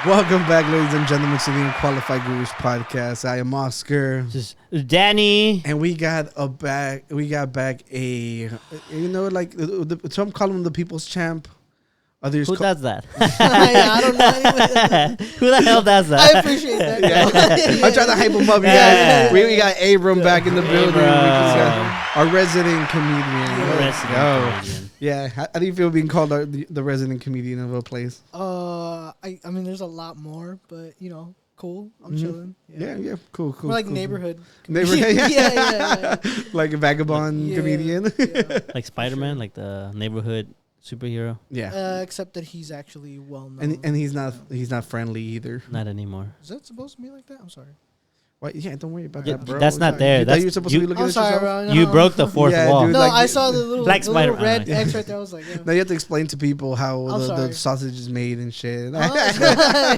Welcome back, ladies and gentlemen, to the Unqualified Gurus podcast. I am Oscar. This is Danny. And we got back a, some call him the people's champ. Others Who does that? I don't know. Who the hell does that? I appreciate that. Yeah. I'm trying to hype him up. Yeah. We got Aybrum back in the building. Aybrum. Our resident comedian. Comedian. Yeah. How do you feel being called the resident comedian of a place? I mean, there's a lot more, but cool. I'm chilling. Yeah. Cool. We're like neighborhood. Neighborhood. yeah. Like a vagabond comedian. Yeah. Like Spider-Man, like the neighborhood superhero. Yeah. Except that he's actually well known. And he's not friendly either. Not anymore. Is that supposed to be like that? I'm sorry. What? Yeah, don't worry about Yeah, that, bro. that's not there. You That's you're supposed to be looking I'm at sorry, yourself. bro. You broke the fourth Yeah, wall. dude, No, like, I saw the little, Black the little Spider- red yeah. X right there. I was like, yeah. Now you have to explain to people how I'm the sorry. sausage is made and shit. yeah.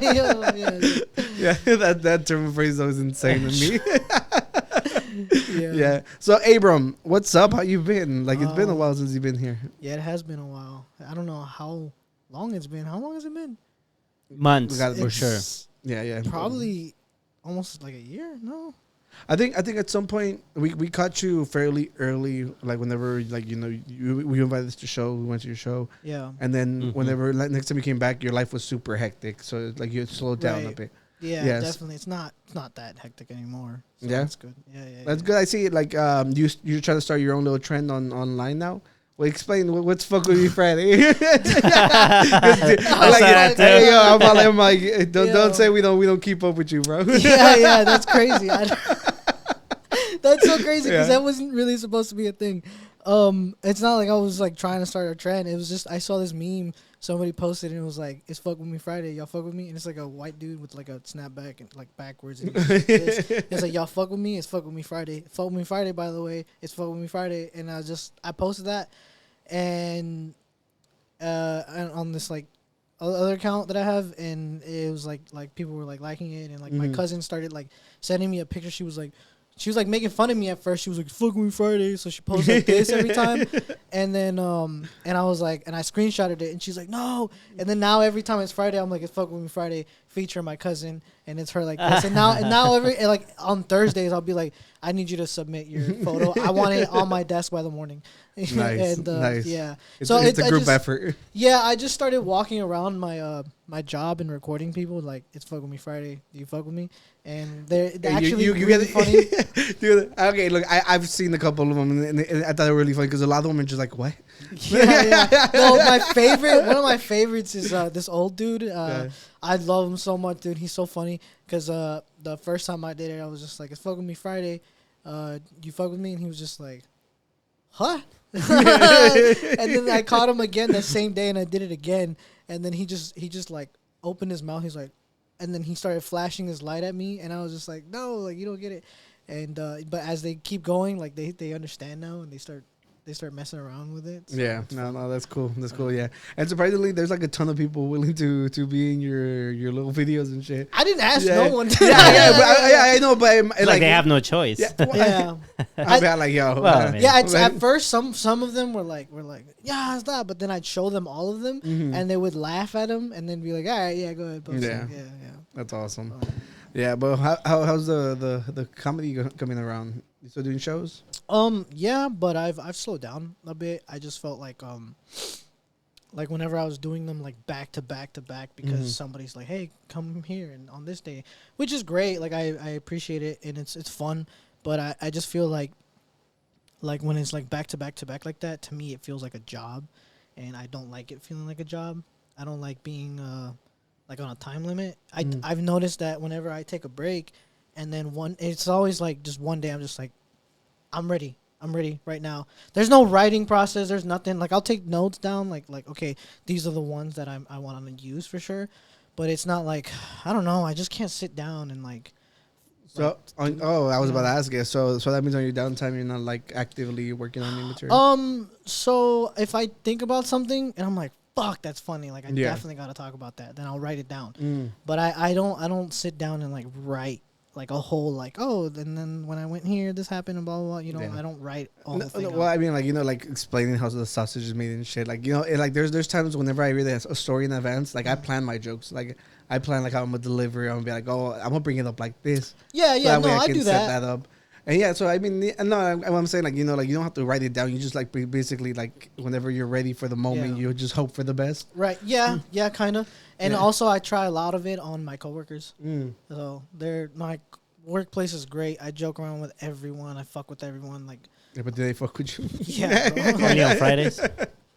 Yeah, that term and phrase was insane to me. Yeah. Yeah. So Aybrum, what's up? How you been? Like it's been a while since you've been here. Yeah, it has been a while. I don't know how long it's been. How long has it been? Months, We got it for It's sure. Yeah. Probably almost like a year. No. I think at some point we caught you fairly early, like whenever we invited us to show, we went to your show, Yeah. and then Mhm. whenever next time you came back, your life was super hectic, so like you slowed down a Right. bit. Yeah, Yes. definitely. It's not that hectic anymore. So Yeah? that's good. Yeah. That's good. I see it. Like you're trying to start your own little trend online now. Well, explain what's fuck with me Friday. I'm like, don't say we don't keep up with you, bro. yeah, that's crazy. That's so crazy because Yeah. that wasn't really supposed to be a thing. It's not like I was like trying to start a trend. It was just I saw this meme somebody posted and it was like, "It's fuck with me Friday, y'all fuck with me," and it's like a white dude with like a snapback and like backwards. And it's like, "Y'all fuck with me, it's fuck with me Friday. Fuck with me Friday, by the way, it's fuck with me Friday." And I posted that, and on this like other account that I have, and it was like people were like liking it, and like my cousin started like sending me a picture. She was like making fun of me at first. She was like, "Fuck me Friday," so she posted like this every time, and then and I was like, and I screenshotted it, and she's like, "No," and then now every time it's Friday, I'm like, "It's fuck with me Friday," feature my cousin, and it's her like this, and now every like on Thursdays I'll be like, "I need you to submit your photo. I want it on my desk by the morning." Nice, and, nice. Yeah. It's a group effort. Yeah, I just started walking around my my job and recording people like, "It's fuck with me Friday. Do you fuck with me?" And they're actually you really get funny. Dude, okay, look, I've seen a couple of them, and I thought they were really funny because a lot of them are just like, what? Yeah. No, one of my favorites is this old dude. I love him so much, dude. He's so funny because the first time I did it, I was just like, "It's fuck with me Friday. You fuck with me?" And he was just like, "Huh?" And then I caught him again the same day, and I did it again. And then he just like opened his mouth. He's like, and then he started flashing his light at me, and I was just like, "No, like you don't get it." And but as they keep going, like they understand now, and they start messing around with it. So Yeah, no, that's cool. That's cool. Yeah, and surprisingly, there's like a ton of people willing to be in your little videos and shit. I didn't ask Yeah. no one. But I know, but It's like they have no choice. Yeah, Yeah. I'm like, yo. Well, I mean- Yeah, at first some of them were like, yeah, it's that, but then I'd show them all of them, and they would laugh at them, and then be like, all right, yeah, go ahead, post Yeah. it. Yeah. That's awesome. Yeah, but how's the comedy coming around? You still doing shows? Yeah, but I've slowed down a bit. I just felt like whenever I was doing them like back to back to back because somebody's like, "Hey, come here," and on this day, which is great. Like I appreciate it, and it's fun, but I just feel like when it's like back to back to back like that, to me it feels like a job, and I don't like it feeling like a job. I don't like being like on a time limit. I've noticed that whenever I take a break, and then it's always like just one day I'm just like, I'm ready right now. There's no writing process. There's nothing. Like I'll take notes down. Like okay, these are the ones that I want to use for sure. But it's not like, I don't know. I just can't sit down and like. So I was about to ask you. So that means on your downtime you're not like actively working on new material. So if I think about something and I'm like, fuck, that's funny. Like I definitely got to talk about that. Then I'll write it down. But I don't sit down and like write like a whole like and then when I went here this happened and blah blah blah. You know, Yeah. I don't write all the thing. Well, I mean, like, like explaining how the sausage is made and shit. Like, like there's times whenever I read a story in advance, like I plan my jokes. Like I plan like how I'm gonna deliver. I'm gonna be like, I'm gonna bring it up like this. Yeah, So that way I can do set that. that up. And yeah, so I mean, no, I'm saying like like you don't have to write it down. You just like basically like whenever you're ready for the moment, you just hope for the best. Right. Yeah. Yeah. Kind of. And also, I try a lot of it on my coworkers. So my workplace is great. I joke around with everyone. I fuck with everyone. Like. Yeah, but do they fuck with you? Yeah. Only on Fridays.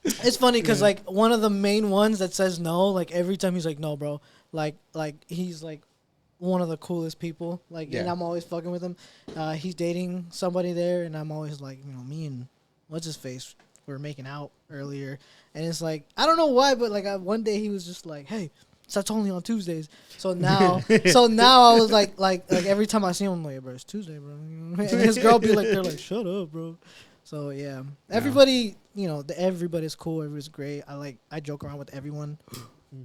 It's funny because like one of the main ones that says no, like every time he's like, no, bro. Like he's like one of the coolest people. Like, and I'm always fucking with him. He's dating somebody there, and I'm always like, me and what's his face were making out earlier, and it's like I don't know why, but like one day he was just like, hey, so that's only on Tuesdays. So now, I was like every time I see him, I'm like, bro, it's Tuesday, bro. And his girl be like, they're like, shut up, bro. So yeah, everybody, everybody's cool. Everybody's great. I joke around with everyone.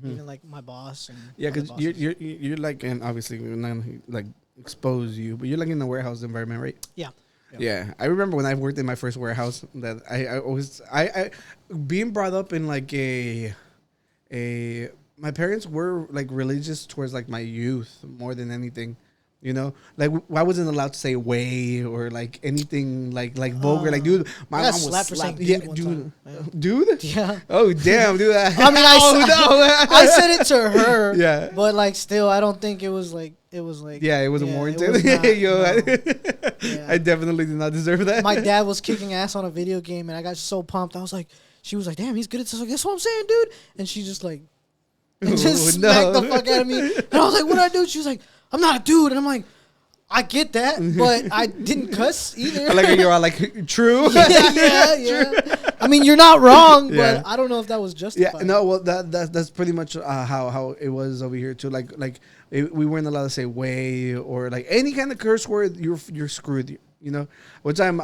Even like my boss. And because you're like, and obviously we're not gonna, like expose you, but you're like in the warehouse environment, right? Yeah. Yeah, I remember when I worked in my first warehouse that I always being brought up in like a my parents were like religious towards like my youth more than anything. Like I wasn't allowed to say way or like anything like vulgar. Like, dude, my mom was slapped. Yeah, dude. Yeah. Oh damn, dude. I mean, I said it to her. Yeah. But like, still, I don't think it was like. Yeah, it wasn't warranted. I definitely did not deserve that. My dad was kicking ass on a video game, and I got so pumped. I was like, she was like, damn, he's good at this. Like, that's what I'm saying, dude. And she just like, smacked the fuck out of me. And I was like, what I do? She was like, I'm not a dude. And I'm like, I get that, but I didn't cuss either. Like you're all like, true. Yeah. I mean, you're not wrong, but I don't know if that was justified. Yeah, no, well, that's pretty much how it was over here too. Like we weren't allowed to say way or like any kind of curse word. You're screwed. One time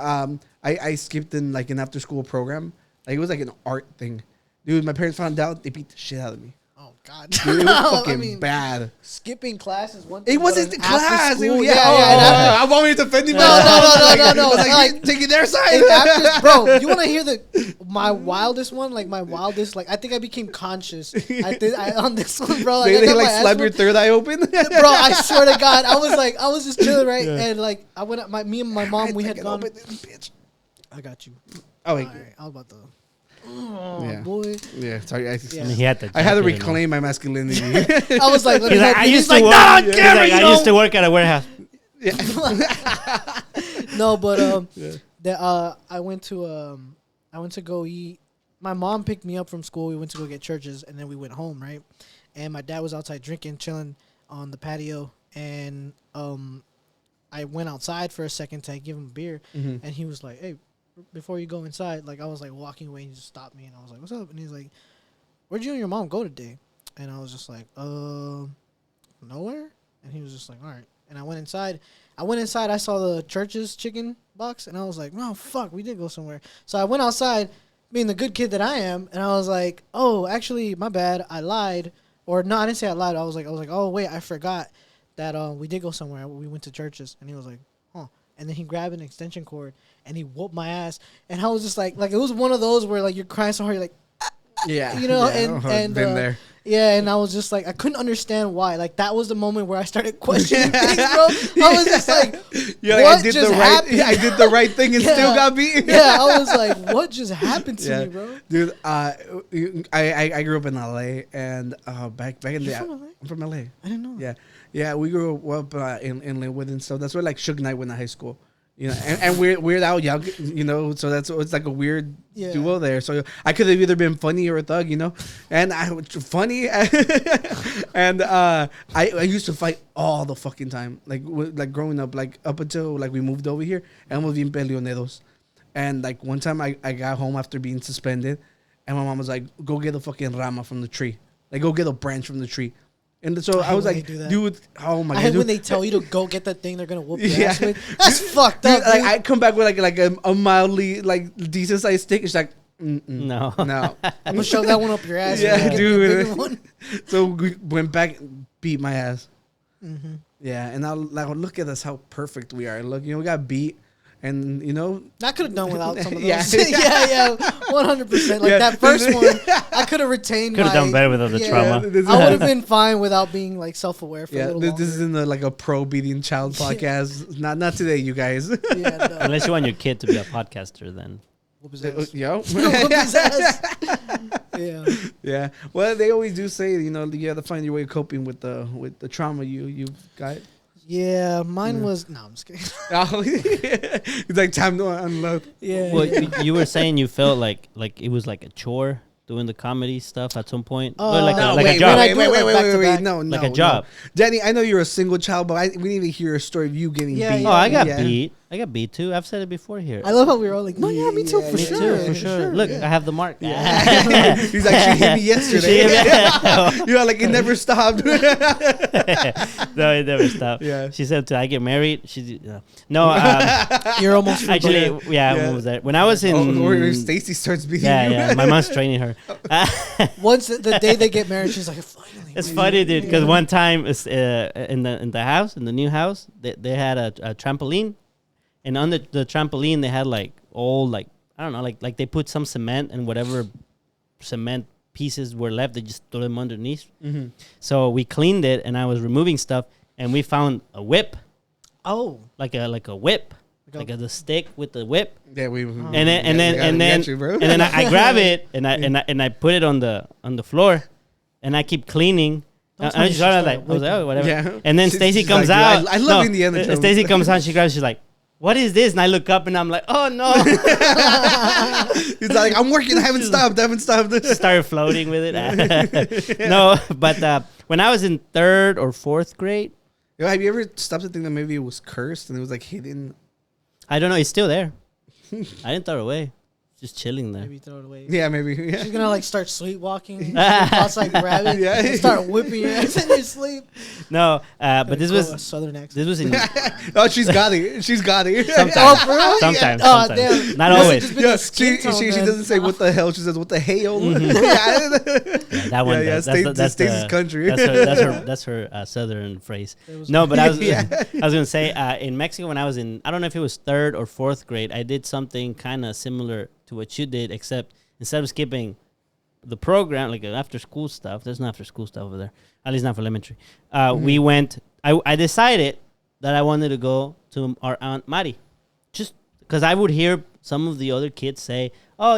I skipped in like an after school program. Like it was like an art thing, dude. My parents found out, they beat the shit out of me. Oh God, dude, it was fucking bad. Skipping class is one thing. It wasn't the class. I want me to defend you. No. Like taking their side. Bro, you want to hear my wildest one? Like my wildest. Like I think I became conscious. On this one, bro. Like, they like slap your third eye open. Bro, I swear to God, I was just chilling, right? Yeah. And like I went. Me and my mom, we had gone. I got you. Oh wait, right, I was about to. Oh boy. Yeah, sorry. I had to reclaim my masculinity. I was like, I used to work at a warehouse. Yeah. No, but I went to go eat. My mom picked me up from school. We went to go get churches, and then we went home, right? And my dad was outside drinking, chilling on the patio, and I went outside for a second to give him a beer, and he was like, "Hey, before you go inside," like I was like walking away, and he just stopped me, and I was like, "What's up?" And he's like, "Where'd you and your mom go today?" And I was just like, nowhere." And he was just like, "All right." And I went inside. I saw the church's chicken box, and I was like, "Oh fuck, we did go somewhere." So I went outside, being the good kid that I am, and I was like, "Oh, actually, my bad. I lied." Or no, I didn't say I lied. I was like, "Oh wait, I forgot that we did go somewhere. We went to churches." And he was like, "Huh." And then he grabbed an extension cord and he whooped my ass. And I was just like it was one of those where like you're crying so hard, you're like, yeah, and been there. Yeah, and I was just like, I couldn't understand why. Like that was the moment where I started questioning things, bro. I was just like, what just happened? I did the right thing and still got beaten. Yeah, I was like, what just happened to me, bro? Dude, I grew up in LA, and back in the from LA? I'm from LA. I didn't know. Yeah, yeah, we grew up in Linwood and stuff. That's where like Suge Knight went to high school. And Weird Al, so it's like a weird duo there. So I could have either been funny or a thug, and I was funny, and I used to fight all the fucking time, like growing up, like up until like we moved over here, and was bien peleoneros. And like one time I got home after being suspended, and my mom was like, "Go get a fucking rama from the tree, like go get a branch from the tree." And so I was like, dude, oh my god. When they tell you to go get that thing they're going to whoop your ass with. That's fucked up, dude. Like, I come back with like a mildly like decent sized stick. It's like, no. I'm going to shove that one up your ass. Yeah, dude. So we went back and beat my ass. Mm-hmm. Yeah, and now like, look at us, how perfect we are. Look, we got beat, and I could have done without some of those. Yeah. yeah, 100%. Like that first one, I could have retained. Could have done better without the trauma. I would have been fine without being like self-aware for a little longer. This isn't like a pro beating child podcast. Not today, you guys. Yeah, no. Unless you want your kid to be a podcaster, then. Whoop his ass. Yo. Whoop his ass. Yeah. Yeah. Well, they always do say, you have to find your way of coping with the trauma you've got. Yeah, mine was. No, I'm just kidding. Oh, it's like time to unload. Yeah. Well, yeah. you were saying you felt like it was like a chore doing the comedy stuff at some point, or No, like a wait, job. wait. No, like a job. Danny, I know you're a single child, but we need to hear a story of you getting Yeah, beat. yeah. Oh, I got beat. I got beat too. I've said it before here. I love how we were all like, no, yeah, me too, Yeah, for me sure. too, for sure. Look, I have the mark. Yeah. He's like, she hit me yesterday. You're like, it never stopped. No, it never stopped. Yeah. She said, "Till I get married." No. You're almost Actually, I'm almost there. When I was in, or Stacy starts beating you. yeah, my mom's training her. Once the day they get married, she's like, finally. It's funny, dude, because one time in the new house, they had a trampoline, and on the trampoline they had like all like I don't know, like they put some cement and whatever cement pieces were left, they just threw them underneath. Mm-hmm. So we cleaned it, and I was removing stuff, and we found a whip. Oh, Like a whip, like the stick with the whip. Yeah, And then I grab it and I put it on the floor, and I keep cleaning. I was like, oh, whatever. Yeah. And then Stacy She's comes like, out. I love Indiana Jones. Stacy comes out. She grabs. She's like, "What is this?" And I look up and I'm like, "Oh no!" He's like, I'm working. I haven't stopped. Started floating with it. No, but when I was in 3rd or 4th grade, Have you ever stopped to think that maybe it was cursed and it was like hidden? I don't know. It's still there. I didn't throw it away. Just chilling there. maybe throw it away. Yeah, maybe. Yeah. She's gonna like start sleepwalking outside, grab it, Yeah. and start whipping your ass in your sleep. No, but this was a southern accent. this was in Oh, she's got it. She's got it. sometimes. Oh, for real? Sometimes. Oh, sometimes. damn. Not Must have always. just been Yeah, the skin tone, she then. doesn't say what the hell. She says what the hell. Yeah, that one. Yeah, that's Stacy's country. That's her southern phrase. No, but I was gonna say in Mexico when I was in, I don't know if it was 3rd or 4th grade, I did something kind of similar to what you did, except instead of skipping the program, like after school stuff, there's no after school stuff over there, at least not for elementary. We went. I decided that I wanted to go to our Aunt Mari, just because I would hear some of the other kids say, "Oh,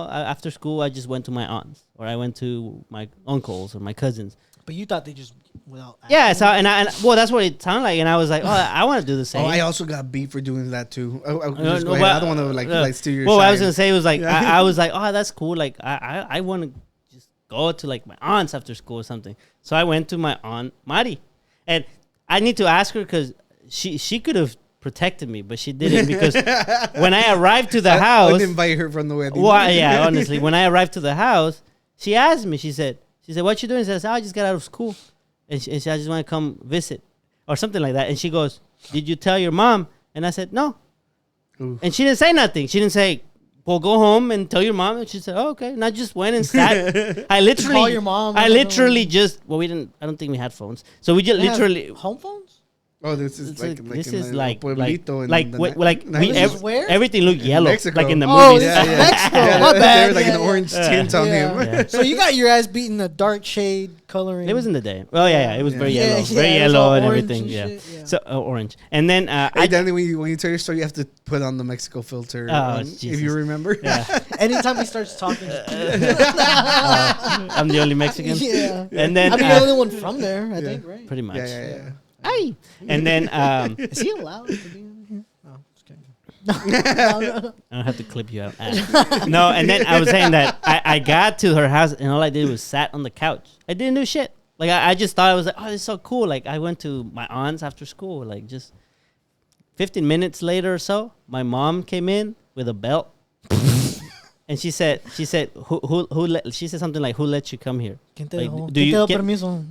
after school I just went to my aunts, or I went to my uncles or my cousins." But you thought they just without. Yeah, so and that's what it sounded like, and I was like, "Oh, I want to do the same." I also got beat for doing that too. I don't but- want to like steal your. Well, shine. I was gonna say it was like Yeah. I was like, "Oh, that's cool." Like I want to just go to like my aunts after school or something. So I went to my aunt Mari, and I need to ask her because she could have protected me, but she didn't because when I arrived to the I house, didn't invite her from the wedding. well, yeah, honestly, when I arrived to the house, she asked me. She said, "What you doing?" I said, "I just got out of school, and she I just want to come visit, or something like that." And she goes, "Did you tell your mom?" And I said, "No." Ooh. And she didn't say nothing. She didn't say, "Well, go home and tell your mom." And she said, "Oh, okay." And I just went and sat. I literally Call your mom. I literally just we didn't. I don't think we had phones, so we just They have literally. home phones. Oh, this is This like is in like Pueblito in like the we- like we This is where? everything looked yellow, Mexico. like in the Oh, movies. this is Mexico. Yeah, My they bad. were like Yeah, an yeah. orange tint on him. Yeah. So you got your ass beaten a dark shade coloring. It was in the day. Oh yeah, it was very Yeah, yellow, yeah, very it was yellow all and orange everything. and Yeah. shit, yeah. So orange, and then Hey, Danny, when you tell your story, you have to put on the Mexico filter. Oh, if Jesus. you remember. yeah, Anytime he starts talking, I'm the only Mexican. yeah. And then I'm the only one from there, I think, right? pretty much. Yeah. Aye. And then Is he allowed to be in here? Oh, just kidding. No. I don't have to clip you out. No, and then I was saying that I got to her house and all I did was sat on the couch. I didn't do shit. Like I just thought I was like, oh, this is so cool. Like I went to my aunt's after school. Like just 15 minutes later or so, my mom came in with a belt. And she said, she said something like, who let you come here? ¿Quién te Like, dejó? do ¿Quién you te dio get- permiso?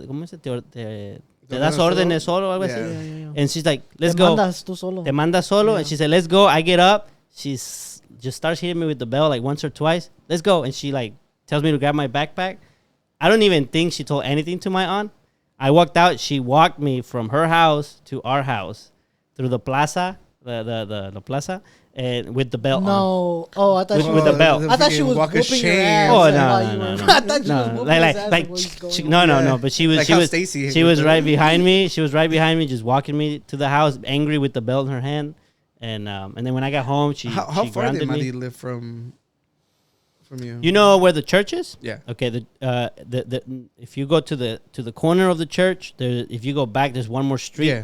¿Cómo se te das órdenes solo o algo así? Yeah. And she's like, let's Te go. mandas tú solo. Te manda solo. Yeah. And she said, let's go. I get up. She's just starts hitting me with the bell like once or twice. Let's go. And she like tells me to grab my backpack. I don't even think she told anything to my aunt. I walked out. She walked me from her house to our house through the plaza, the plaza, and with the belt on. No. Oh, I thought With- she with was. the belt. I thought she was Walk of whooping your shame. ass. Oh, like, no, while no, you no, were- no. I thought she was whooping his ass. Like, where he's going. No. But she was, Like she how was, Stacy she with was the- right behind me. She was right behind me, just walking me to the house, angry with the belt in her hand. And then when I got home, she How she far did grounded Maddie me. live from you? You know where the church is? Yeah. Okay. The if you go to the corner of the church, there. If you go back, there's one more street. Yeah.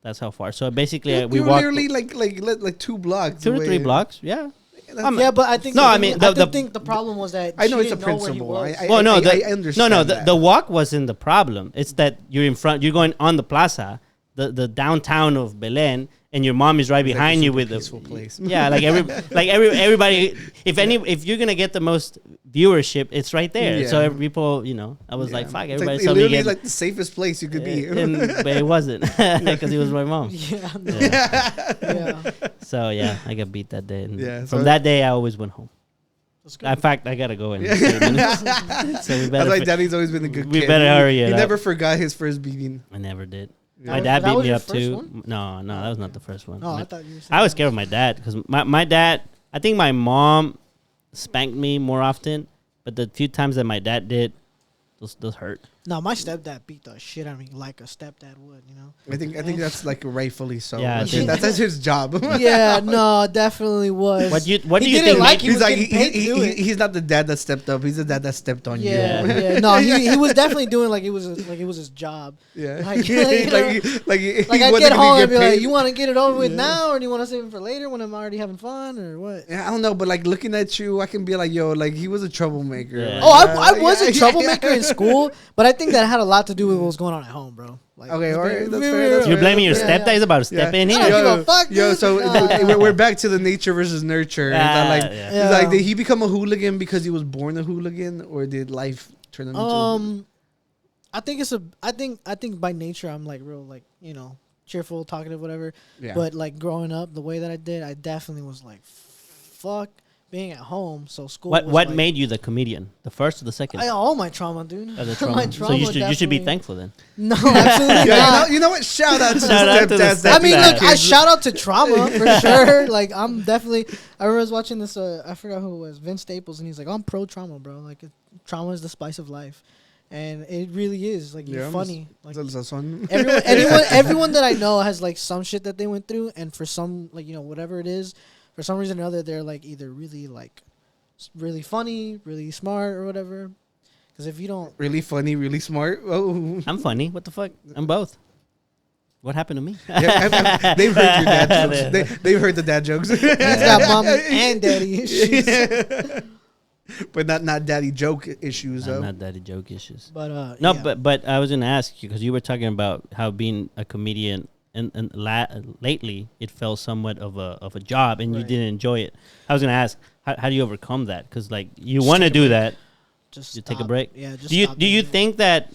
That's how far. So basically, We we were walked literally like 2 blocks. 2 or 3 away. blocks. Yeah. Yeah, but I think No, the I thing- mean, I the- think the problem was that I know she it's a didn't know where he principle. was. Well, no, I understand. no. that. The walk wasn't the problem. It's that you're in front. You're going on the plaza, the downtown of Belen, and your mom is right It's like a behind you super with peaceful the place. Yeah, everybody. If you're gonna get the most viewership, it's right there. So Yeah. people, I was like, Yeah. fuck, It's everybody. like, saw me literally get, like the safest place you could be. but it wasn't because it was my mom. Yeah, no. Yeah. Yeah. So yeah, I got beat that day. And Yeah, from so- that day, I always went home. That's good. In fact, I gotta go in 30 minutes. So we That's better. why Daddy's always been a good we kid. better hurry it He up. never forgot his first beating. I never did. Yeah. My dad That beat was me your up first too. one? No, that was not the first one. Oh, My- I thought you were saying I was that. scared of my dad because my dad. I think my mom spanked me more often, but the few times that my dad did, those hurt. No, my stepdad beat the shit out of me like a stepdad would, I think that's like rightfully so. Yeah, I That's, think- that's his job. Yeah, no, definitely was. What do you He think? didn't like made- he was He's like getting paid to do it. he's not the dad that stepped up. He's the dad that stepped on Yeah, you. yeah. No, he was definitely doing like it was his job. Yeah. Like, like Like I get home and be like, "You want to get it over with now, or do you want to save it for later when I'm already having fun, or what?" Yeah, I don't know, but like looking at you, I can be like, yo, like he was a troublemaker. Yeah. Oh, I was Yeah, a troublemaker in school, but I think that had a lot to do with what was going on at home, bro. Like, Okay, all right, let's that's be fair, real. that's You're fair. blaming your Yeah, stepdad. yeah. He's about to step in I here. don't give a fuck, Yo, dude. so Nah. we're back to the nature versus nurture. It's not like, Yeah. it's like, did he become a hooligan because he was born a hooligan, or did life turn him into? I think I think by nature I'm like real, like, cheerful, talkative, whatever. Yeah. But like growing up, the way that I did, I definitely was like, fuck being at home. So school. What was what like, made you the comedian? The first or the second? all my trauma, dude. Oh, the My trauma. So trauma you should be definitely- thankful then. No, absolutely Yeah, not. you know what? Shout out to Shout out to the the stepdads. I mean, that look, I kids. shout out to trauma for sure. Like, I'm definitely. I remember I was watching this. I forgot who it was, Vince Staples, and he's like, "I'm pro trauma, bro. Like, trauma is the spice of life," and it really is. Like, you're Yeah, funny. Like, Son. everyone that I know has like some shit that they went through, and for some, like, whatever it is, for some reason or other, they're like either really like really funny, really smart, or whatever. Because if you don't, Really funny, really smart. Oh, I'm funny. What the fuck? I'm both. What happened to me? yeah, they've heard your dad jokes. They've heard the dad jokes. he's got mommy and daddy issues. But not daddy joke issues though. Not daddy joke issues. But No, yeah. but I was gonna ask you because you were talking about how being a comedian and lately it felt somewhat of a job and you Right. didn't enjoy it. I was gonna ask how do you overcome that? Because like you Just want to take a do break. that. just You take a stop. break? Yeah. Just Do you stop do you doing it. think that,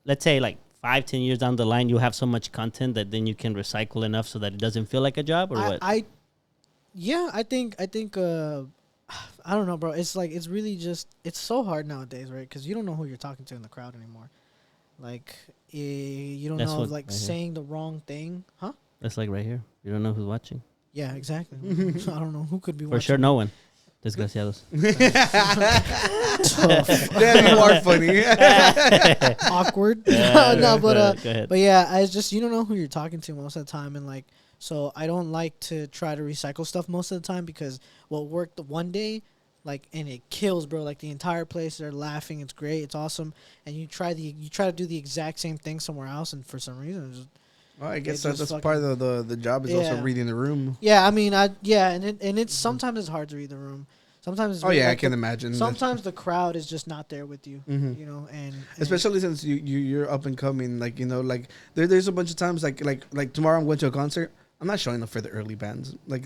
let's say like 5-10 years down the line, you'll have so much content that then you can recycle enough so that it doesn't feel like a job or what? I think I don't know, bro. It's like it's really just it's so hard nowadays, right? Because you don't know who you're talking to in the crowd anymore. Like you don't That's know, what like I hear. saying the wrong thing, huh? That's like right here. You don't know who's watching. Yeah, exactly. I don't know who could be For watching. sure, no one. Desgraciados. Damn, you are funny. Awkward. Yeah, no, but go ahead. But yeah, I just you don't know who you're talking to most of the time, and like so I don't like to try to recycle stuff most of the time because what worked the one day, like and it kills, bro. Like the entire place, they're laughing. It's great. It's awesome. And you try to do the exact same thing somewhere else, and for some reason, it's just, Well, I guess It just that's fucking- part of the job is also Yeah. reading the room. yeah. I mean, and it's sometimes it's hard to read the room. Sometimes it's Oh really, yeah, I like, can the- imagine. Sometimes the crowd is just not there with you, Mhm. and Especially since you're up and coming, like like there's a bunch of times like tomorrow I'm going to a concert. I'm not showing up for the early bands, like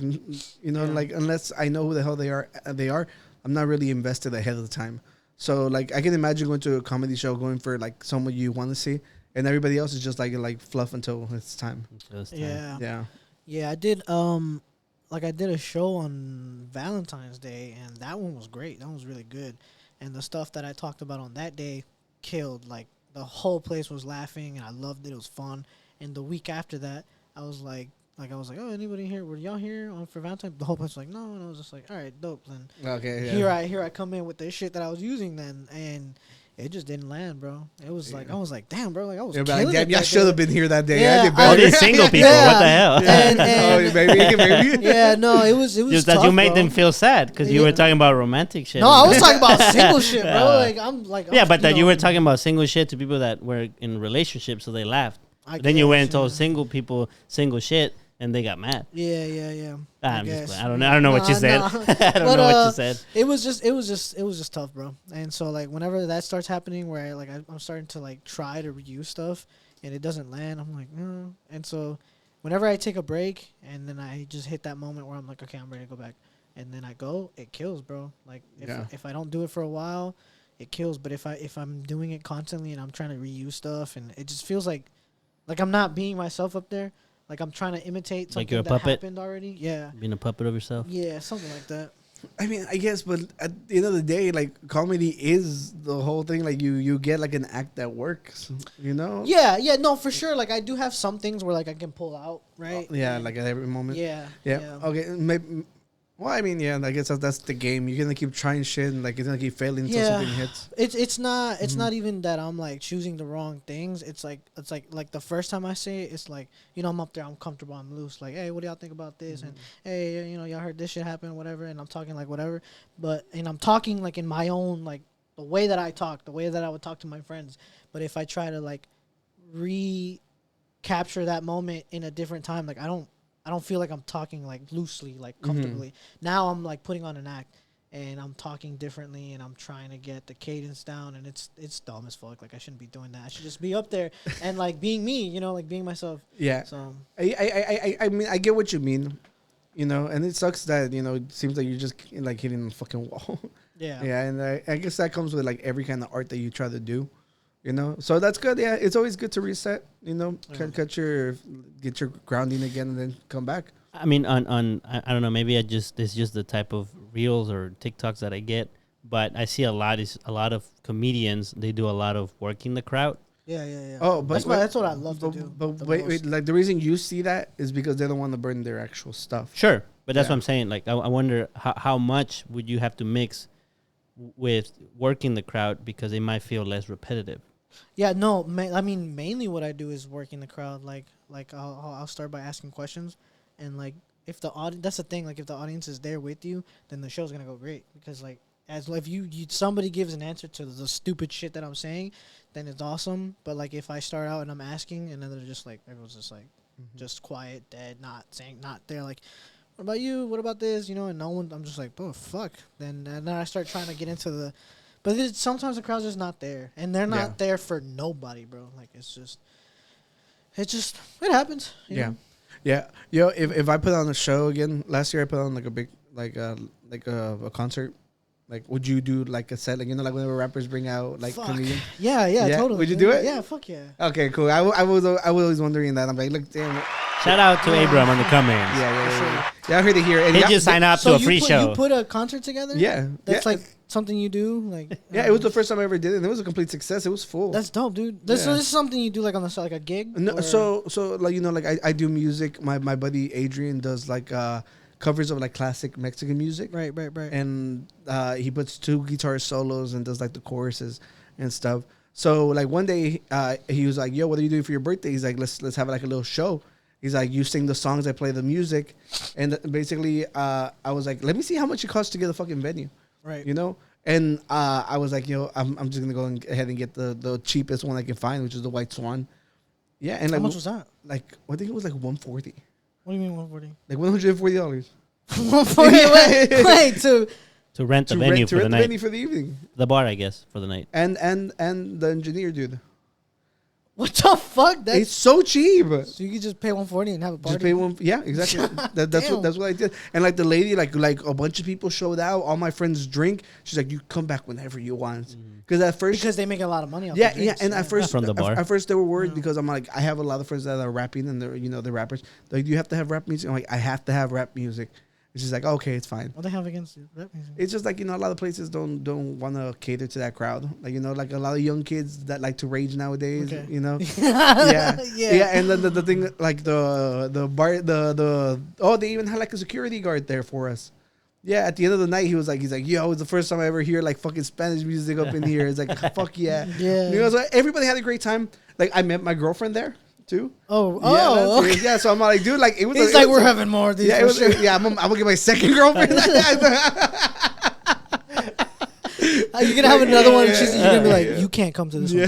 Yeah. like unless I know who the hell they are. I'm not really invested ahead of the time. So like I can imagine going to a comedy show, going for like someone you want to see, and everybody else is just like fluff until it's time. Just, yeah. Yeah. I did I did a show on Valentine's Day, and that one was great. That one was really good. And the stuff that I talked about on that day killed. Like the whole place was laughing, and I loved it. It was fun. And the week after that, I was like, oh, anybody here? Were y'all here for Valentine's? The whole place was like, no. And I was just like, all right, dope. Then here I come in with the shit that I was using then, and it just didn't land, bro. It was like, I was like, damn, bro, like I was killing it. Y'all should have been here that day. Yeah, all these single people. What the hell? And, maybe. Yeah, no, it was just tough, that you made bro. them feel sad because you were talking about romantic shit. No, I was talking about single shit, bro. Like I'm like, yeah, but that you were talking about single shit to people that were in relationships, so they laughed. Then you went and told single people single shit, and they got mad. Yeah. I'm just playing. I don't know what you said. I don't know what you said. It was just tough, bro. And so like whenever that starts happening, where I'm starting to like try to reuse stuff, and it doesn't land, I'm like, no. And so whenever I take a break, and then I just hit that moment where I'm like, okay, I'm ready to go back, and then I go, it kills, bro. Like if I don't do it for a while, it kills. But if I'm doing it constantly and I'm trying to reuse stuff, and it just feels like I'm not being myself up there. Like I'm trying to imitate something like you're a that puppet? happened already. Yeah. Being a puppet of yourself. Yeah, something like that. I mean, I guess, but at the end of the day, like comedy is the whole thing. Like you get like an act that works, you know? Yeah, no, for sure. Like I do have some things where like I can pull out, right? Like at every moment. Yeah. Okay, maybe. Well, I mean, I guess that's the game. You're gonna keep trying shit, and like it's gonna keep failing until something hits. It's not even that I'm like choosing the wrong things. It's like the first time I say it, it's like, you know, I'm up there, I'm comfortable, I'm loose. Like, hey, what do y'all think about this? And hey, you know, y'all heard this shit happen, whatever. And I'm talking like whatever, and I'm talking like in my own like the way that I talk, the way that I would talk to my friends. But if I try to like recapture that moment in a different time, like I don't feel like I'm talking like loosely, like comfortably. Now I'm like putting on an act, and I'm talking differently, and I'm trying to get the cadence down, and it's dumb as fuck. Like I shouldn't be doing that. I should just be up there and like being me, you know, like being myself. Yeah. So I mean, I get what you mean, you know, and it sucks that, you know, it seems like you're just like hitting the fucking wall. Yeah. Yeah, and I guess that comes with like every kind of art that you try to do. You know, so that's good. Yeah, it's always good to reset. You know, get your grounding again, and then come back. I mean, I don't know. Maybe it's just the type of reels or TikToks that I get. But I see a lot of comedians. They do a lot of working the crowd. Yeah. Oh, but that's what I love to do. But wait, like the reason you see that is because they don't want to burn their actual stuff. Sure, but that's what I'm saying. Like I wonder how much would you have to mix with working the crowd because they might feel less repetitive. Yeah, no, I mean, mainly what I do is working the crowd. Like I'll start by asking questions, and like if the audience, that's the thing. Like if the audience is there with you, then the show's gonna go great. Because like if you somebody gives an answer to the stupid shit that I'm saying, then it's awesome. But like if I start out and I'm asking, and then they're just like everyone's just like just quiet, dead, not there. Like, what about you? What about this? You know, and no one. I'm just like, oh fuck. Then I start trying to get into the. But sometimes the crowd's just not there, and they're not there for nobody, bro. Like it happens. Yeah. Yo, if I put on a show again, last year I put on like a big a concert. Like, would you do like a set, like, you know, like whenever rappers bring out like comedians? Yeah, totally. Would you do it? Yeah, fuck yeah. Okay, cool. I was always wondering that. I'm like, look, damn. Shout out to Aybrum on the comments. Yeah. I heard it here. And he just signed up to a free show. You put a concert together? Yeah. That's like something you do? Like it was the first time I ever did it, and it was a complete success. It was full. That's dope, dude. This is something you do like on the side, like a gig? No, so like, you know, like I do music. My buddy Adrian does like covers of like classic Mexican music. Right. And he puts 2 guitar solos and does like the choruses and stuff. So like one day he was like, yo, what are you doing for your birthday? He's like, let's have like a little show. He's like, you sing the songs, I play the music. And basically I was like, let me see how much it costs to get a fucking venue. Right. You know? And I was like, yo, I'm just going to go ahead and get the cheapest one I can find, which is the White Swan. Yeah. And like, how much was that? Like, I think it was like 140. What do you mean 140? Like $140. 140? Wait, to rent the venue for the night. Venue for the evening. The bar, I guess, for the night. And the engineer, dude. What the fuck? It's so cheap. So you could just pay 140 and have a party. Just pay one. Yeah, exactly. That's what I did. And like the lady, like a bunch of people showed out. All my friends drink. She's like, you come back whenever you want. Because they make a lot of money. Yeah. And at first, from the bar. At first they were worried because I'm like, I have a lot of friends that are rapping and they're rappers. Like, you have to have rap music. I'm like, I have to have rap music. It's just like, okay, it's fine. What they have against rap music? It's just like, a lot of places don't want to cater to that crowd. Like, like a lot of young kids that like to rage nowadays, Okay. Yeah. And then the thing, like the bar, they even had like a security guard there for us. Yeah, at the end of the night, he's like, yo, it's the first time I ever hear like fucking Spanish music up in here. It's like, fuck yeah. Yeah. So everybody had a great time. Like, I met my girlfriend there too. Okay. So I'm like, dude, like it was. It's like we're having more of these. Yeah, I'm gonna get my second girlfriend. You're gonna have another one. And you're gonna be like, you can't come to this one.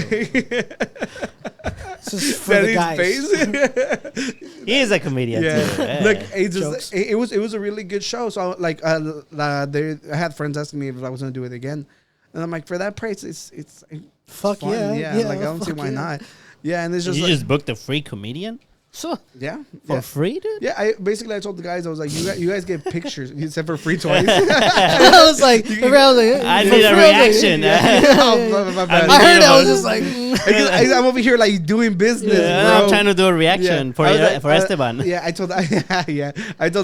This is for the guys. He is a comedian. Yeah, too. Yeah. like it was a really good show. So like, I had friends asking me if I was gonna do it again, and I'm like, for that price, it's fuck fun. yeah. Like I don't see why not. Yeah, and it's just you like, just booked a free comedian for free, dude. Yeah, I told the guys, I was like, you guys get pictures. He said for free twice. I was like, I need a reaction. My bad. I heard it. I was just like, I'm over here like doing business. Yeah, bro. I'm trying to do a reaction for Esteban. Yeah, I told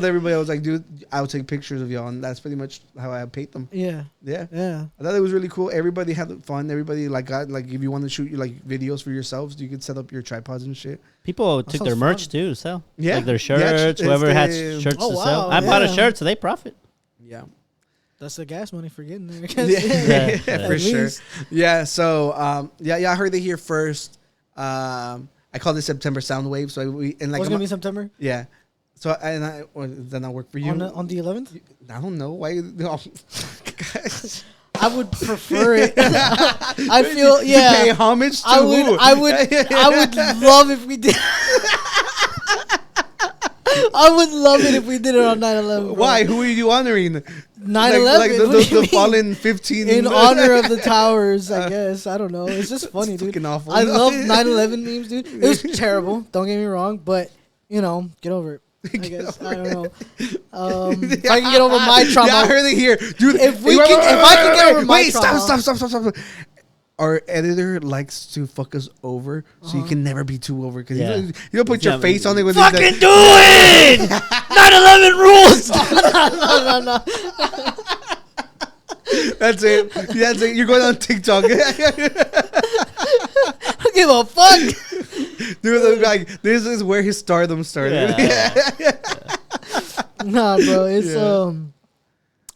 everybody, I was like, dude, I'll take pictures of y'all, and that's pretty much how I paid them. Yeah. I thought it was really cool. Everybody had fun. Everybody got if you want to shoot like videos for yourselves, you could set up your tripods and shit. People took their merch too to sell. Yeah, like their shirts. Whoever had shirts to sell. I bought a shirt, so they profit. Yeah. That's the gas money for getting there. For sure. Yeah. So, I heard it here first. I called it September Soundwave. So it's gonna be September. Yeah. So then I'll work for you on the 11th. I don't know why. No. I would prefer it. I feel to pay homage to who? I would love if we did. I would love it if we did it on 9/11. Why? Who are you honoring? 9/11. Like the fallen 15. In honor of the towers, I guess. I don't know. It's just funny, dude. Awful. I love 9/11 memes, dude. It was terrible. Don't get me wrong, but get over it. I guess I don't know. If I can get over my trauma, I heard it here, dude. If I can get over my trauma, stop. Our editor likes to fuck us over, so you can never be too over because you don't put your face on it. With fucking do it. 9/11 rules. No. That's it. You're going on TikTok. I don't give a fuck. Dude, like this is where his stardom started. Nah, bro. It's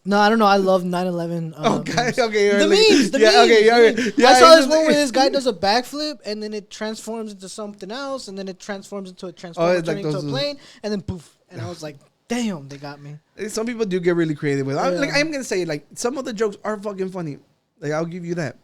no, I don't know. I love 9/11. Okay. The memes. Yeah, I saw this one where this guy does a backflip and then it transforms into something else and then it transforms into a transformer turning into a plane and then poof. And I was like, damn, they got me. Some people do get really creative with it. I'm gonna say some of the jokes are fucking funny. Like I'll give you that.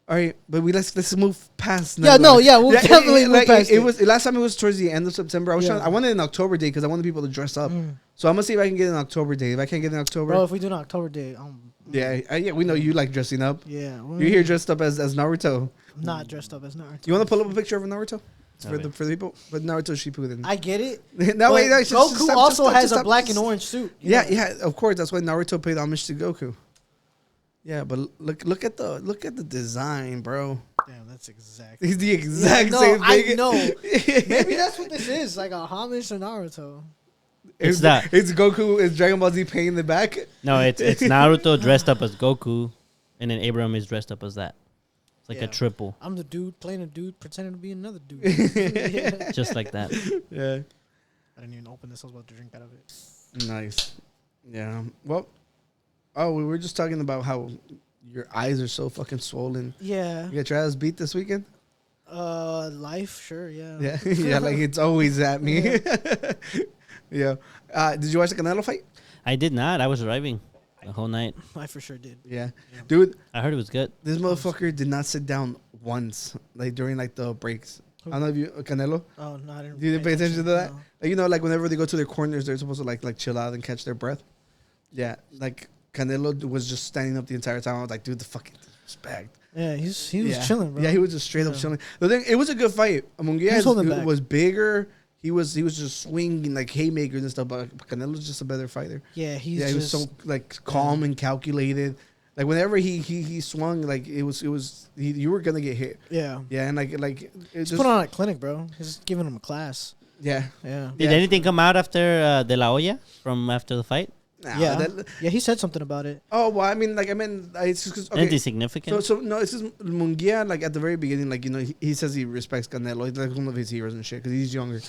All right, but let's move past. We'll definitely move past it. It was last time. It was towards the end of September. I wanted an October date because I wanted people to dress up. So I'm gonna see if I can get an October date. If I can't get an October, bro, if we do an October date, we know you like dressing up. Yeah, you're here dressed up as Naruto. I'm not dressed up as Naruto. You want to pull up a picture of Naruto for the people? But Naruto Shippuden. I get it. No, wait, Goku also has a black and orange suit. Yeah, of course. That's why Naruto paid homage to Goku. Yeah, but look at the design, bro. Damn, that's exactly. He's the exact same thing. I know. Maybe that's what this is, like a homage to Naruto. It's that. It's Goku. It's Dragon Ball Z paying the back. No, it's Naruto dressed up as Goku, and then Aybrum is dressed up as that. It's like a triple. I'm the dude playing a dude pretending to be another dude. Just like that. Yeah. I didn't even open this. I was about to drink out of it. Nice. Yeah. Well. Oh, we were just talking about how your eyes are so fucking swollen. Yeah. You got your ass beat this weekend? Life, sure, yeah. Yeah, like it's always at me. Yeah. Did you watch the Canelo fight? I did not. I was driving the whole night. I for sure did. Yeah. Dude. I heard it was good. This motherfucker did not sit down once, like during like the breaks. I don't know if you Canelo. Oh no, I didn't. You didn't pay attention to that? No. Like whenever they go to their corners, they're supposed to like chill out and catch their breath. Yeah, like Canelo was just standing up the entire time. I was like, dude, the fucking respect. Yeah, he was chilling, bro. Yeah, he was just straight up chilling. The thing, it was a good fight. Mungia was bigger. He was just swinging like haymakers and stuff. But Canelo's just a better fighter. Yeah, he was so like calm and calculated. Like whenever he swung, like it was you were gonna get hit. Yeah. Yeah, and like he's put on a clinic, bro. He's giving him a class. Yeah. Yeah. Did anything come out after De La Hoya from after the fight? Nah, Yeah, yeah, he said something about it. Oh well, I mean, like it's just 'cause- okay. Anything significant? So no, it's just Mungia. Like at the very beginning, like he says he respects Canelo. He's like one of his heroes and shit because he's younger.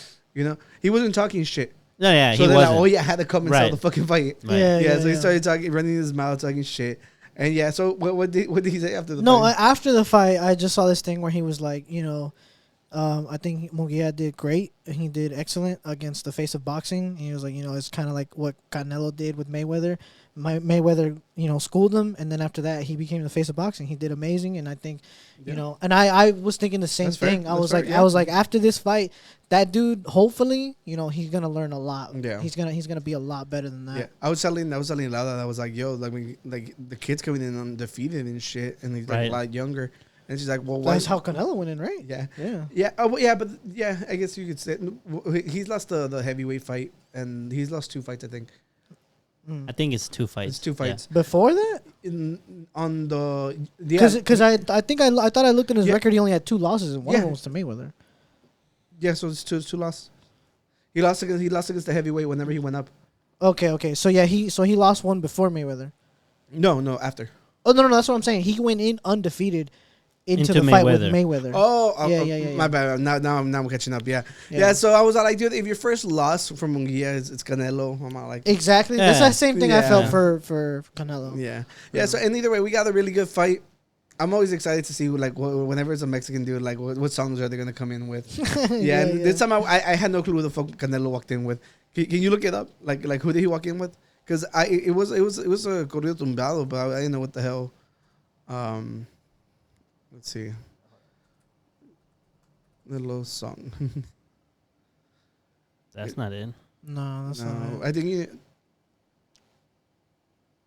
He wasn't talking shit. No, yeah, So he then, wasn't. like, oh yeah, I had to come and sell Right. the fucking fight. Right. Yeah, So he started talking, running his mouth, talking shit. And yeah, so what did he say after the No, fight? after the fight, I just saw this thing where he was like, I think Mungia did great. He did excellent against the face of boxing. And he was like, it's kind of like what Canelo did with Mayweather. Mayweather, schooled him, and then after that, he became the face of boxing. He did amazing, and I think, and I was thinking the same That's fair. thing. I That's was fair, like, after this fight, that dude, hopefully, he's gonna learn a lot. Yeah. he's gonna be a lot better than that. Yeah, I was telling Lala, I was like, yo, like the kid's coming in undefeated and shit, and he's like Right. a lot younger. And she's like, well, why? That's how Canelo went in, right? Yeah. Yeah. Yeah. Oh, well, yeah, but yeah, I guess you could say he's lost the heavyweight fight, and he's lost 2 fights, I think. I think it's 2 fights. It's 2 fights. Before that, On the because I thought I looked at his Yeah. record. He only had 2 losses, and one of Yeah. them was to Mayweather. Yeah, so it's two losses. He lost against the heavyweight whenever he went up. Okay. So yeah, he lost one before Mayweather. No, after. Oh no, that's what I'm saying. He went in undefeated into the fight with Mayweather. Oh, Yeah. My bad. Now I'm catching up. Yeah. So I was like, dude, if your first loss from Mungia is it's Canelo, I'm not like Exactly. Yeah. That's the same thing I felt Yeah. for Canelo. Yeah. So and either way, we got a really good fight. I'm always excited to see whenever it's a Mexican dude, like what songs are they gonna come in with? Yeah. And this time I had no clue who the fuck Canelo walked in with. Can you look it up? Like who did he walk in with? Because it was a corrido tumbado, but I didn't know what the hell. Let's see. The little song. That's not it. No, that's not No, it. I think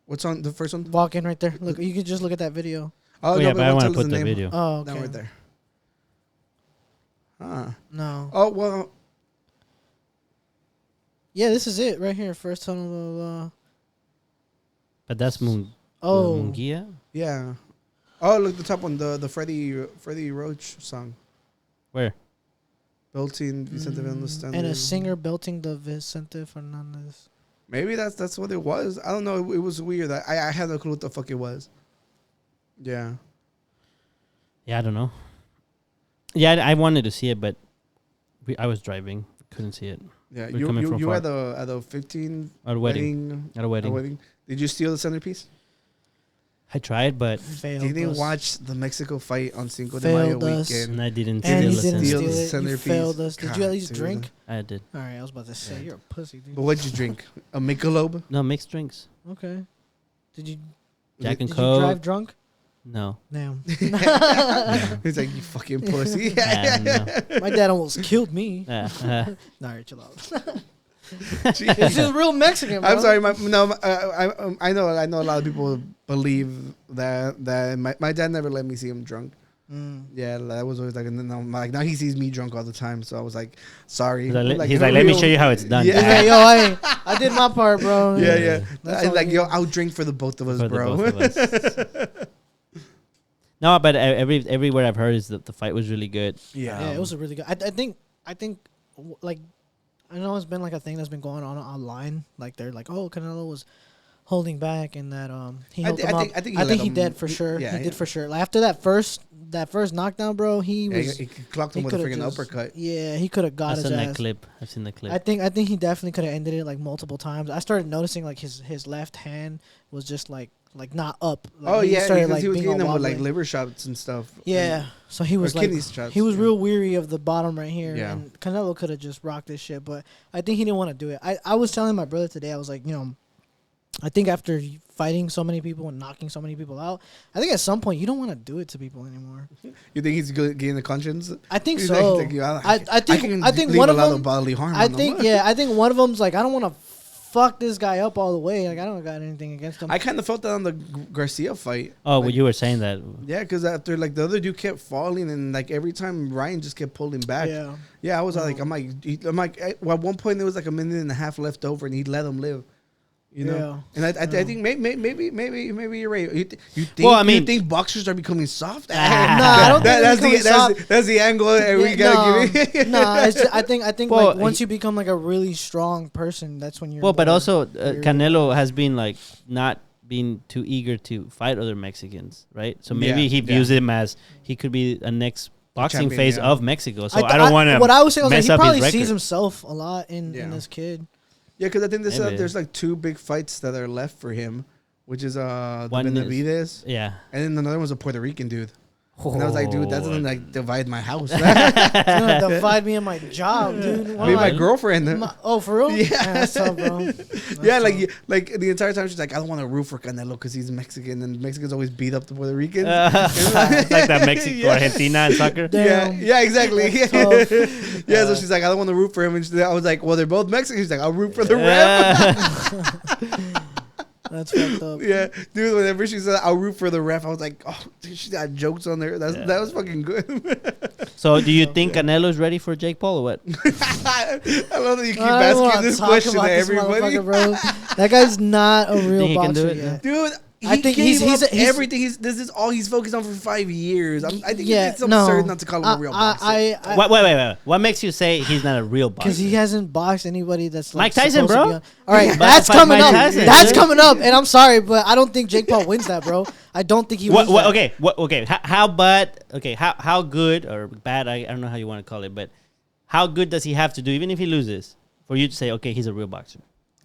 what song? The first one? Walk in right there. Look, you could just look at that video. Oh, yeah, but I won't want tell to us put the name. video. Oh, Down okay. right there. Ah. No. Oh well. Yeah, this is it right here. First tunnel of. But that's Oh. Mungia? Yeah. Oh, look, the top one, the Freddie Roach song. Where? Belting Vicente Fernandez. And a singer belting the Vicente Fernandez. Maybe that's what it was. I don't know. It was weird. I had no clue what the fuck it was. Yeah. Yeah, I don't know. Yeah, I wanted to see it, but I was driving. Couldn't see it. Yeah. We're coming from You were far. at the 15 At a wedding. At a wedding. wedding. Did you steal the centerpiece? I tried, but Failed Did you us. watch the Mexico fight on Cinco de Mayo Failed us. weekend? and I didn't And steal you the didn't Steal steal the it. You centerpiece. failed us. Did you God, at least dude. drink? I did. All right, I was about to say you're a pussy, dude. But what'd you drink? A Michelob? No, mixed drinks. Okay. Did you Jack and did you Coke. drive drunk? No. Damn. He's like, you fucking pussy. No. My dad almost killed me. Uh, Nah, right, chill out. It's just real Mexican, bro. I'm sorry. I know a lot of people believe that my dad never let me see him drunk. Yeah, that was always like, and then I'm like, now he sees me drunk all the time. So I was like, sorry. he's like, in let me real- show you how it's done. Yeah. He's like, yo, I did my part, bro. Yeah. That's all Like, good. yo, I'll drink for the both of us, For the bro. both of us. No, but everywhere I've heard is that the fight was really good. Yeah, it was a really good. I think like I know it's been like a thing that's been going on online. Like they're like, oh, Canelo was holding back and that he held him up. I think he did for sure. Yeah, he did for sure. Like after that first knockdown, bro, he was he clocked him with a freaking uppercut. Yeah, he could have got I've his seen that ass. clip. I've seen the clip. I think he definitely could have ended it like multiple times. I started noticing like his left hand was just like not up. Like, Oh yeah, started, because he was being getting all them with like wobbly. liver shots and stuff. Yeah, so he was Or like kidney shots, he was yeah. real weary of the bottom right here. Yeah. And Canelo could have just rocked this shit, but I think he didn't want to do it. I was telling my brother today, I was like, I think after fighting so many people and knocking so many people out, I think at some point you don't want to do it to people anymore. You think he's getting the conscience? I think He's so. like, I think leave one a of lot them. bodily harm. I on them. think one of them's like, I don't want to fuck this guy up all the way. Like I don't got anything against him. I kind of felt that on the Garcia fight. oh, like, well, you were saying that. Yeah, because after like the other dude kept falling and like every time Ryan just kept pulling back. Yeah, I was like, I'm like, at one point there was like a minute and a half left over and he let him live. You know, and I think maybe you're right. You think boxers are becoming soft? No, I don't think that's the angle that we gotta give it. No, I think like once you become like a really strong person, that's when you're. Well, but also Canelo has been like not being too eager to fight other Mexicans, right? So maybe he views him as he could be a next boxing face of Mexico. So I don't want to. What I was saying was he probably sees himself a lot in this kid. Yeah, because I think there's like 2 big fights that are left for him, which is the Benavides. Yeah. And then another one's a Puerto Rican dude. And I was like, dude, that doesn't like divide my house. It's gonna divide me and my job, dude. Me and my girlfriend. For real? Yeah. That's tough, bro. Like the entire time she's like, I don't want to root for Canelo because he's Mexican, and Mexicans always beat up the Puerto Ricans. It's like that Mexico Argentina in soccer. Damn. Yeah, exactly. So she's like, I don't want to root for him, and I was like, well, they're both Mexican. She's like, I'll root for the ref. That's fucked up. Yeah, dude. Whenever she said I'll root for the ref, I was like, oh, dude, she got jokes on there. That was fucking good. So, do you think Canelo's ready for Jake Paul or what? I love that you keep asking this question to everybody. Bro. That guy's not a real boxer yet. Dude. I think he's everything. This is all he's focused on for 5 years. I think it's absurd not to call him a real boxer. Wait. What makes you say he's not a real boxer? Because he hasn't boxed anybody that's like Mike Tyson, bro. All right, that's coming up. That's coming up, and I'm sorry, but I don't think Jake Paul wins that, bro. I don't think he wins. Okay. How good or bad? I don't know how you want to call it, but how good does he have to do, even if he loses, for you to say, okay, he's a real boxer?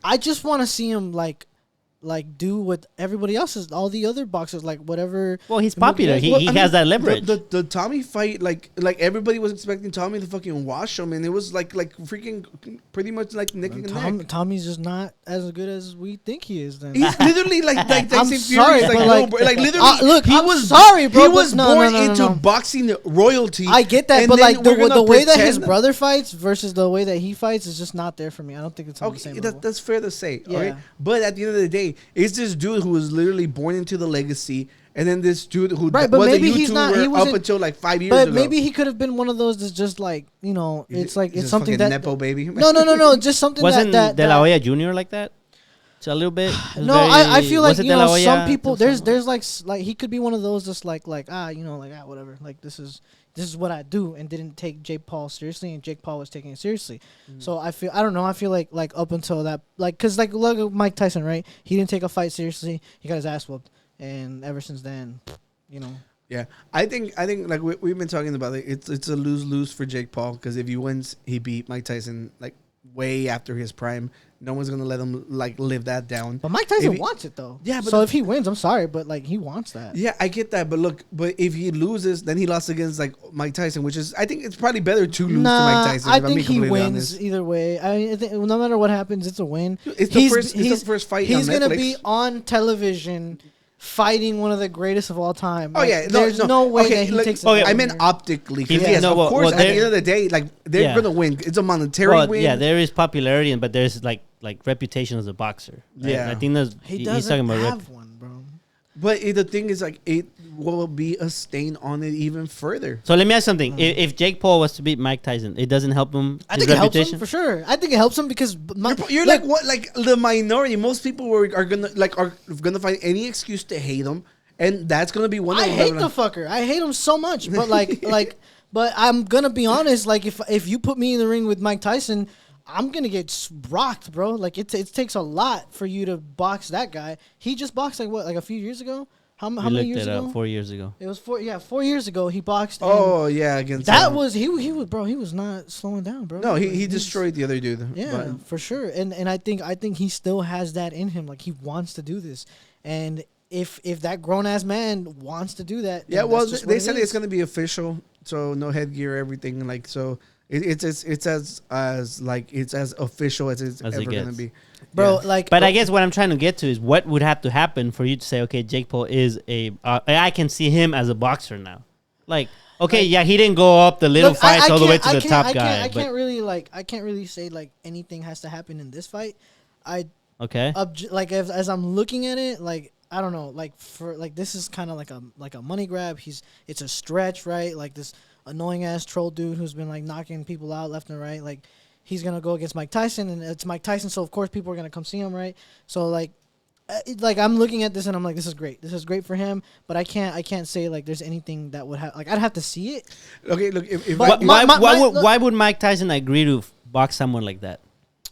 I just want to see him like do what everybody else is, all the other boxers, like whatever. Well, he's popular. He has that leverage. The Tommy fight, like everybody was expecting Tommy to fucking wash him, and it was like freaking pretty much like neck and neck. Tommy's just not as good as we think he is. Then he's literally like I'm sorry, but literally. Look, he was sorry, bro. He was born into boxing royalty. I get that, but like the way that his brother fights versus the way that he fights is just not there for me. I don't think it's on the same level. That's fair to say. Yeah. All right, but at the end of the day, it's this dude who was literally born into the legacy, and then this dude who was a YouTuber up until like 5 years ago. But maybe he could have been one of those that's just like, it's like it's something that nepo baby. No, just something wasn't that De La Hoya Jr. like that? It's a little bit. No, I feel like some people there's like he could be one of those just like whatever, like this is what I do, and didn't take Jake Paul seriously, and Jake Paul was taking it seriously. So I feel like up until that, like, cause like look at Mike Tyson, right? He didn't take a fight seriously. He got his ass whooped, and ever since then, Yeah, I think like we've been talking about it. It's a lose for Jake Paul, because if he wins, he beat Mike Tyson like way after his prime. No one's gonna let him like live that down. But Mike Tyson wants it though. Yeah. But so if he wins, I'm sorry, but like he wants that. Yeah, I get that. But if he loses, then he lost against like Mike Tyson, which is, I think it's probably better to lose to Mike Tyson. I think he wins either way. I think no matter what happens, it's a win. It's the first fight. He's gonna be on television fighting one of the greatest of all time. Oh, yeah. There's no way that he takes it. I meant optically. Yes, of course, at the end of the day, like, they're going to win. It's a monetary win. Yeah, there is popularity, but there's, like reputation as a boxer. Right? Yeah. I think he's talking about have one, bro. But the thing is, like, it will be a stain on it even further. So let me ask something. If Jake Paul was to beat Mike Tyson, it doesn't help him. I think it helps him for sure. I think it helps him because you're like what? Like the minority. Most people are gonna find any excuse to hate him, and that's gonna be one of them. I hate the fucker. I hate him so much. But but I'm gonna be honest. Like if you put me in the ring with Mike Tyson, I'm going to get rocked, bro. Like, it takes a lot for you to box that guy. He just boxed, like a few years ago? How many years ago? 4 years ago. It was 4 years ago he boxed. Oh, yeah, against that was, he was not slowing down, bro. No, he destroyed the other dude. Yeah, for sure. And I think he still has that in him. Like, he wants to do this. And if that grown-ass man wants to do that. Yeah, well, they said it's going to be official, so no headgear, everything, like, so... It's as official as it's ever going to be, bro. Yeah. But I guess what I'm trying to get to is what would have to happen for you to say, okay, Jake Paul is I can see him as a boxer now. Like, okay, he didn't go up the little fights all the way to the top guy. I can't really say like anything has to happen in this fight. As I'm looking at it, like, I don't know, like this is kind of like a money grab. It's a stretch, right? Like this annoying ass troll dude who's been like knocking people out left and right. Like he's gonna go against Mike Tyson, and it's Mike Tyson, so of course people are gonna come see him, right? So like I'm looking at this and I'm like, this is great for him, but I can't say like there's anything that would have, like, I'd have to see it. Okay, look, if why would Mike Tyson agree to box someone like that?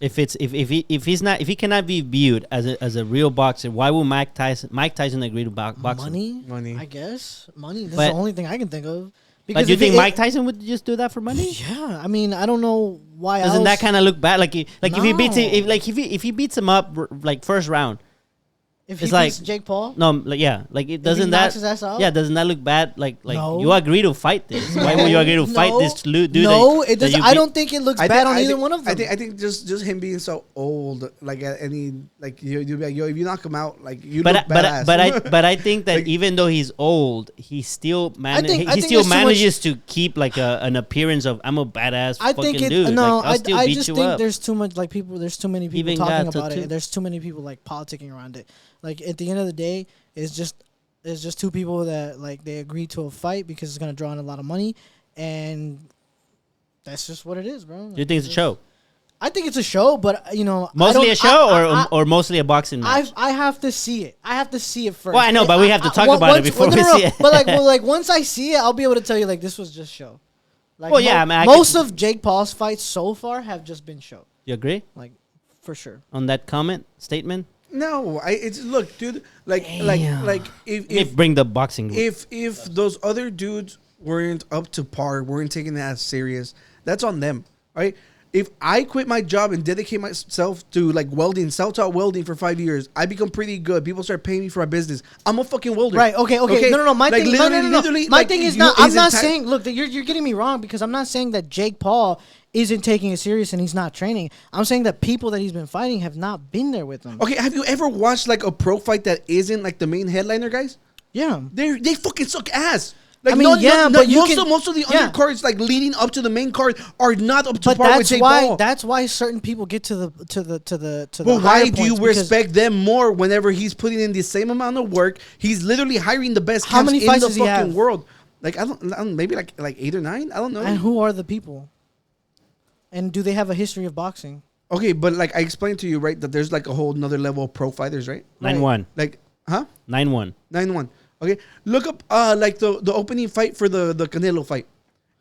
If he cannot be viewed as a real boxer, why would Mike Tyson agree to box him? Money, I guess money. That's the only thing I can think of. But do you think Mike Tyson would just do that for money? Yeah, I mean, I don't know why. Doesn't that kind of look bad? Like No. if he beats him up like first round. If he It's beats like- Jake Paul, No, like yeah, like it doesn't knocks that his ass out? yeah, doesn't that look bad? Like No. you agree to fight this? Why would you agree to fight this dude? No, that it doesn't. you I beat- don't think it looks bad on either one of them. I think just him being so old, like at any, like you'd be like, yo, if you knock him out, like you look badass. But I think that Like- even though he's old, he still I think he still there's too much- manages to keep like an appearance of I'm a badass I fucking think dude. no. Like, I'll still I beat just you think up. there's too much like people. There's too many people Even talking got about to it. two. There's too many people like politicking around it. Like at the end of the day, it's just two people that like they agree to a fight because it's gonna draw in a lot of money, and that's just what it is, bro. Do you think it's a show? I think it's a show, but you know, Mostly a show or mostly a boxing match? I have to see it. I have to see it first. Well, I know, but we have to talk about it before we see it. But like once I see it, I'll be able to tell you like this was just show. Like, Well, yeah, I mean, I most can- of Jake Paul's fights so far have just been show, You agree like for sure. on that statement? no, it's look, dude, like Let me bring the boxing group. if those other dudes weren't up to par, weren't taking that as serious, that's on them, right? If I quit my job and dedicate myself to like welding, self-taught welding for 5 years, I become pretty good. People start paying me for my business. I'm a fucking welder. Right. Okay. No. My Like, thing. literally, My like, thing is you not. know, I'm not isn't saying. Look, you're getting me wrong because I'm not saying that Jake Paul isn't taking it serious and he's not training. I'm saying that people that he's been fighting have not been there with him. Okay, have you ever watched like a pro fight that isn't like the main headliner guys? Yeah. They fucking suck ass. Like, I mean, but you most of the yeah. undercards like leading up to the main card are not up to But par with that's Jake why. Paul. That's why certain people get to the. But why higher do you points because respect them more whenever he's putting in the same amount of work? He's literally hiring the best How camps many in fights the does he fucking have? world. Like I don't maybe like 8 or 9. I don't know. And who are the people? And do they have a history of boxing? Okay, but like I explained to you, right, that there's like a whole nother level of pro fighters, right? 9-1. Like, huh? 9-1. 9-1. Okay, look up like the opening fight for the Canelo fight.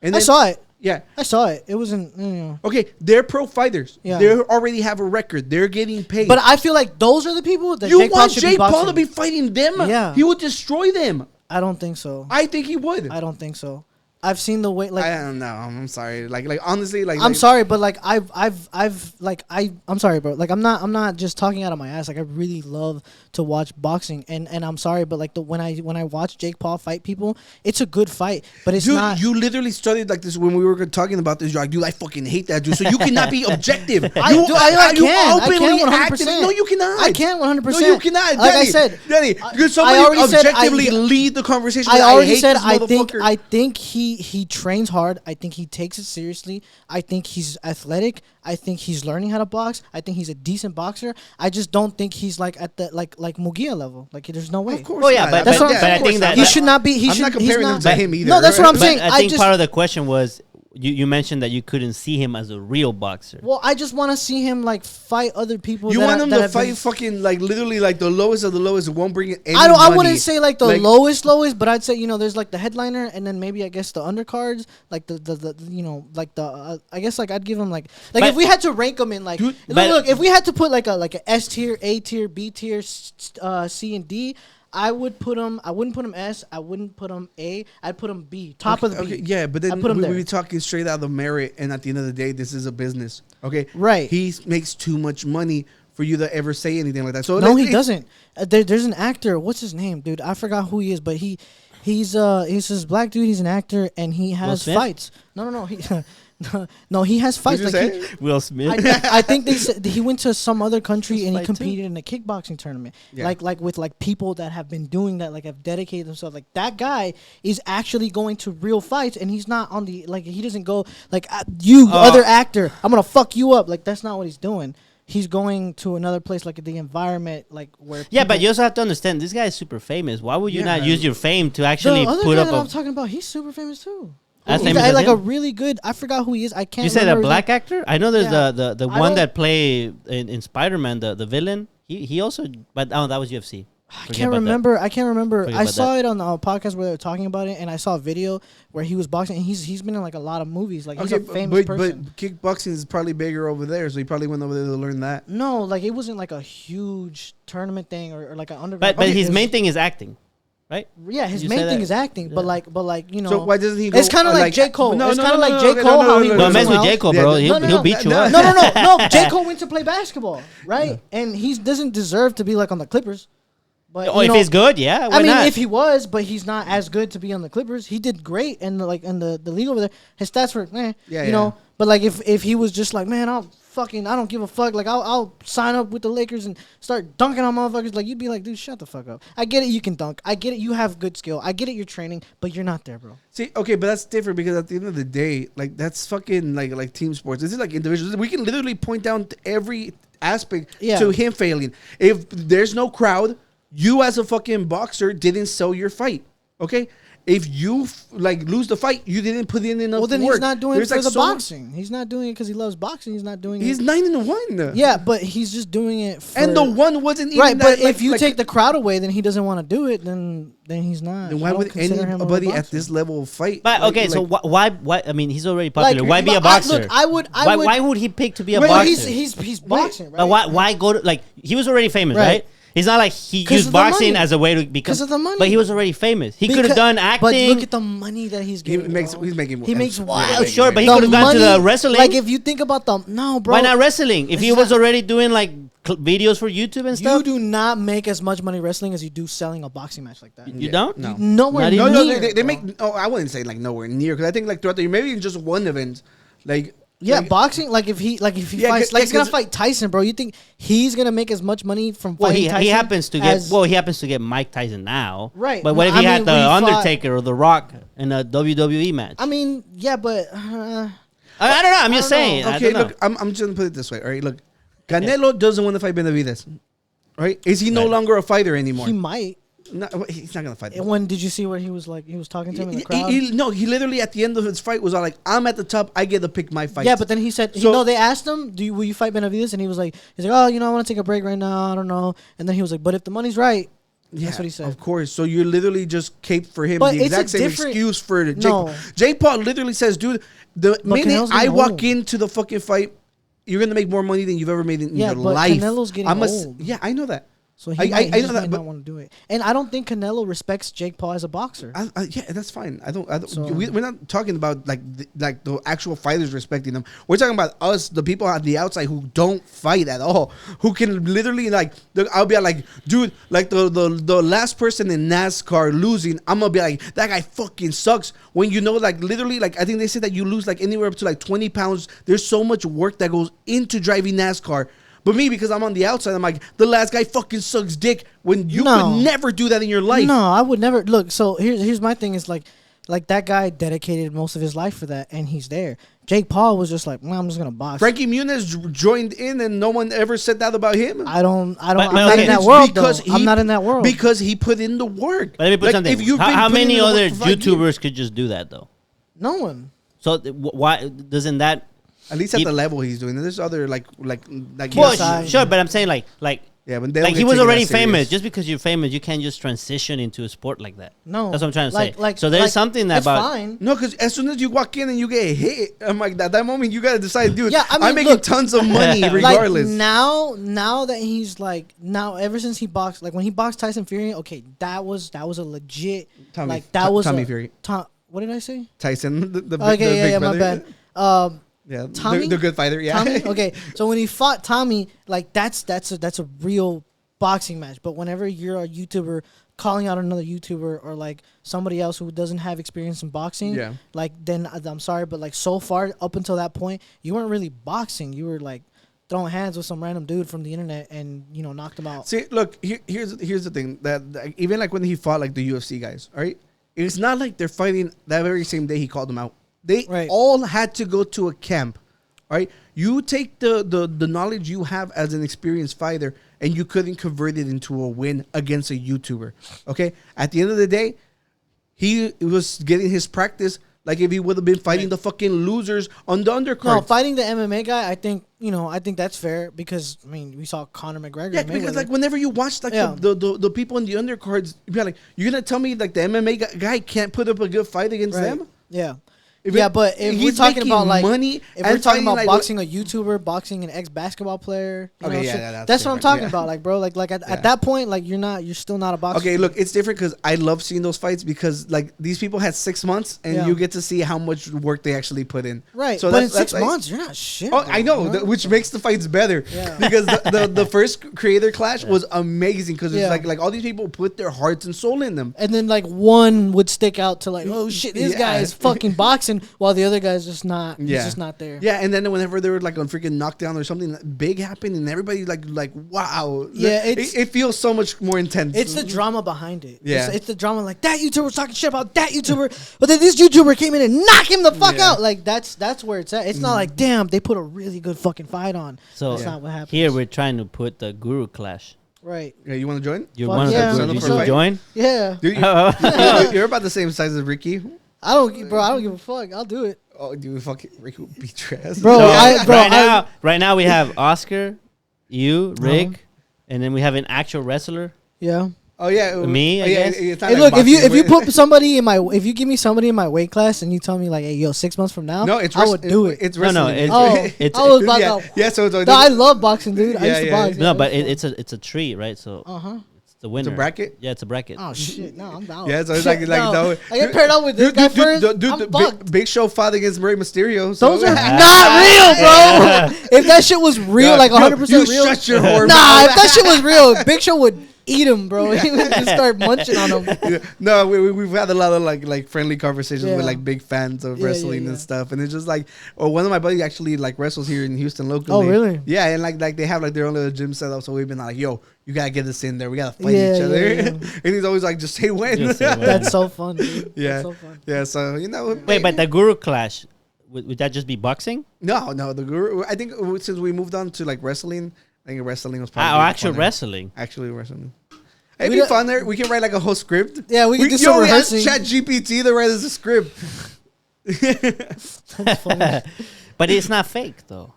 And I saw it. Yeah. I saw it. It wasn't. You know. Okay, they're pro fighters. Yeah. They already have a record. They're getting paid. But I feel like those are the people that you Jake Paul want should Jake be Paul boxing. to be fighting them? Yeah. He would destroy them. I don't think so. I think he would. I don't think so. I've seen the way like I don't know. I'm sorry. Like honestly, like I'm sorry, but like I'm sorry, bro. Like I'm not just talking out of my ass. Like I really love to watch boxing, and I'm sorry, but like when I watch Jake Paul fight people, it's a good fight, but it's Dude, not. you literally studied like this when we were talking about this. You're like, dude, I fucking hate that dude. So you cannot be objective. I can 100%. No, you cannot. I can 100%. No, you cannot. Like Danny, I said, Danny, could I somebody already said objectively lead the conversation? I already hate said this motherfucker. I think he trains hard. I think he takes it seriously. I think he's athletic. I think he's learning how to box. I think he's a decent boxer. I just don't think he's like at the like Mungia level. Like there's no way. Of course. Oh, yeah, not. but- That's what I'm but I saying. think that- he should not be. I'm not comparing him to him either. No, that's what I'm But saying. I think just, part of the question was you mentioned that you couldn't see him as a real boxer. well, I just want to see him like fight other people. You that want are- him that to have been- fight fucking like literally like the lowest of the lowest. It won't bring in any I money. wouldn't say like the lowest, but I'd say there's like the headliner and then maybe I guess the undercards, like the like the I guess like I'd give him like But- if we had to rank them in like Dude, look if we had to put like a S tier, A tier, B tier, C and D. I would put him. I wouldn't put him S. I wouldn't put him A. I'd put him B. Top of the B. Okay, yeah, but then I put him we there. be talking straight out of the merit, and at the end of the day, this is a business. Okay, Right. He makes too much money for you to ever say anything like that. So No, like, he doesn't. There's an actor. What's his name, dude? I forgot who he is, but he's this black dude. He's an actor, and he has Smith? fights. No. No, he has fights. What'd you Like say? Will Smith. I think they said he went to some other country His and he fight too. competed in a kickboxing tournament. Yeah. Like with like people that have been doing that, like have dedicated themselves. Like that guy is actually going to real fights, and he's not on the like he doesn't go like other actor. I'm gonna fuck you up. Like that's not what he's doing. He's going to another place, like the environment, like where. Yeah, but people- you also have to understand this guy is super famous. Why would you Yeah. not use your fame to the actually other put guy up that a? I'm talking about, he's super famous too. As He's famous as like him? a really good. I forgot who he is. I can't. You said a remember his black name. actor? I know there's the I one don't- that play in Spider-Man, the villain. He also, but that was UFC. I Forget can't about that. remember. I can't remember. Forget I about saw it on the podcast where they were talking about it, and I saw a video where he was boxing. And he's been in like a lot of movies. Like he's a famous person. But kickboxing is probably bigger over there, so he probably went over there to learn that. No, like it wasn't like a huge tournament thing or like an underground. But Okay, his it was- main thing is acting, right? Yeah, his You main say thing that. is acting. But like you know. So why doesn't he go? It's kind of like J. Cole. No, It's no, kind of no, like no, J. no, Cole. no, How no, he no, Don't went mess with somewhere J. else. Cole, Yeah, bro. no, He'll beat you up. No. J. Cole went to play basketball, right? And he doesn't deserve to be like on the Clippers. But Oh, you if know, he's good, yeah. Why I mean, not? if he was, but he's not as good to be on the Clippers. He did great, and like in the league over there, his stats were, you know. But like if he was just like, man, I don't give a fuck. Like I'll sign up with the Lakers and start dunking on motherfuckers. Like you'd be like, dude, shut the fuck up. I get it, you can dunk. I get it, you have good skill. I get it, you're training, but you're not there, bro. See, okay, but that's different because at the end of the day, like that's fucking like team sports. This is like individuals. We can literally point down to every aspect to him failing. If there's no crowd, you as a fucking boxer didn't sell your fight. Okay. If you like lose the fight, you didn't put in enough. Well, then work. he's not doing it for like the so boxing. He's not doing it because he loves boxing. He's not doing He's it. 9-1. Yeah, but he's just doing it for. And the one wasn't even right. that, But like, if you like, take the crowd away, then he doesn't want to do it. Then he's not. then why I don't would consider him a anybody at boxer. this level fight? But okay, so why? I mean, he's already popular. Why be a look, boxer? I would. Why would he pick to be a Well, boxer? he's boxing, right? But why go to like he was already famous, right? It's not like he 'Cause used of the boxing money. as a way to become. 'Cause of the money. But he was already famous. He could have done acting. But look at the money that he's He getting. makes. bro. He's making. He makes Well, sure, but he The could have gone to the money- wrestling. Like if you think about the bro. Why not wrestling? If he It's was not- already doing like videos for YouTube and You stuff, do not make as much money wrestling as you do selling a boxing match like that. you don't. No. Nowhere Not near. even- They bro. make. Oh, I wouldn't say like nowhere near because I think like throughout the year, maybe in just one event, like. Yeah, like, boxing. Like if he Yeah, fights, like he's gonna 'cause- fight Tyson, bro. You think he's gonna make as much money from Well, fighting he Tyson? happens to get. as- Well, he happens to get Mike Tyson now. Right. But what if he I had mean, the we fought- Undertaker or the Rock in a WWE match? I mean, yeah, but I don't know. I'm just I don't saying. know. I Okay, don't know. look, I'm just gonna put it this way. All right, look, Canelo doesn't want to fight Benavidez. Right? Is he no Right. longer a fighter anymore? he might. No, he's not gonna fight. And when did you see where he was like he was talking to him in the crowd? No, he literally at the end of his fight was all like, "I'm at the top. I get to pick my fight." Yeah, but then he said, So- they asked him, will you fight Benavidez? And he was like, oh, I want to take a break right now. I don't know. And then he was like, but if the money's right, that's what he said. Of course. So you literally just cape for him But the it's exact a same different- excuse for Jake. No. Jake Paul literally says, "Dude, the minute Canelo's I getting walk old. into the fucking fight, you're gonna make more money than you've ever made in Yeah, your but life." Canelo's getting old. Yeah, I know that. So he I might know that, might but- not want to do it. And I don't think Canelo respects Jake Paul as a boxer. Yeah, that's fine. I don't. So- We're not talking about like the actual fighters respecting them. We're talking about us, the people on the outside who don't fight at all, who can literally like. I'll be like, dude, like the last person in NASCAR losing. I'm gonna be like, that guy fucking sucks. When you know, like literally, like I think they said that you lose like anywhere up to like 20 pounds. There's so much work that goes into driving NASCAR. But me, because I'm on the outside, I'm like, the last guy fucking sucks dick when you No. could never do that in your life. No, I would never look. So here's my thing is like that guy dedicated most of his life for that, and he's there. Jake Paul was just like, well, I'm just gonna box. Frankie Muniz joined in, and no one ever said that about him. I'm But not okay. in that It's world. because Though. I'm not in that world. Because he put in the work. But let me put Like, something. if you've How, been how putting many in the other work for 5 YouTubers years- could just do that though? no one. So why doesn't that? At least at He- the level he's doing it. There's other like Well, KSI. sure, but I'm saying like yeah, but they like don't he get was taken already that serious. famous. Just because you're famous, you can't just transition into a sport like that. No, That's what I'm trying to like, say. Like, So there's like, something that that's about fine. No, because as soon as you walk in and you get hit, I'm like, at that moment you gotta decide, dude. Yeah, I mean, I'm making look, tons of money regardless. Like now that he's like ever since he boxed, like when he boxed Tyson Fury, okay, that was a legit Tommy Tommy Fury, what did I say? Tyson, the Okay, big yeah, brother. my bad. Yeah, Tommy? the good fighter. Yeah, Tommy. Okay, so when he fought Tommy, like that's a real boxing match. But whenever you're a YouTuber calling out another YouTuber or like somebody else who doesn't have experience in boxing, Yeah. like then I'm sorry, but like so far up until that point, you weren't really boxing. You were like throwing hands with some random dude from the internet and knocked him out. See, look, here's the thing that even like when he fought like the UFC guys, all right, it's not like they're fighting that very same day he called them out. They Right. all had to go to a camp, all right. You take the knowledge you have as an experienced fighter, and you couldn't convert it into a win against a YouTuber. Okay, at the end of the day, he was getting his practice Like if he would have been fighting the fucking losers on the undercard. No, fighting the MMA guy, I think that's fair because I mean we saw Conor McGregor. Yeah, and because Mayweather. like whenever you watch like the people in the undercards, you're like, you're gonna tell me like the MMA guy can't put up a good fight against them? Yeah. If but if he's we're talking making about like money, if we're talking about like, boxing a YouTuber, boxing an ex-basketball player, that's that's what I'm different. talking about. Like, bro, like at that point, like you're still not a boxer. Okay, look, it's different because I love seeing those fights because like these people had 6 months and you get to see how much work they actually put in. Right. So but in 6 like, months, you're not shit. Oh, I know, which makes the fights better. Yeah. Because the first creator clash was amazing because it's like all these people put their hearts and soul in them. And then like one would stick out to like, oh shit, this guy is fucking boxing, while the other guy's just not. He's just not there. Yeah, and then whenever they were like on freaking knockdown or something big happened, and everybody like wow. Yeah, it feels so much more intense. It's the drama behind it. Yeah, it's the drama. Like that YouTuber was talking shit about that YouTuber, but then this YouTuber came in and knocked him the fuck out. Like that's where it's at. It's not like damn they put a really good fucking fight on. So that's not what happens. Here we're trying to put the guru clash. Right. Yeah, you want to join? You're one of the gurus. You join? Yeah. Dude, you're about the same size as Ricky. I don't give a fuck. I'll do it. Oh, dude, fucking Ricky would beat your ass. Bro, right now we have Oscar, you, Rick, and then we have an actual wrestler. Yeah. Oh yeah, me. I guess. Hey, look, if you put somebody in if you give me somebody in my weight class and you tell me like, hey, yo, 6 months from now, I would do it. It's wrestling. It's I was about to. Yeah, so I love boxing, dude. I used to box. No, but it's a tree, right? So it's the winner. It's a bracket. Yeah, it's a bracket. Oh shit, no, I'm down. Yeah, so it's like no. I get paired up with this guy first. Dude, Big Show fought against Rey Mysterio. So. Those are not real, bro. If that shit was real, like 100% real. Shut your whore. Nah, if that shit was real, Big Show would eat him, bro. He would just start munching on him. Yeah. No, we've had a lot of like friendly conversations with like big fans of wrestling and stuff, and it's just like, one of my buddies actually like wrestles here in Houston locally. Oh, really? Yeah, and like they have like their own little gym set up, so we've been like, yo, you gotta get us in there. We gotta fight each other. And he's always like, just say when. That's so fun, dude. Yeah, that's so fun. Yeah. So wait, but the guru clash, would that just be boxing? No, the guru. I think since we moved on to like wrestling, I think wrestling was probably actual wrestling. Actually wrestling. It'd be fun there. We can write like a whole script. Yeah, we can do some rehearsing. Chat GPT to write us a script. That's funny. But it's not fake though.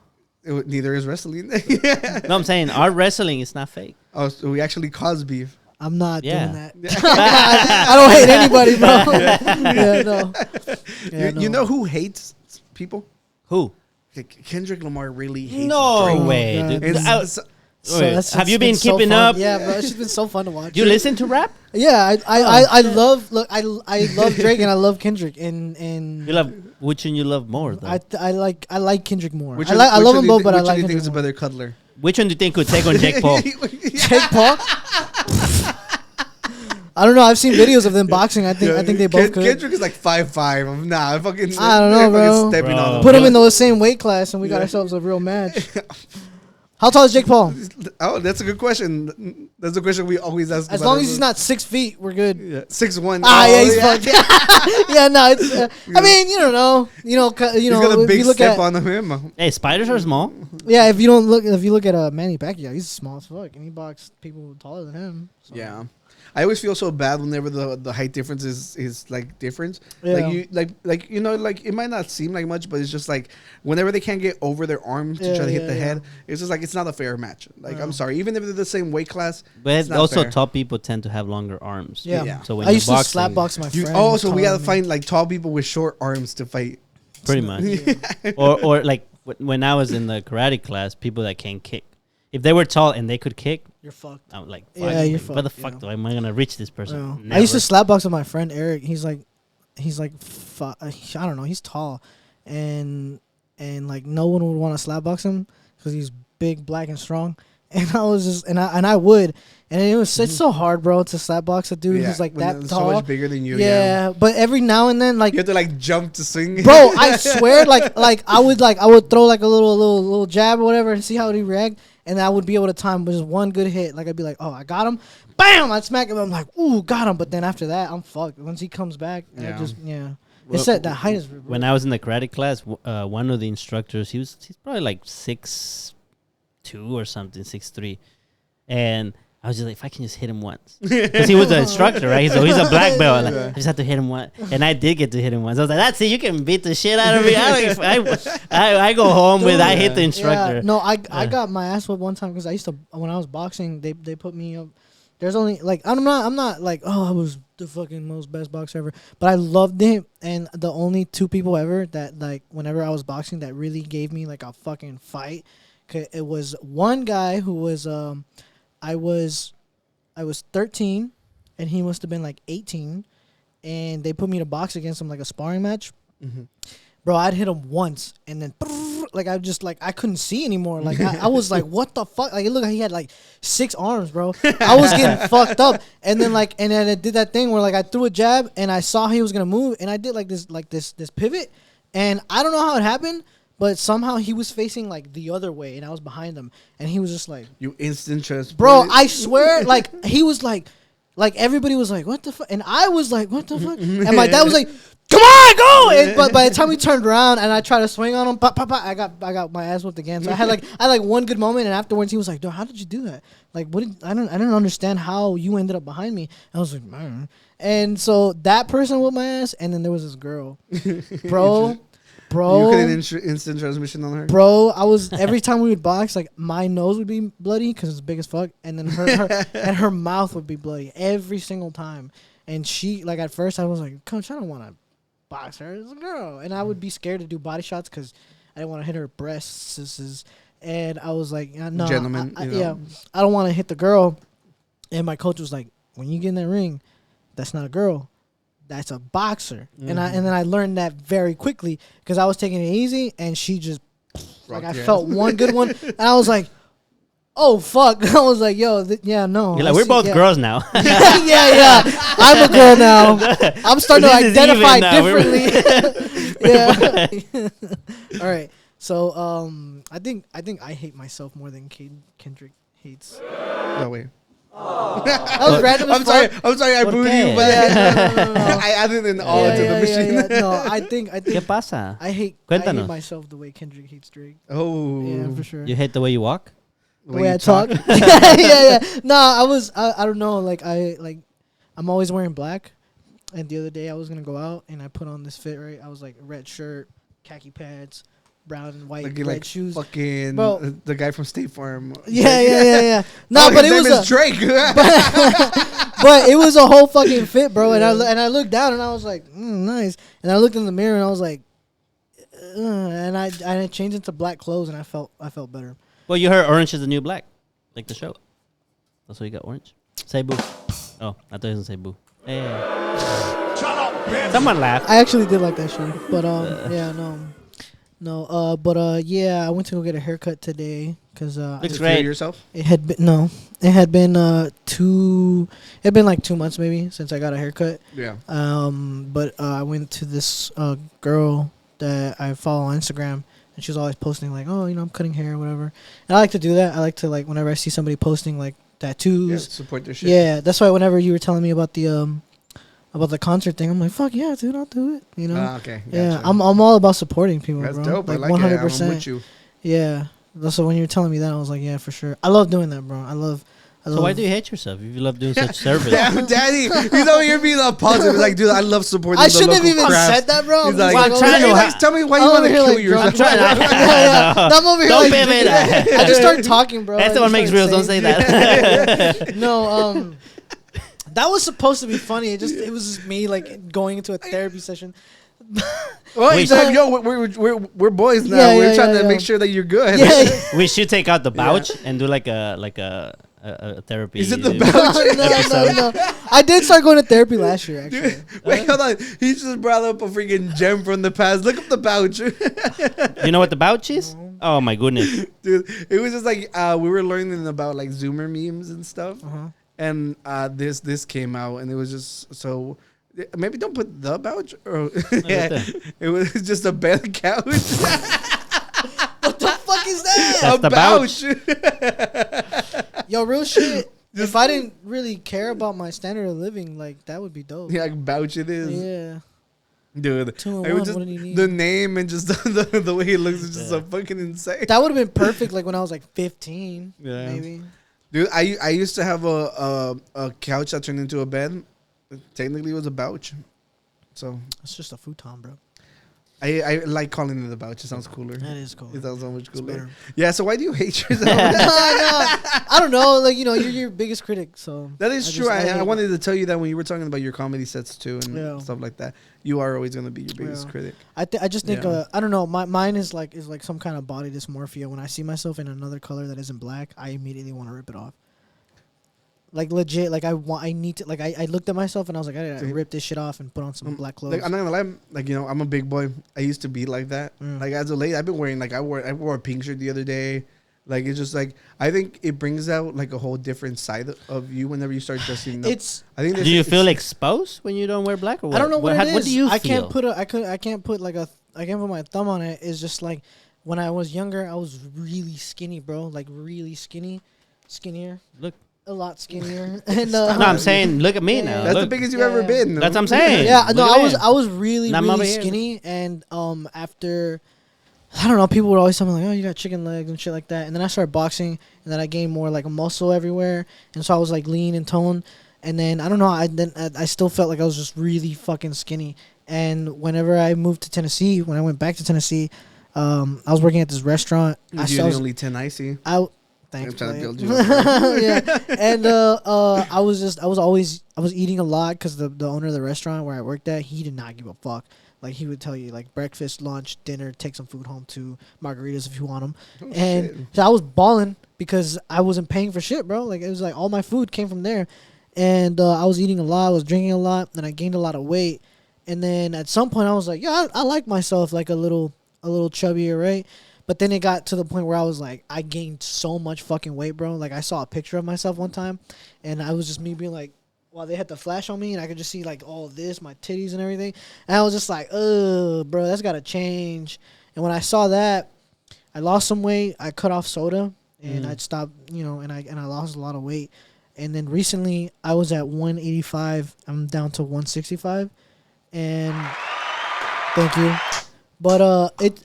Neither is wrestling. No, I'm saying our wrestling is not fake. Oh, so we actually cause beef. I'm not doing that. I don't hate anybody, bro. You know who hates people? Who? Kendrick Lamar really hates No way, dude. Have you been keeping up? Yeah, bro. It's just been so fun to watch. Do you listen to rap? Yeah, I love Drake and I love Kendrick and you love which one you love more though? I like Kendrick more. I love them both, but I like Kendrick more. Which one do you think is a better cuddler? Which one do you think could take on Jake Paul? Jake Paul? I don't know. I've seen videos of them boxing. I think they both could. Kendrick is like 5'5". Nah, I don't know, bro. Stepping on him. Put them in the same weight class, and we got ourselves a real match. How tall is Jake Paul? Oh, that's a good question. That's a question we always ask. As long as he's not 6 feet, we're good. Yeah. 6'1". Yeah, he's fucked. Yeah, no, it's. I mean, you don't know. You know. He's got a big step on him. Hey, spiders are small. Yeah, if you look at Manny Pacquiao, he's small as fuck, and he boxed people taller than him. So. Yeah. I always feel so bad whenever the height difference is like different. Yeah. Like it might not seem like much, but it's just like whenever they can't get over their arms to try to hit the head, it's just like it's not a fair match. Like I'm sorry, even if they're the same weight class. But it's not also fair. tall people tend to have longer arms. Yeah. So when I used to boxing, slap box my friend. Oh, so we gotta find like tall people with short arms to fight. Pretty much. or like when I was in the karate class, people that can kick. If they were tall and they could kick, you're fucked. I'm like, yeah, you're fucked. What the fuck am I gonna reach this person? I used to slap box with my friend Eric. He's like, I don't know. He's tall, and like no one would want to slap box him because he's big, black, and strong. And I was just and I would, and it was it's so hard, bro, to slap box a dude who's like that tall, so much bigger than you. Yeah, but every now and then, like you have to like jump to swing. Bro, I swear, like I would throw like a little jab or whatever and see how he react. And I would be able to time with just one good hit. Like, I'd be like, oh, I got him. Bam! I'd smack him. I'm like, ooh, got him. But then after that, I'm fucked. Once he comes back, it's that height is... When I was in the karate class, one of the instructors, he's probably like 6'2" or something, 6'3". And I was just like, if I can just hit him once, because he was the instructor, right? So he's a black belt. Like, I just have to hit him once, and I did get to hit him once. I was like, that's it. You can beat the shit out of me. I go home with I hit the instructor. Yeah, no, I got my ass whooped one time because I used to, when I was boxing, they put me up. There's only like I'm not like, oh, I was the fucking most best boxer ever, but I loved it. And the only two people ever that like whenever I was boxing that really gave me like a fucking fight, it was one guy who was I was 13 and he must have been like 18, and they put me to box against him like a sparring match. Mm-hmm. Bro, I'd hit him once and then like I just like I couldn't see anymore. Like I was like, what the fuck? Like it looked like he had like 6 arms, bro. I was getting fucked up. And then it did that thing where like I threw a jab and I saw he was gonna move and I did this pivot, and I don't know how it happened, but somehow he was facing like the other way and I was behind him and he was just like, you instant trust, bro. I swear, like he was like everybody was like, what the fuck? And I was like, what the fuck? And my dad was like, come on, go! And, but by the time we turned around and I tried to swing on him, I got my ass whipped again. So I had one good moment, and afterwards he was like, "Dude, how did you do that? Like, what? I didn't understand how you ended up behind me." And I was like, I don't know. And so that person whipped my ass, and then there was this girl, bro. You couldn't instant transmission on her, bro. I was every time we would box, like my nose would be bloody because it's big as fuck, and then her mouth would be bloody every single time. And she like at first I was like, Coach, I don't want to box her. It's a girl, and I would be scared to do body shots because I didn't want to hit her breasts. And I was like, no, gentlemen, yeah, I don't want to hit the girl. And my coach was like, when you get in that ring, that's not a girl. That's a boxer. Mm-hmm. And then I learned that very quickly because I was taking it easy and she just like I felt one good one and I was like, oh fuck. I was like, yo, yeah, no. You're like, we're both girls now. yeah. I'm a girl now. I'm starting to identify differently. Yeah. All right. So I think I hate myself more than Kendrick hates. No way. That was random. I'm sorry. I booed you, but I added an all to the machine. Yeah. No, I think. ¿Qué pasa? I hate myself the way Kendrick hates Drake. Oh, yeah, for sure. You hate the way you walk, the way I talk. yeah. No, I don't know. Like I'm always wearing black, and the other day I was gonna go out and I put on this fit. Right, I was like red shirt, khaki pants, brown and white red shoes. Fucking bro, the guy from State Farm. Yeah. No, but it was Drake. but it was a whole fucking fit, bro. And I looked down and I was like, nice. And I looked in the mirror and I was like, and I changed into black clothes and I felt better. Well, you heard orange is the new black, like the show. That's why you got orange. Say boo. Oh, I thought you was gonna say boo. Hey. Shut up, bitch. Someone laughed. I actually did like that show, but yeah, no, yeah, I went to go get a haircut today because looks great. Yourself? It had been like 2 months maybe since I got a haircut. Yeah. But I went to this girl that I follow on Instagram, and she was always posting like, oh, I'm cutting hair or whatever. And I like to do that. I like to like whenever I see somebody posting like tattoos, support their shit. Yeah, that's why whenever you were telling me about the concert thing, I'm like, fuck yeah, dude, I'll do it. Okay. Gotcha. Yeah, I'm all about supporting people, That's bro. dope. Like, I like 100%. I'm with you. Yeah. So when you were telling me that, I was like, yeah, for sure. I love doing that, bro. I love. So why do you hate yourself if you love doing such service? Damn, Daddy, he's over here being all positive. He's like, dude, I love supporting. I shouldn't have even said that, bro. He's like, tell me why you want to kill yourself. I'm over here. Don't pivot. I just started talking, bro. That's the one makes reels. Don't say that. No, that was supposed to be funny. It was just me like going into a therapy session. Well, he's like, yo, we're boys now. Yeah, we're trying to make sure that you're good. Yeah. We should take out the pouch and do like a therapy. Is it the pouch? No. I did start going to therapy last year, actually. Dude, wait, hold on. He just brought up a freaking gem from the past. Look up the pouch. You know what the pouch is? Oh my goodness, dude! It was just like we were learning about like Zoomer memes and stuff, and this came out, and it was just so. Maybe don't put the pouch. Or it was just a bed couch. What the fuck is that? That's the pouch. Yo, real shit. If I didn't really care about my standard of living, like that would be dope. Yeah, like pouch it is. Yeah. Dude, 2 in 1, just, what do you need? the name and just the way he looks is just so fucking insane. That would have been perfect, like when I was like 15, yeah. maybe. Dude, I used to have a couch that turned into a bed. Technically, it was a couch. So It's just a futon, bro. I like calling it a couch. It sounds cooler. That is cool. It sounds so much cooler. better. Yeah. So why do you hate yourself? No, I don't know. Like, you know, you're your biggest critic, so That is true. I wanted to tell you that when you were talking about your comedy sets too and stuff like that. You are always going to be your biggest critic. I just think I don't know. Mine is like some kind of body dysmorphia. When I see myself in another color that isn't black, I immediately want to rip it off. Like legit, like I need to. Like I looked at myself and I was like, I gotta rip this shit off and put on some black clothes. Like, I'm not gonna lie. Like, you know, I'm a big boy. I used to be like that. Like as of late, I've been wearing I wore a pink shirt the other day. Like it's just like I think it brings out like a whole different side of you whenever you start dressing up. I think. Do you feel exposed when you don't wear black or what? I don't know what it is. What do you feel? I can't put my thumb on it. It's just like when I was younger, I was really skinny, bro. Like really skinnier. Look. A lot skinnier. And no, I'm saying, look at me now. That's the biggest you've ever been. That's what I'm saying. Yeah, no, I was really skinny, and after, I don't know, people would always tell me like, oh, you got chicken legs and shit like that, and then I started boxing, and then I gained more like a muscle everywhere, and so I was like lean and toned, and then I don't know, I still felt like I was just really fucking skinny, and whenever I moved to Tennessee, when I went back to Tennessee, I was working at this restaurant. You're the only 10 I see. Thanks, I'm trying to build you. Yeah, and I was eating a lot because the owner of the restaurant where I worked at, he did not give a fuck. Like he would tell you like breakfast, lunch, dinner, take some food home to margaritas if you want them. So I was balling because I wasn't paying for shit, bro. Like it was like all my food came from there, and I was eating a lot, I was drinking a lot, and I gained a lot of weight. And then at some point I was like, yeah, I like myself like a little chubbier, right? But then it got to the point where I was like, I gained so much fucking weight, bro. Like, I saw a picture of myself one time, and I was just me being like, well, they had the flash on me, and I could just see, like, all this, my titties and everything. And I was just like, bro, that's got to change. And when I saw that, I lost some weight. I cut off soda, and I'd stopped, you know, and I lost a lot of weight. And then recently, I was at 185. I'm down to 165. And thank you. But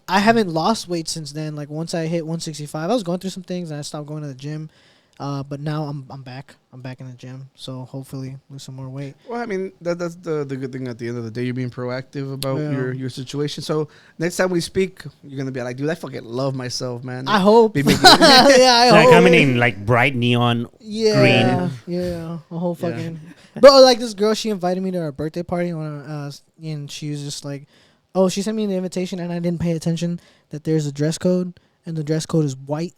I haven't lost weight since then. Like once I hit 165, I was going through some things and I stopped going to the gym. But now I'm back. I'm back in the gym. So hopefully lose some more weight. Well, I mean that's the good thing. At the end of the day, you're being proactive about your situation. So next time we speak, you're gonna be like, dude, I fucking love myself, man. I hope. I hope. Coming in like bright neon green. Yeah, a whole fucking. Bro, like this girl, she invited me to her birthday party and she was just like. Oh, she sent me the invitation, and I didn't pay attention that there's a dress code, and the dress code is white.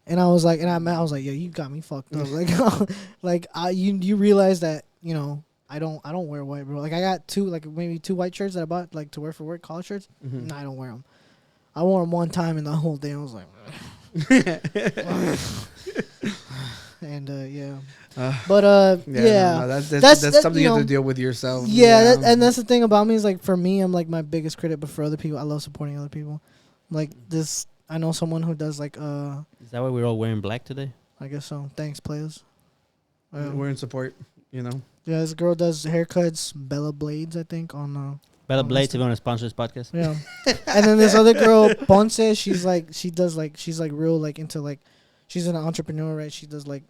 And I was like, I was like, yo, you got me fucked up. Like, you realize that, you know, I don't wear white, bro. Like, I got maybe two white shirts that I bought like to wear for work, college shirts. Mm-hmm. No, I don't wear them. I wore them one time, and the whole day I was like, and yeah. No, that's something you have to deal with yourself. Yeah, and that's the thing about me is like for me, I'm like my biggest critic, but for other people, I love supporting other people. Like this, I know someone who does like. Is that why we're all wearing black today? I guess so. Thanks, players. We're in support, you know. Yeah, this girl does haircuts, Bella Blades, I think on. Bella Blades, if you want to sponsor this podcast. Yeah, and then this other girl, Ponce, she's real like into like, she's an entrepreneur, right? She does like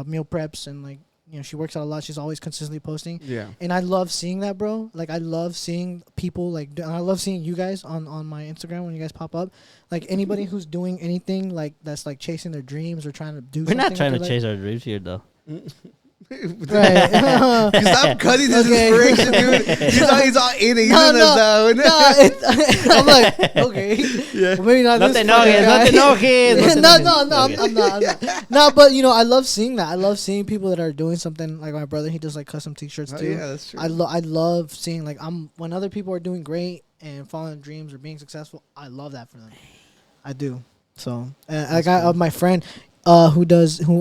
meal preps and like, you know, she works out a lot. She's always consistently posting. Yeah. And I love seeing that, bro. Like I love seeing people like, and I love seeing you guys on my Instagram when you guys pop up. Like anybody who's doing anything like that's like chasing their dreams or trying to do. We're not trying to chase our dreams here, though. Right. Stop cutting this inspiration, dude. He's all in it. I'm like, okay. Yeah. Well, maybe not this. I'm not. No, but you know, I love seeing that. I love seeing people that are doing something. Like my brother, he does like custom t-shirts too. Yeah, that's true. I love seeing like when other people are doing great and following dreams or being successful. I love that for them. I do. So I got my friend who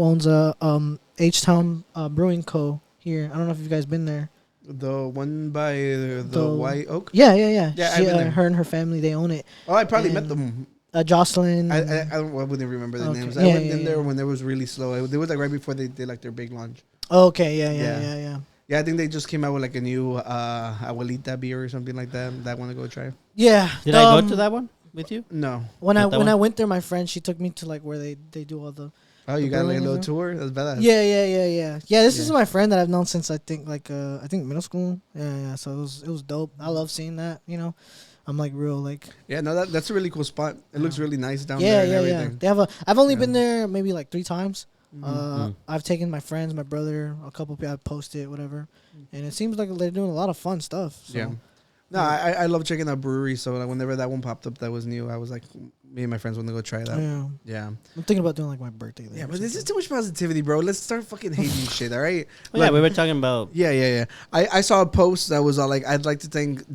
owns a H-Town Brewing Co. here. I don't know if you guys been there. The one by the White Oak? Yeah. Yeah, her and her family, they own it. Oh, I probably met them. Jocelyn. I wouldn't remember the names. I went in there when it was really slow. It was like right before they did like their big launch. Okay, yeah. Yeah, I think they just came out with like a new Abuelita beer or something like that. That I want to go try. Yeah. Did I go to that one with you? No. When I went there, my friend, she took me to like where they do all the Oh, you got like a little tour? That's badass. Yeah. This is my friend that I've known since I think middle school. Yeah. So it was dope. I love seeing that. You know, I'm like real like. Yeah, no, that's a really cool spot. It looks really nice down there. And everything. They have I've only been there maybe like 3 times. I've taken my friends, my brother, a couple people. I've posted whatever, and it seems like they're doing a lot of fun stuff. So. Yeah. No, I love checking out breweries. So like whenever that one popped up that was new, I was like, me and my friends want to go try it out. Yeah. I'm thinking about doing like my birthday there. Yeah, but this is too much positivity, bro. Let's start fucking hating shit, all right? Well, yeah, we were talking about. Yeah. I saw a post that was like, I'd like to thank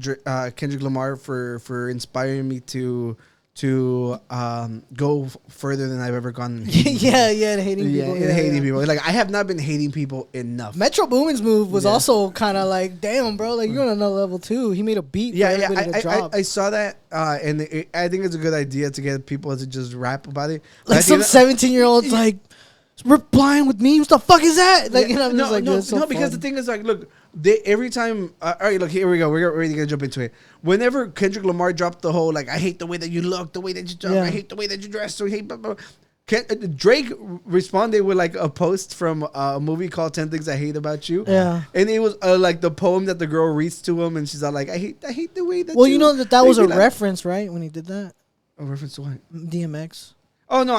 Kendrick Lamar for inspiring me to go further than I've ever gone. Hating people. Hating people. Like I have not been hating people enough. Metro Boomin's move was also kind of like, damn, bro, like you're on another level too. He made a beat. I saw that, and I think it's a good idea to get people to just rap about it. Like some 17-year-olds like replying with memes. The fuck is that? Like, because the thing is like, look. Every time, all right, look, here we go. We're already gonna jump into it. Whenever Kendrick Lamar dropped the whole like, I hate the way that you look, the way that you jump, I hate the way that you dress, so I hate. Blah, blah. Drake responded with like a post from a movie called 10 Things I Hate About You. Yeah, and it was like the poem that the girl reads to him, and she's all like, I hate the way that. Well, you know that was a reference, right? When he did that. A reference to what? DMX. Oh no!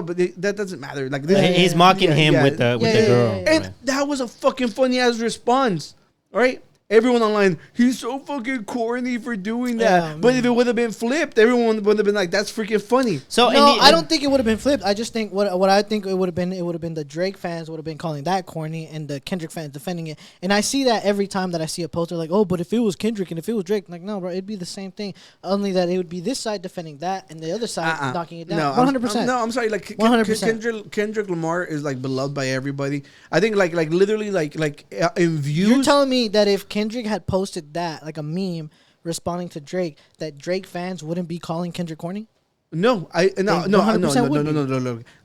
But that doesn't matter. Like he's mocking him with the girl, and that was a fucking funny ass response. All right, everyone online, he's so fucking corny for doing that. But if it would have been flipped, everyone would have been like, "That's freaking funny." So no, I don't think it would have been flipped. I just think what I think it would have been the Drake fans would have been calling that corny, and the Kendrick fans defending it. And I see that every time that I see a poster like, "Oh, but if it was Kendrick and if it was Drake," I'm like, no, bro, it'd be the same thing. Only that it would be this side defending that, and the other side knocking it down. 100%. No, I'm sorry. Like 100%. Kendrick Lamar is like beloved by everybody. I think like literally like in views. You're telling me that if Kendrick had posted that like a meme responding to Drake, that Drake fans wouldn't be calling Kendrick corny? No.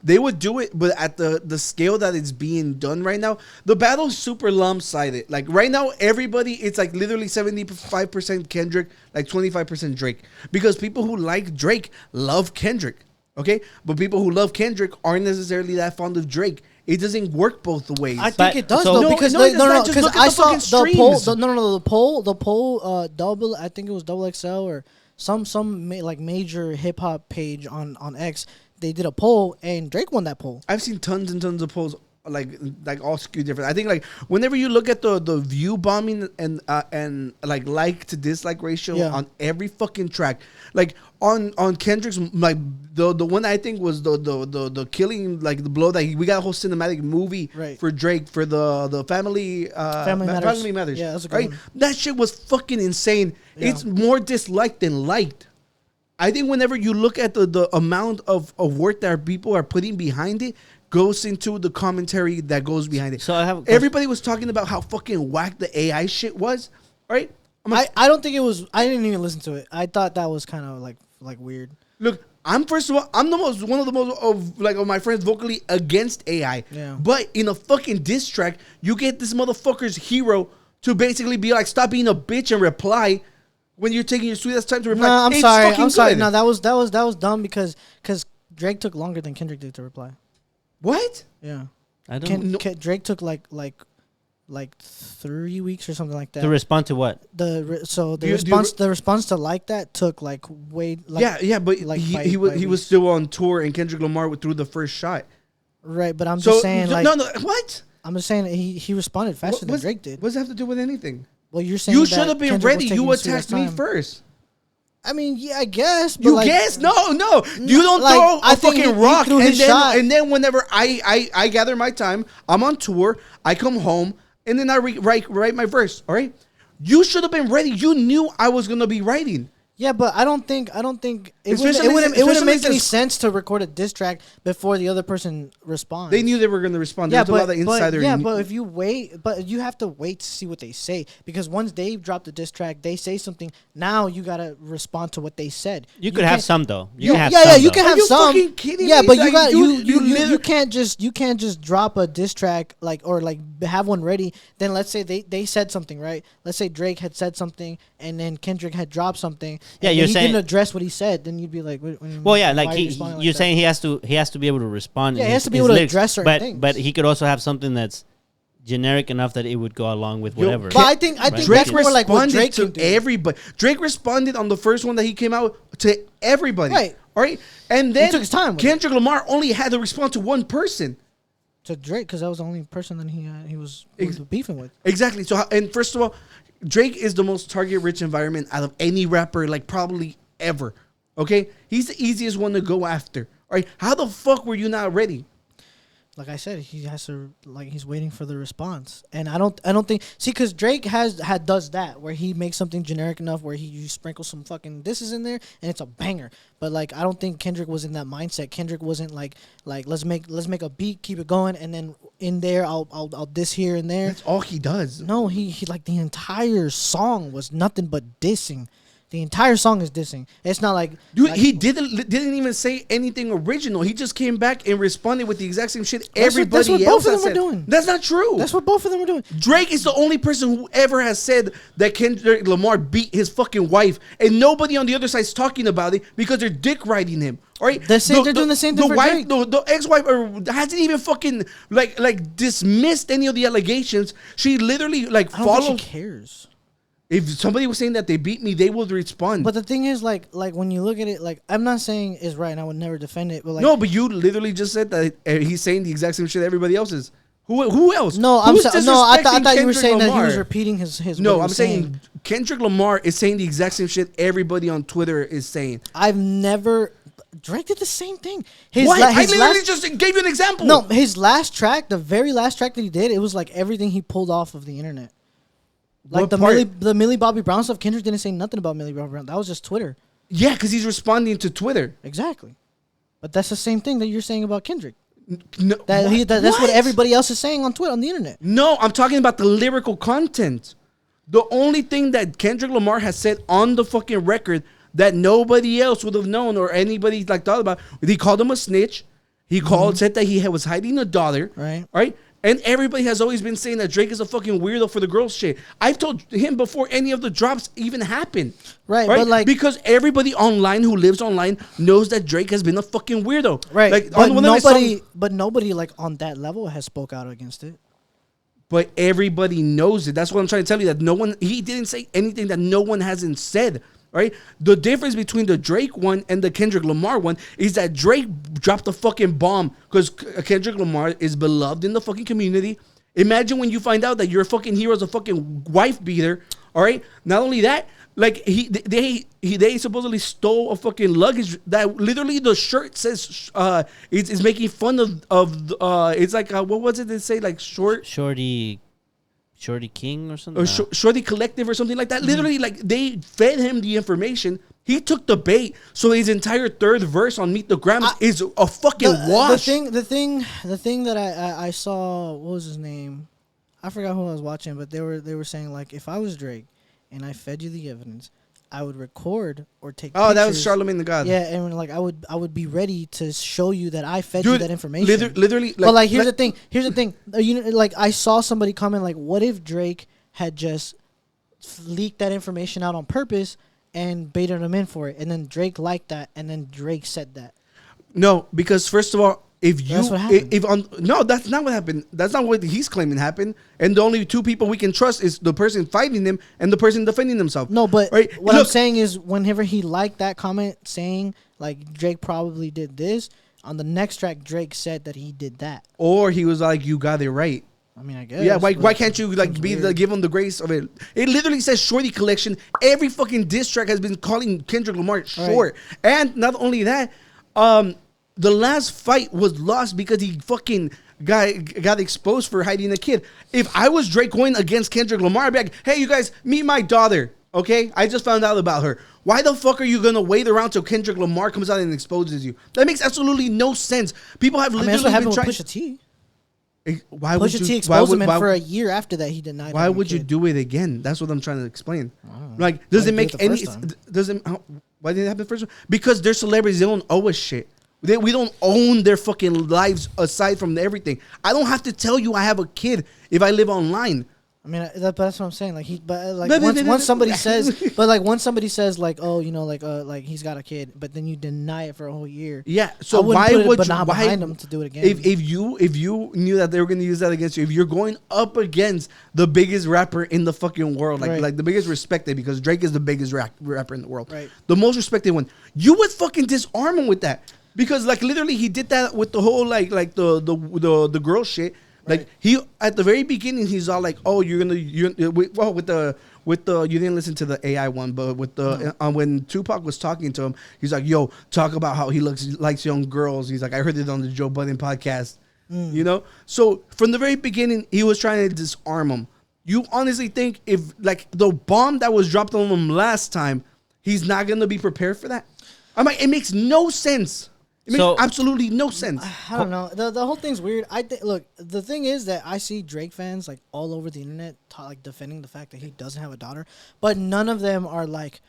They would do it, but at the scale that it's being done right now, the battle's super lopsided. Like right now, everybody, it's like literally 75% Kendrick, like 25% Drake, because people who like Drake love Kendrick. Okay, but people who love Kendrick aren't necessarily that fond of Drake. It doesn't work both ways. I think it does though, because because I saw the poll. The poll, double. I think it was double XL or some like major hip hop page on X. They did a poll and Drake won that poll. I've seen tons and tons of polls. Like all skewed different. I think like whenever you look at the view bombing and like to dislike ratio on every fucking track, like on Kendrick's, like the one I think was the killing, like the blow that we got a whole cinematic movie for Drake for the family matters. Yeah, that's a good one. That shit was fucking insane. Yeah. It's more disliked than liked. I think whenever you look at the amount of work that people are putting behind it, goes into the commentary that goes behind it. So everybody was talking about how fucking whack the AI shit was, right? I don't think it was. I didn't even listen to it. I thought that was kind of like weird. Look, I'm one of the most of my friends vocally against AI. Yeah. But in a fucking diss track, you get this motherfucker's hero to basically be like, stop being a bitch and reply when you're taking your sweet ass time to reply. No, I'm sorry. No, that was dumb because Drake took longer than Kendrick did to reply. What? Yeah, I don't. Drake took like 3 weeks or something like that To respond to what? The response to like that took like way. Like, yeah, but like he was still on tour and Kendrick Lamar threw the first shot. Right, but I'm just saying like no what? I'm just saying he responded faster than Drake did. What does that have to do with anything? Well, you're saying you should have been ready. You attacked me first. I mean, yeah, I guess. But you guess? No. You don't throw a fucking rock and then whenever I gather my time, I'm on tour, I come home, and then I write my verse, all right? You should have been ready. You knew I was going to be writing. Yeah, but I don't think it wouldn't make any sense to record a diss track before the other person responds. They knew they were going to respond. Yeah, but if you wait, but you have to wait to see what they say, because once they drop the diss track, they say something. Now you gotta respond to what they said. You could have some though. You can have some. Fucking kidding me? But you can't just drop a diss track or have one ready. Then let's say they said something, right? Let's say Drake had said something and then Kendrick had dropped something. Yeah, and you're he saying didn't address what he said, then you'd be like, well, yeah, why like are you responding you're that? saying he has to be able to respond. Yeah, in he has his- to be his able to lyrics, address certain things. But he could also have something that's generic enough that it would go along with whatever. But I think Drake that's more like what responded Drake to can do. everybody. Drake responded on the first one that he came out to everybody. Right. All right. And then took his time with Kendrick Lamar only had to respond to one person. To Drake, because that was the only person that he was beefing with. Exactly. So, and first of all, Drake is the most target-rich environment out of any rapper, like probably ever. Okay, he's the easiest one to go after. All right, how the fuck were you not ready? Like I said, he has to he's waiting for the response, and I don't think because Drake does that where he makes something generic enough where you sprinkle some fucking disses in there and it's a banger. But like I don't think Kendrick was in that mindset. Kendrick wasn't like let's make a beat, keep it going, and then in there I'll diss here and there. That's all he does. No, he like the entire song was nothing but dissing. The entire song is dissing. It's not like... Dude, he didn't even say anything original. He just came back and responded with the exact same shit everybody what else both of has them said. were doing. That's not true. That's what both of them were doing. Drake is the only person who ever has said that Kendrick Lamar beat his fucking wife, and nobody on the other side is talking about it because they're dick riding him. All right, They're doing the same thing the for wife, Drake. The ex-wife hasn't even fucking like dismissed any of the allegations. She literally like I don't followed. think she cares. If somebody was saying that they beat me, they would respond. But the thing is, like when you look at it, like I'm not saying it's right, and I would never defend it. But like, no, but you literally just said that he's saying the exact same shit everybody else is. Who else? no, Who's I thought you were Kendrick saying that he was Lamar? repeating his. No, what he I'm was saying Kendrick Lamar is saying the exact same shit everybody on Twitter is saying. I've never. Drake did the same thing. What? I literally just gave you an example. No, his last track, the very last track that he did, it was like everything he pulled off of the internet. Like What the Millie Bobby Brown stuff, Kendrick didn't say nothing about Millie Bobby Brown. That was just Twitter. Yeah, because he's responding to Twitter. Exactly. But that's the same thing that you're saying about Kendrick. No, That's what everybody else is saying on Twitter, on the internet. No, I'm talking about the lyrical content. The only thing that Kendrick Lamar has said on the fucking record that nobody else would have known or anybody like thought about, he called him a snitch. He said that he was hiding a daughter. Right. Right. And everybody has always been saying that Drake is a fucking weirdo for the girls shit. I've told him before any of the drops even happened. Right, but like... Because everybody online who lives online knows that Drake has been a fucking weirdo. Right, Like, but nobody like on that level has spoke out against it. But everybody knows it. That's what I'm trying to tell you. That he didn't say anything that no one hasn't said. Right? The difference between the Drake one and the Kendrick Lamar one is that Drake dropped the fucking bomb because Kendrick Lamar is beloved in the fucking community. Imagine when you find out that your fucking hero is a fucking wife beater. All right. Not only that, like they supposedly stole a fucking luggage that literally the shirt says it's making fun of it's like what was it they say like Shorty King or something? Or Shorty Collective or something like that. Literally, like, they fed him the information. He took the bait. So his entire third verse on Meet the Grams is a fucking wash. The thing that I saw, what was his name? I forgot who I was watching, but they were saying, like, if I was Drake and I fed you the evidence, I would record or take pictures. That was Charlamagne the God. Yeah, and like I would be ready to show you that I fed you that information. Literally, but like here's the thing. You know, like I saw somebody comment like, what if Drake had just leaked that information out on purpose and baited him in for it, and then Drake liked that, and then Drake said that. No, because first of all, that's not what happened. That's not what he's claiming happened. And the only two people we can trust is the person fighting him and the person defending himself. No, but right? what I'm saying is, whenever he liked that comment saying like Drake probably did this, on the next track Drake said that he did that. Or he was like, "You got it right." I mean, I guess. Yeah, why can't you like give him the grace of it? It literally says Shorty Collection. Every fucking diss track has been calling Kendrick Lamar short. Right. And not only that, the last fight was lost because he fucking got exposed for hiding a kid. If I was Drake going against Kendrick Lamar, I'd be like, hey, you guys, meet my daughter, okay? I just found out about her. Why the fuck are you going to wait around till Kendrick Lamar comes out and exposes you? That makes absolutely no sense. People have literally that's what happened been with Pusha T. Why would Pusha you T exposed him, and for a year after that, he denied. Why would you do it again? That's what I'm trying to explain. Wow. Like, does it make any? Why did it happen first? Because they're celebrities. They don't owe us shit. We don't own their fucking lives aside from everything. I don't have to tell you I have a kid if I live online. I mean, that's what I'm saying. Like once somebody says, once somebody says like, oh, like he's got a kid, but then you deny it for a whole year. Yeah. So why would you behind him to do it again? If you knew that they were going to use that against you, if you're going up against the biggest rapper in the fucking world, like the biggest respected, because Drake is the biggest rapper in the world, right? The most respected one, you would fucking disarm him with that, because like literally he did that with the whole like the girl shit. Like he at the very beginning, he's all like, "Oh, with the you didn't listen to the AI one, but with the when Tupac was talking to him, he's like, "Yo, talk about how he likes young girls." He's like, "I heard it on the Joe Budden podcast." You know, so from the very beginning, he was trying to disarm him. You honestly think if like the bomb that was dropped on him last time, he's not gonna be prepared for that? I'm like, it makes no sense. It makes absolutely no sense. I don't know. The whole thing's weird. Look, the thing is that I see Drake fans like all over the internet like defending the fact that he doesn't have a daughter, but none of them are like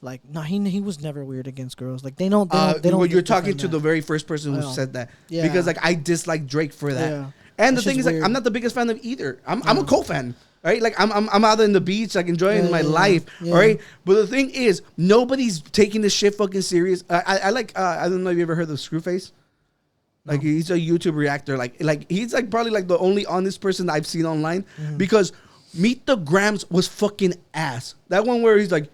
no, he was never weird against girls. Like they don't. Well, you're talking to the very first person who said that. Yeah. Because like I dislike Drake for that. Yeah. And the thing is, like, I'm not the biggest fan of either. I'm a co-fan. Right, like I'm out in the beach, like enjoying my life. Yeah. All right, but the thing is, nobody's taking this shit fucking serious. I like I don't know if you ever heard of Screwface. Like he's a YouTube reactor. Like he's like probably like the only honest person I've seen online because Meet the Grams was fucking ass. That one where he's like,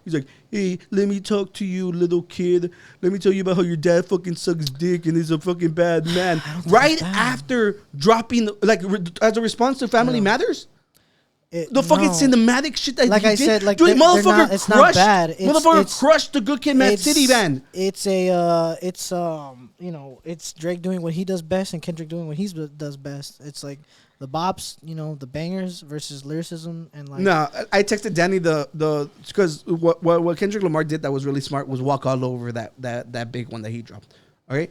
hey, let me talk to you, little kid. Let me tell you about how your dad fucking sucks dick and is a fucking bad man. Right after dropping like as a response to Family Matters. The fucking cinematic shit that like he I did. said, like dude, motherfucker it's not bad. Motherfucker crushed the Good Kid, Mad City band. It's it's Drake doing what he does best and Kendrick doing what he does best. It's like the bops, the bangers versus lyricism and like. No, I texted Danny the because what Kendrick Lamar did that was really smart was walk all over that big one that he dropped. All right.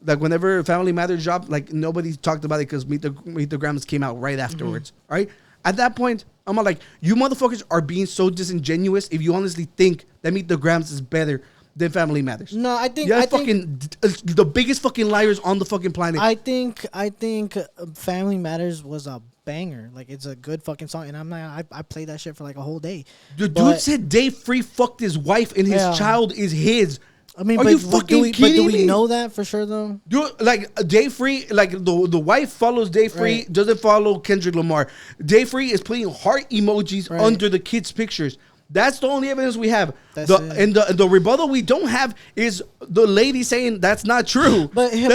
Like whenever Family Matters dropped, like nobody talked about it because Meet the Grams came out right afterwards. All right. At that point, I'm like, you motherfuckers are being so disingenuous if you honestly think that Meet the Grams is better than Family Matters. No, I think the biggest fucking liars on the fucking planet. I think Family Matters was a banger. Like it's a good fucking song, and I played that shit for like a whole day. The dude said Dave Free fucked his wife and his child is his. I mean, are you fucking kidding me? But do we know that for sure though? Dude, like Dave Free, like the wife follows Dave Free, doesn't follow Kendrick Lamar. Dave Free is putting heart emojis under the kids' pictures. That's the only evidence we have. The rebuttal we don't have is the lady saying that's not true. But did you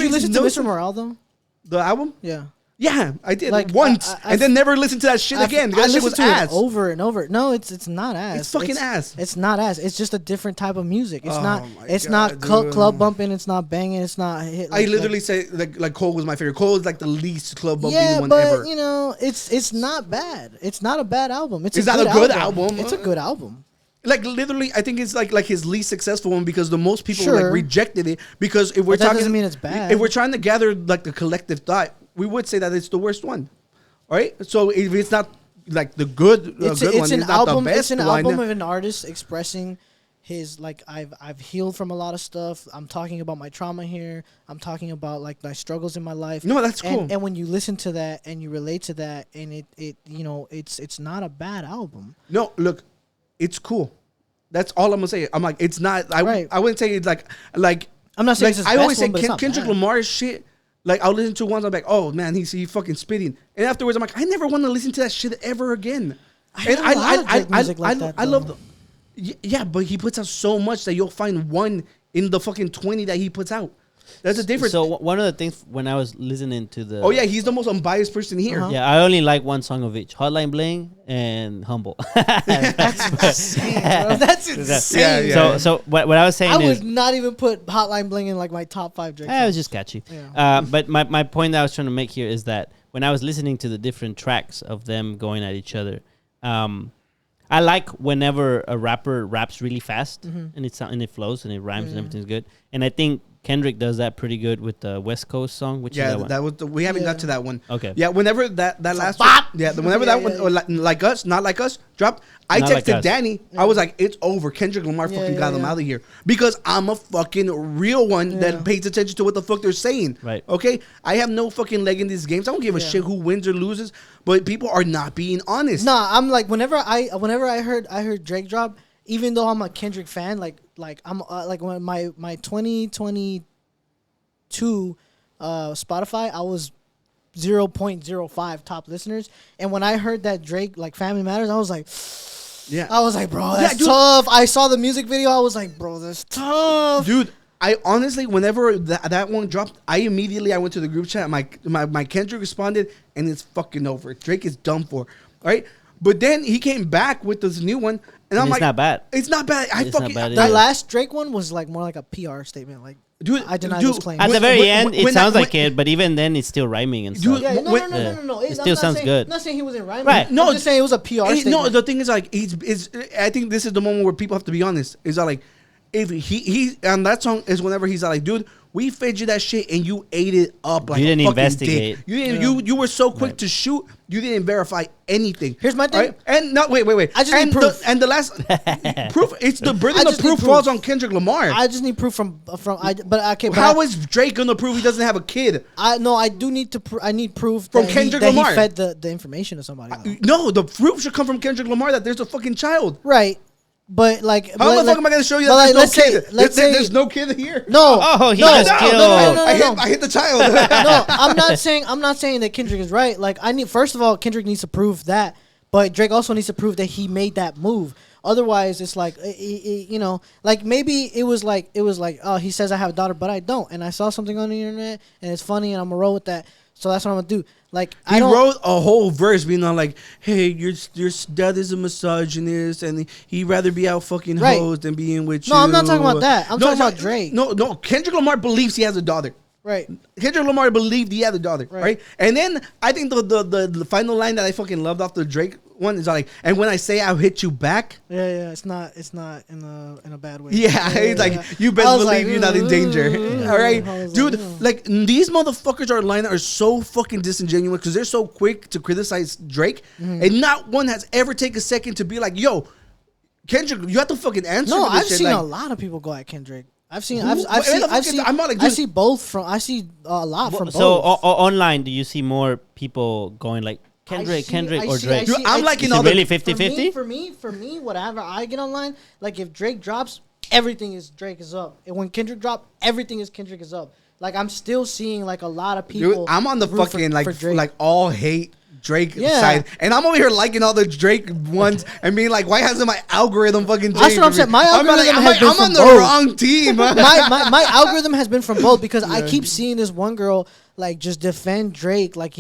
listen to Mr. Morale though? The album? Yeah. Yeah, I did once, and then never listened to that shit again. That shit was ass. Over and over. No, it's not ass. It's fucking ass. It's not ass. It's just a different type of music. It's not club bumping. It's not banging. It's not hit. I literally say like Cole was my favorite. Cole is like the least club bumping one ever. Yeah, but it's not bad. It's not a bad album. It's not a good album. It's a good album. Like literally, I think it's like his least successful one because the most people like rejected it. Because if we're talking, doesn't mean it's bad. If we're trying to gather like the collective thought, we would say that it's the worst one. All right. So if it's not like the good, it's an album. It's an album of an artist expressing his like I've healed from a lot of stuff. I'm talking about my trauma here. I'm talking about like my struggles in my life. No, that's cool. And when you listen to that and you relate to that, and it's not a bad album. No, look. It's cool. That's all I'm gonna say. I'm like, it's not. I wouldn't say it's like. I'm not saying it's his I always best say one, Kendrick Lamar's shit. Like I'll listen to once. I'm like, oh man, he's fucking spitting. And afterwards, I'm like, I never want to listen to that shit ever again. I love the. Yeah, but he puts out so much that you'll find one in the fucking 20 that he puts out. That's a difference. So one of the things when I was listening to the... Oh, yeah, he's the most unbiased person here. Yeah, I only like one song of each. Hotline Bling and Humble. That's insane, bro. That's insane. Yeah. So what I was saying I would not even put Hotline Bling in like my top 5 Drake songs. It was just catchy. Yeah. But my point that I was trying to make here is that when I was listening to the different tracks of them going at each other, I like whenever a rapper raps really fast and it flows and it rhymes and everything's good. And I think Kendrick does that pretty good with the West Coast song, which is that one? that was we haven't got to that one. Okay. Yeah, whenever that last one, whenever that one or like us, not like us dropped, I Not texted Like Us. Danny. I was like, it's over. Kendrick Lamar fucking got him out of here because I'm a fucking real one that pays attention to what the fuck they're saying. Right. Okay. I have no fucking leg in these games. I don't give a shit who wins or loses, but people are not being honest. Nah, I'm like whenever I heard Drake drop, even though I'm a Kendrick fan, like I'm like when my 2022 Spotify, I was 0.05 top listeners, and when I heard that Drake like Family Matters, I was like, bro, that's tough. I saw the music video, I was like, bro, that's tough, dude. I honestly, whenever that one dropped, I went to the group chat. My Kendrick responded, and it's fucking over. Drake is done for, right? But then he came back with this new one, and I'm like, not bad. It's not bad. The last Drake one was like more like a PR statement, like. Dude, I deny those claims. At the very end, it sounds like it, but even then, it's still rhyming and stuff. Yeah, no. It still sounds good. I'm not saying he wasn't rhyming. Right. No, I'm just saying it was a PR statement. No, the thing is, like, I think this is the moment where people have to be honest. Is that like, if he and that song is whenever he's like, dude, we fed you that shit and you ate it up like you didn't a fucking investigate. dick. You didn't. You were so quick to shoot. You didn't verify anything. Here's my thing. Right? And no, wait. I just need proof. And the last proof, it's the burden of proof falls on Kendrick Lamar. I just need proof from. How is Drake gonna prove he doesn't have a kid? I do need to. I need proof from Kendrick Lamar. He fed the information to somebody. No, the proof should come from Kendrick Lamar that there's a fucking child. Right. But like, how the fuck am I gonna show you that there's no kid? There's no kid here. No. Oh, no. I hit the child. No, I'm not saying that Kendrick is right. Like, first of all, Kendrick needs to prove that, but Drake also needs to prove that he made that move. Otherwise, it's like, you know, like maybe it was like, oh, he says I have a daughter, but I don't, and I saw something on the internet, and it's funny, and I'm gonna roll with that. So that's what I'm gonna do. Like, he wrote a whole verse being on like, hey, your dad is a misogynist, and he'd rather be out fucking hoes than being with you. No, I'm not talking about that. I'm talking about Drake. No. Kendrick Lamar believes he has a daughter. Right. Kendrick Lamar believed he had a daughter. Right. And then I think the final line that I fucking loved off the Drake one is like, and when I say I'll hit you back. Yeah. It's not in a bad way. Yeah. It's like, you best believe like, you're not in danger. All right. Dude, like these motherfuckers online are so fucking disingenuous because they're so quick to criticize Drake. Mm-hmm. And not one has ever taken a second to be like, yo, Kendrick, you have to fucking answer. No, I've shit. seen like, a lot of people go at Kendrick. I see both from. I see a lot from both. So online, do you see more people going like Kendrick or Drake? I'm liking all really 50-50? For me, whatever I get online, like if Drake drops, everything is Drake is up. And when Kendrick drop, everything is Kendrick is up. Like I'm still seeing like a lot of people. Dude, I'm on the fucking like all hate Drake side, and I'm over here liking all the Drake ones and being like, why hasn't my algorithm fucking changed? That's what I'm saying. My algorithm I'm on the wrong team. my algorithm has been from both because I keep seeing this one girl like just defend Drake like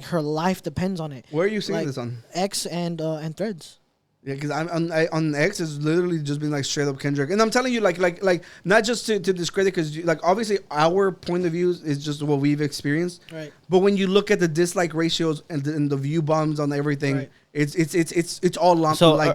her life depends on it. Where are you seeing this on? X and Threads. Yeah, because on X is literally just been like straight up Kendrick, and I'm telling you, like not just to discredit, because like obviously our point of view is just what we've experienced, right? But when you look at the dislike ratios and the view bombs on everything, right. it's all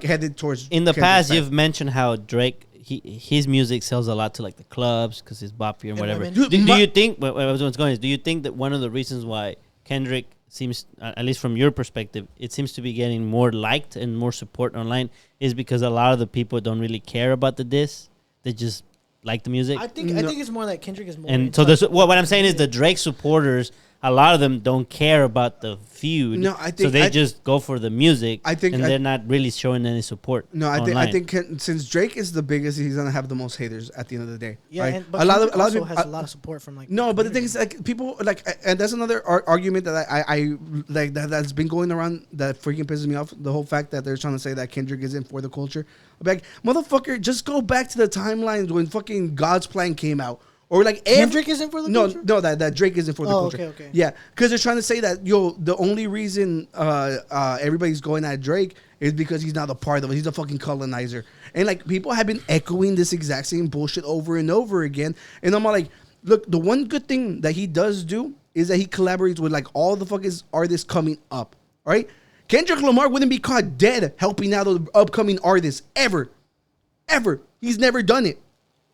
headed towards. In the past, you've mentioned how Drake his music sells a lot to like the clubs because it's boppy and whatever. Do you think? What's going is, do you think that one of the reasons why Kendrick seems, at least from your perspective, it seems to be getting more liked and more support online is because a lot of the people don't really care about the diss; they just like the music. I think it's more like Kendrick is more. And so what I'm saying is the Drake supporters, a lot of them don't care about the feud. No, I think so they just go for the music. They're not really showing any support. No, I think since Drake is the biggest, he's gonna have the most haters at the end of the day. Yeah, right? But a lot of people has a lot of support from like. No, but the thing is, like people like, and that's another argument that I like that's been going around that freaking pisses me off. The whole fact that they're trying to say that Kendrick isn't for the culture. I'm like, motherfucker, just go back to the timelines when fucking God's Plan came out. Or like Kendrick isn't for the culture? No, that Drake isn't for the culture. Okay. Yeah, because they're trying to say that the only reason everybody's going at Drake is because he's not a part of it. He's a fucking colonizer, and like people have been echoing this exact same bullshit over and over again. And I'm like, look, the one good thing that he does do is that he collaborates with like all the fucking artists coming up. Right? Kendrick Lamar wouldn't be caught dead helping out the upcoming artists ever. He's never done it.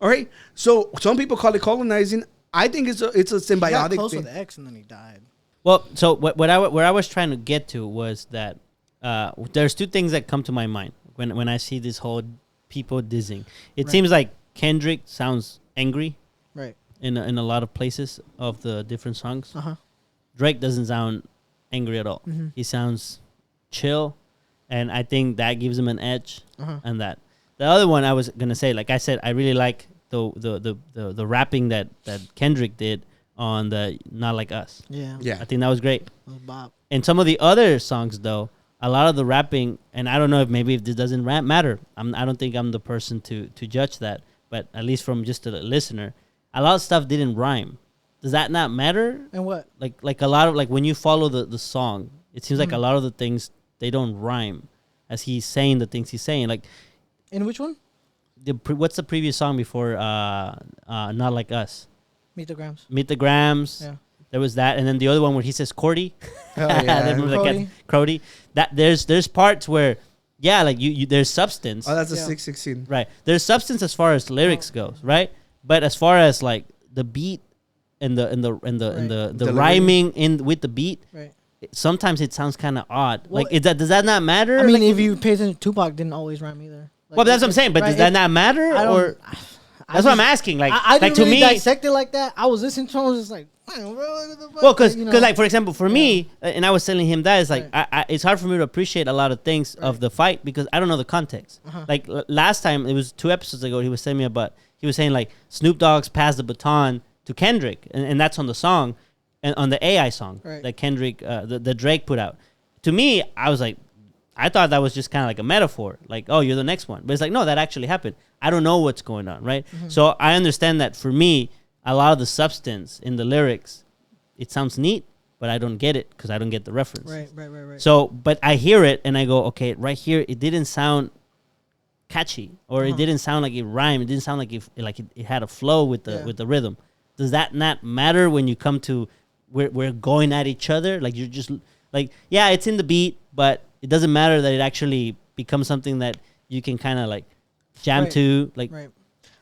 All right. So some people call it colonizing. I think it's a He got symbiotic close thing. with X and then he died. Well, so where I was trying to get to was that there's two things that come to my mind when I see this whole people dissing. It seems like Kendrick sounds angry, right, in a lot of places of the different songs. Uh-huh. Drake doesn't sound angry at all. Mm-hmm. He sounds chill, and I think that gives him an edge. Uh-huh. And that the other one I was gonna say, like I said, I really like the rapping that Kendrick did on the Not Like Us. Yeah. Yeah. I think that was great. Bob. And some of the other songs, though, a lot of the rapping, and I don't know if this doesn't matter. I don't think I'm the person to judge that, but at least from just a listener, a lot of stuff didn't rhyme. Does that not matter? And what? Like a lot of, like, when you follow the song, it seems like a lot of the things, they don't rhyme as he's saying the things he's saying. Like, In which one? what's the previous song before Not Like Us? Meet the Grams. Meet the Grams. Yeah. There was that, and then the other one where he says Cordy. Oh, yeah. Crody. That there's parts where, yeah, like you there's substance. Oh, that's a Yeah. 616. Right. There's substance as far as lyrics goes, right? But as far as like the beat and the Delivery. rhyming in with the beat, Right. Sometimes it sounds kind of odd. Well, like, does that not matter? I mean, Like, if you pay attention, Tupac didn't always rhyme either. Like, well, that's what I'm saying. But right, does that not matter? I don't. Or that's what I'm asking. Like, I like didn't to really me, dissect it like that. I was listening to him. I was just like, man, bro, what the fuck? well, because you know? like, for example, for me, and I was telling him that, it's like, Right. it's hard for me to appreciate a lot of things of the fight because I don't know the context. Uh-huh. Like, last time, it was 2 episodes ago, he was telling me about, he was saying like Snoop Dogg's passed the baton to Kendrick, and that's on the song, and on the AI song Right. that Kendrick, the Drake put out. To me, I was like, I thought that was just kind of like a metaphor, like, oh, you're the next one. But it's like, no, that actually happened. I don't know what's going on, right? Mm-hmm. So I understand that for me, a lot of the substance in the lyrics, it sounds neat, but I don't get it because I don't get the reference. Right. So, but I hear it and I go, okay, right here, it didn't sound catchy, or it didn't sound like it rhymed. It didn't sound like it had a flow with the rhythm. Does that not matter when you come to we're going at each other? Like, you're just like, yeah, it's in the beat, but it doesn't matter that it actually becomes something that you can kind of like jam Right. to. Like, Right.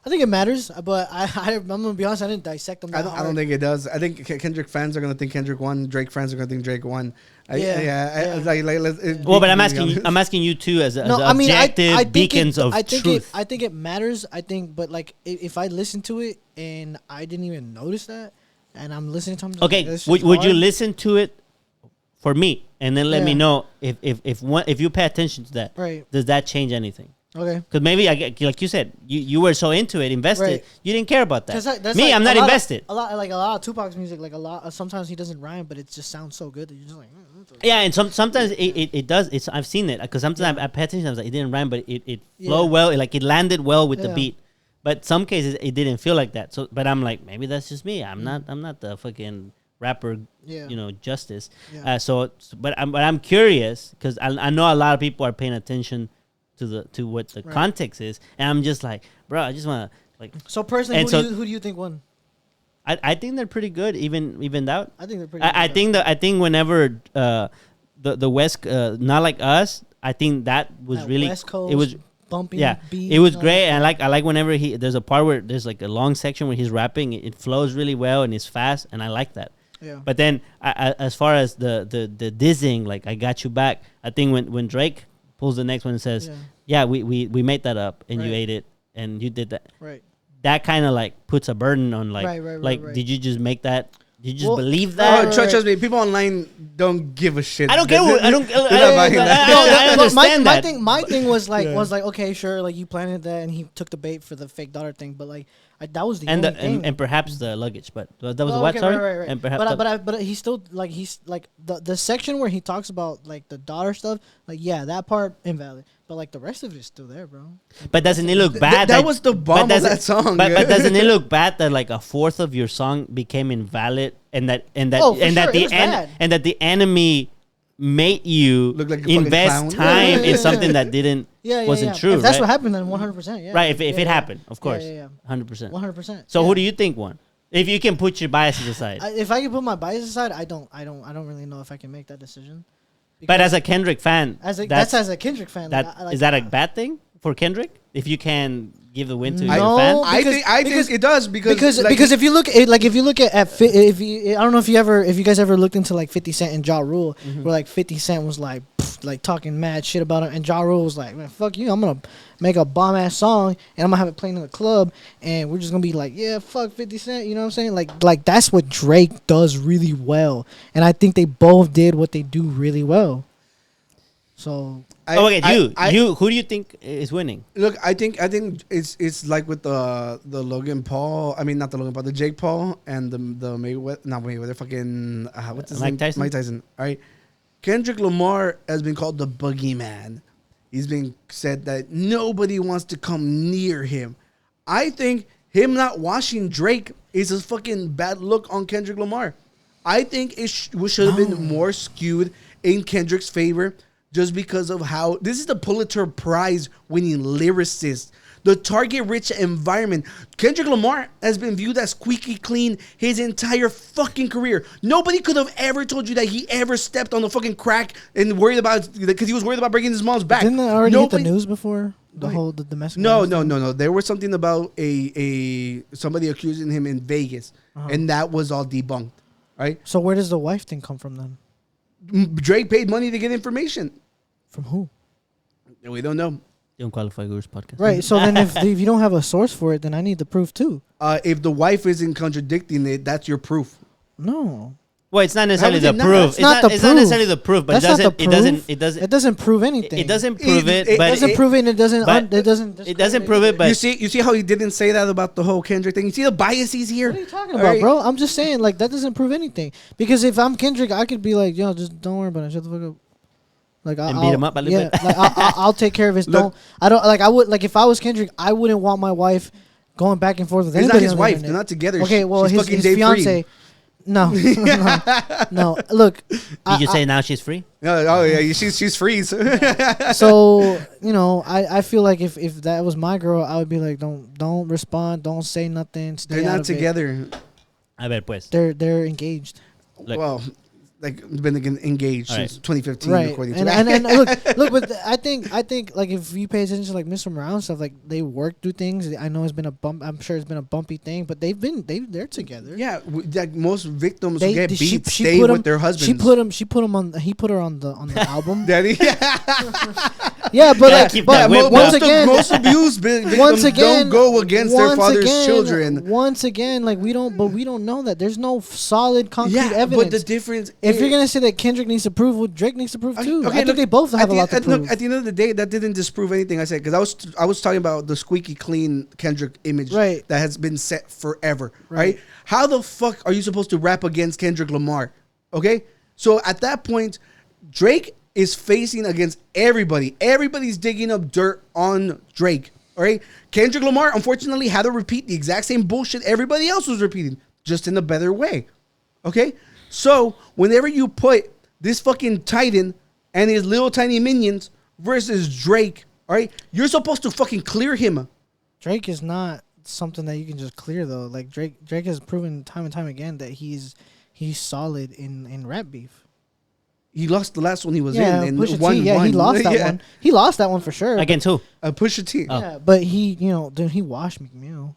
I think it matters, but I'm gonna be honest. I didn't dissect them. I don't think it does. I think Kendrick fans are gonna think Kendrick won. Drake fans are gonna think Drake won. well, but I'm asking you too as objective beacons of truth. I think it matters. I think, but like if I listen to it and I didn't even notice that, and I'm listening to him. Okay, like, would you listen to it for me and then let me Yeah. know if you pay attention to that? Right. Does that change anything? Okay. Because maybe like you said, you were so into it, invested, Right. you didn't care about that. That's Me, like I'm not invested. A lot of Tupac's music, like a lot. Sometimes he doesn't rhyme, but it just sounds so good that you're just like. Yeah, and sometimes it does. I've seen it because sometimes I pay attention. I was like, it didn't rhyme, but it flowed well. It landed well with the Yeah. beat. But some cases it didn't feel like that. So, but I'm like, maybe that's just me. I'm not the fucking rapper. Yeah. Justice. Yeah. But I'm curious because I know a lot of people are paying attention to what the context is, and I'm just like, bro, I just want to like. So personally, And who do you think won? I think they're pretty good, even out. I think they're pretty. I think whenever the West Not Like Us, I think that was That really West Coast it was bumping. yeah beat it was and all great, that. and I like whenever there's a part where there's like a long section where he's rapping, it flows really well and it's fast, and I like that. Yeah. But then as far as the dissing, like I Got You Back, I think when Drake pulls the next one and says, yeah, we made that up and you Right. ate it and you did that. Right. That kind of like puts a burden on like Right. did you just make that? Did you just Well, believe Oh, that? trust me, people online don't give a shit. I don't care. I don't. They're not buying that. I understand my that. My thing was like okay, sure, like you planted that and he took the bait for the fake daughter thing, but like that was the and only thing. and perhaps the luggage, but that was Oh, what? okay, Sorry. right. And perhaps But he's still like the section where he talks about like the daughter stuff, like that part invalid, but like the rest of it is still there, bro. but doesn't it look bad? That was the bomb of that song. But doesn't it look bad that like a fourth of your song became invalid, and that Oh, for and that sure, it the was bad. and that the enemy made you Look like a fucking invest clown. time Yeah. in something that didn't wasn't true. If that's right? what happened, then 100%, yeah. Right. If it Yeah. happened, of course, Yeah. 100%. 100%. So yeah. who do you think won? If you can put your biases aside. If I can put my bias aside, I don't really know if I can make that decision. But as a Kendrick fan, That's as a Kendrick fan. that like, is that a bad thing for Kendrick? If you can give the win to No, your fan? I think it does because if you look at if you I don't know if you guys ever looked into like 50 Cent and Ja Rule, where like 50 Cent was like talking mad shit about him, and Ja Rule was like, man, fuck you, I'm gonna make a bomb ass song and I'm gonna have it playing in the club and we're just gonna be like, yeah, fuck 50 Cent, you know what I'm saying? Like that's what Drake does really well, and I think they both did what they do really well. So who do you think is winning? Look, I think it's like with the Logan Paul. I mean, not the Logan Paul, the Jake Paul and the Mayweather. Not Mayweather. Fucking what's his name? Tyson? Mike Tyson. All right. Kendrick Lamar has been called the boogeyman. He's been said that nobody wants to come near him. I think him not watching Drake is a fucking bad look on Kendrick Lamar. I think it should have been more skewed in Kendrick's favor. Just because of how this is the Pulitzer Prize winning lyricist, the target rich environment. Kendrick Lamar has been viewed as squeaky clean his entire fucking career. Nobody could have ever told you that he ever stepped on the fucking crack and worried about because he was worried about breaking his mom's back. Didn't that already hit the news before? The domestic. No. There was something about a somebody accusing him in Vegas, and that was all debunked. Right. So where does the wife thing come from then? Drake paid money to get information. From who? We don't know. The Unqualified Gurus podcast. Right. So then if you don't have a source for it, then I need the proof too. If the wife isn't contradicting it, that's your proof. No. Well, it's not necessarily the not? proof. It's not necessarily the proof, but it doesn't prove anything. It doesn't prove it. It doesn't prove it. And it doesn't. It doesn't prove it. But you see how he didn't say that about the whole Kendrick thing. You see the biases here. What are you talking about, bro? I'm just saying, like, that doesn't prove anything. Because if I'm Kendrick, I could be like, yo, just don't worry about it. Shut the fuck up. Like, and beat him up a little bit. Like, I'll take care of his. I would like if I was Kendrick, I wouldn't want my wife going back and forth with anybody. It's not his wife. They're not together. Okay, well, she's his fiance. No. Look, you just say now she's free. Yeah, she's free. So I feel like if that was my girl, I would be like, don't respond, don't say nothing. Stay They're out not of together. A ver, pues. They're engaged. Well, like been engaged since 2015, right? According and, to and look, but I think like if you pay attention to like Mr. Morale and stuff, like they work through things. I know it's been a bump. I'm sure it's been a bumpy thing, but they're together. Yeah, like most victims who get beat she stay with their husbands. He put her on the album. Daddy. Yeah, but once again, most abused victims don't go against their father's children. Once again, like we don't know that there's no solid concrete evidence. But the difference, if you're gonna say that Kendrick needs to prove, well, Drake needs to prove too. Okay, I think they both have a lot to prove. Look, at the end of the day, that didn't disprove anything I said, because I was talking about the squeaky clean Kendrick image that has been set forever. Right? How the fuck are you supposed to rap against Kendrick Lamar? Okay, so at that point, Drake is facing against everybody. Everybody's digging up dirt on Drake. All right. Kendrick Lamar, unfortunately, had to repeat the exact same bullshit everybody else was repeating, just in a better way. Okay. So whenever you put this fucking Titan and his little tiny minions versus Drake, all right, you're supposed to fucking clear him. Drake is not something that you can just clear though. Like Drake has proven time and time again that he's solid in rap beef. He lost the last one he was in. And Pusha won, T. Yeah, won. he lost that one. He lost that one for sure. Against who? Pusha T. Yeah, but he washed Meek Mill.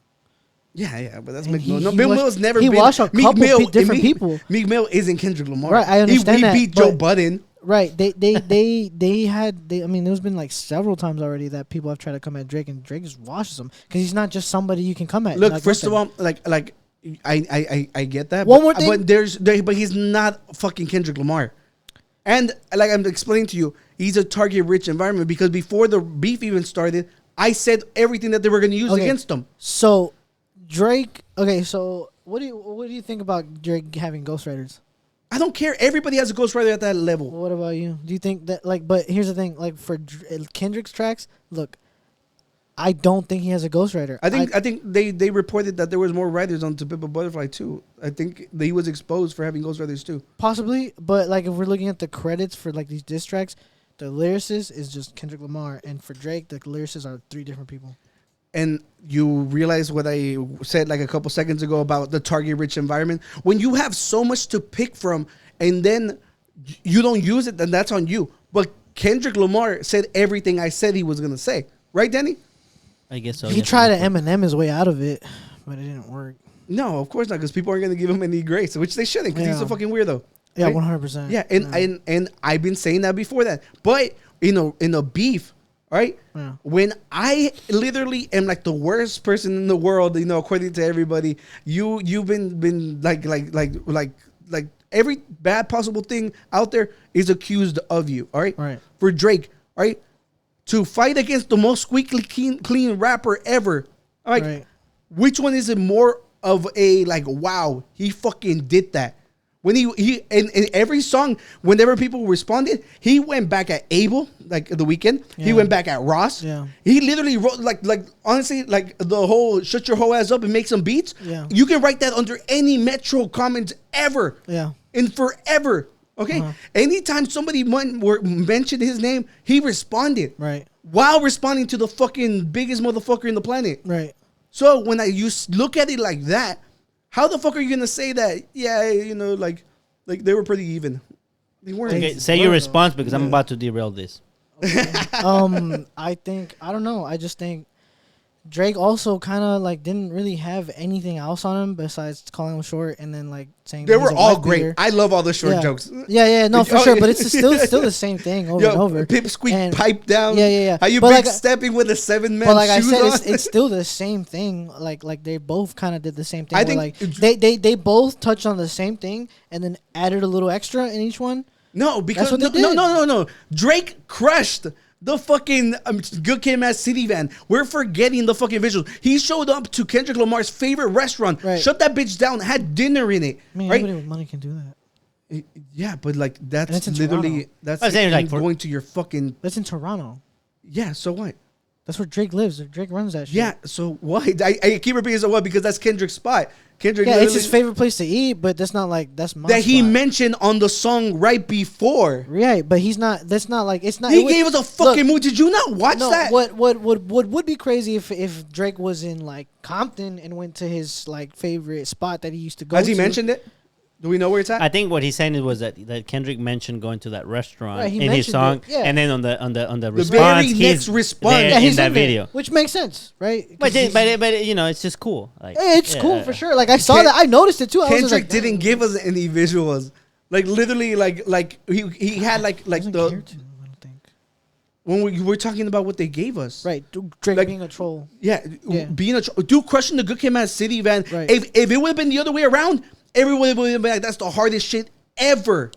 Yeah, but that's Meek Mill. No, Meek Mill's never been. He washed a couple different people. Meek Mill isn't Kendrick Lamar. Right, I understand that. He beat Joe Budden. Right, they had. I mean, there's been like several times already that people have tried to come at Drake, and Drake just washes them because he's not just somebody you can come at. Look, like, first of all, like I get that. One more thing, but he's not fucking Kendrick Lamar. And like I'm explaining to you, he's a target-rich environment because before the beef even started, I said everything that they were going to use against him. So, Drake. Okay, so what do you think about Drake having ghostwriters? I don't care. Everybody has a ghostwriter at that level. What about you? Do you think that But here's the thing. Like for Kendrick's tracks, look, I don't think he has a ghostwriter. I think they reported that there was more writers on To Pimp a Butterfly too. I think he was exposed for having ghostwriters too. Possibly, but like if we're looking at the credits for like these diss tracks, the lyricist is just Kendrick Lamar, and for Drake, the lyricists are 3 different people. And you realize what I said like a couple seconds ago about the target-rich environment. When you have so much to pick from, and then you don't use it, then that's on you. But Kendrick Lamar said everything I said he was gonna say, right, Danny? I guess so. He tried to Eminem his way out of it, but it didn't work. No, of course not, because people aren't going to give him any grace, which they shouldn't, because he's a fucking weirdo. Yeah, right? 100%. Yeah, and I've been saying that before that. But in a beef, right? Yeah. When I literally am like the worst person in the world, according to everybody, you've been like every bad possible thing out there is accused of you. All right. Right. For Drake, all right, to fight against the most squeaky clean rapper ever. All right. Right. Which one is it more of a like? Wow, he fucking did that. When he in every song, whenever people responded, he went back at Abel, like The Weeknd. Yeah. He went back at Ross. Yeah. He literally wrote like honestly, like the whole "shut your whole ass up" and make some beats. Yeah. You can write that under any Metro comment ever. Yeah. And forever. Okay. Anytime somebody mentioned his name, he responded. Right. While responding to the fucking biggest motherfucker in the planet. Right. So when you look at it like that, how the fuck are you gonna say that? Yeah, like they were pretty even. They weren't. Okay, say your response because I'm about to derail this. I don't know. I just think Drake also kind of like didn't really have anything else on him besides calling him short and then like saying They that were he's a all wife great. beater. I love all the short Yeah. jokes. Yeah, no, for Oh, sure. But it's still the same thing over and over. Pip squeak And- pipe down. Yeah. How you But big like- stepping with a 7-man But like I shoes said, on? it's still the same thing. Like they both kind of did the same thing. I where, think like they both touched on the same thing and then added a little extra in each one. No, because That's what they did. no. Drake crushed the fucking Good Kid, Mad City van. We're forgetting the fucking visuals. He showed up to Kendrick Lamar's favorite restaurant, Right. shut that bitch down, had dinner in it. I mean, right? anybody with money can do that. Yeah, but like And that's it's in literally Toronto. that's I was saying, you like, for- going to your fucking That's in Toronto. yeah. So what? That's where Drake lives. Drake runs that shit. Yeah. So what? I keep repeating so what because that's Kendrick's spot. Kendrick. Yeah, it's literally- his favorite place to eat, but that's not like that's my that he spot. mentioned on the song right before. Right, but he's not. That's not like it's not. He it would- gave us a fucking look, movie. Did you not watch No, that? what would be crazy if Drake was in like Compton and went to his like favorite spot that he used to go Has to. he mentioned it? Do we know where it's at? I think what he's saying was that Kendrick mentioned going to that restaurant Right, he in his mentioned song, it, yeah. and then on the The response, very he's next response. there Yeah, in he's that there, video. which makes sense, right? 'Cause But he's- it's just cool. Like it's yeah. cool for sure. Like I saw Ken- that, I noticed it too. I was just Kendrick like, didn't give us any visuals. Like literally, like he had like doesn't the care to, I don't think. when we were talking about what they gave us. Right, Drake Like- being a troll. Yeah, Yeah. being a dude crushing the Good Kid, Mad City van. Right. If it would have been the other way around, everyone would have been like, "That's the hardest shit ever."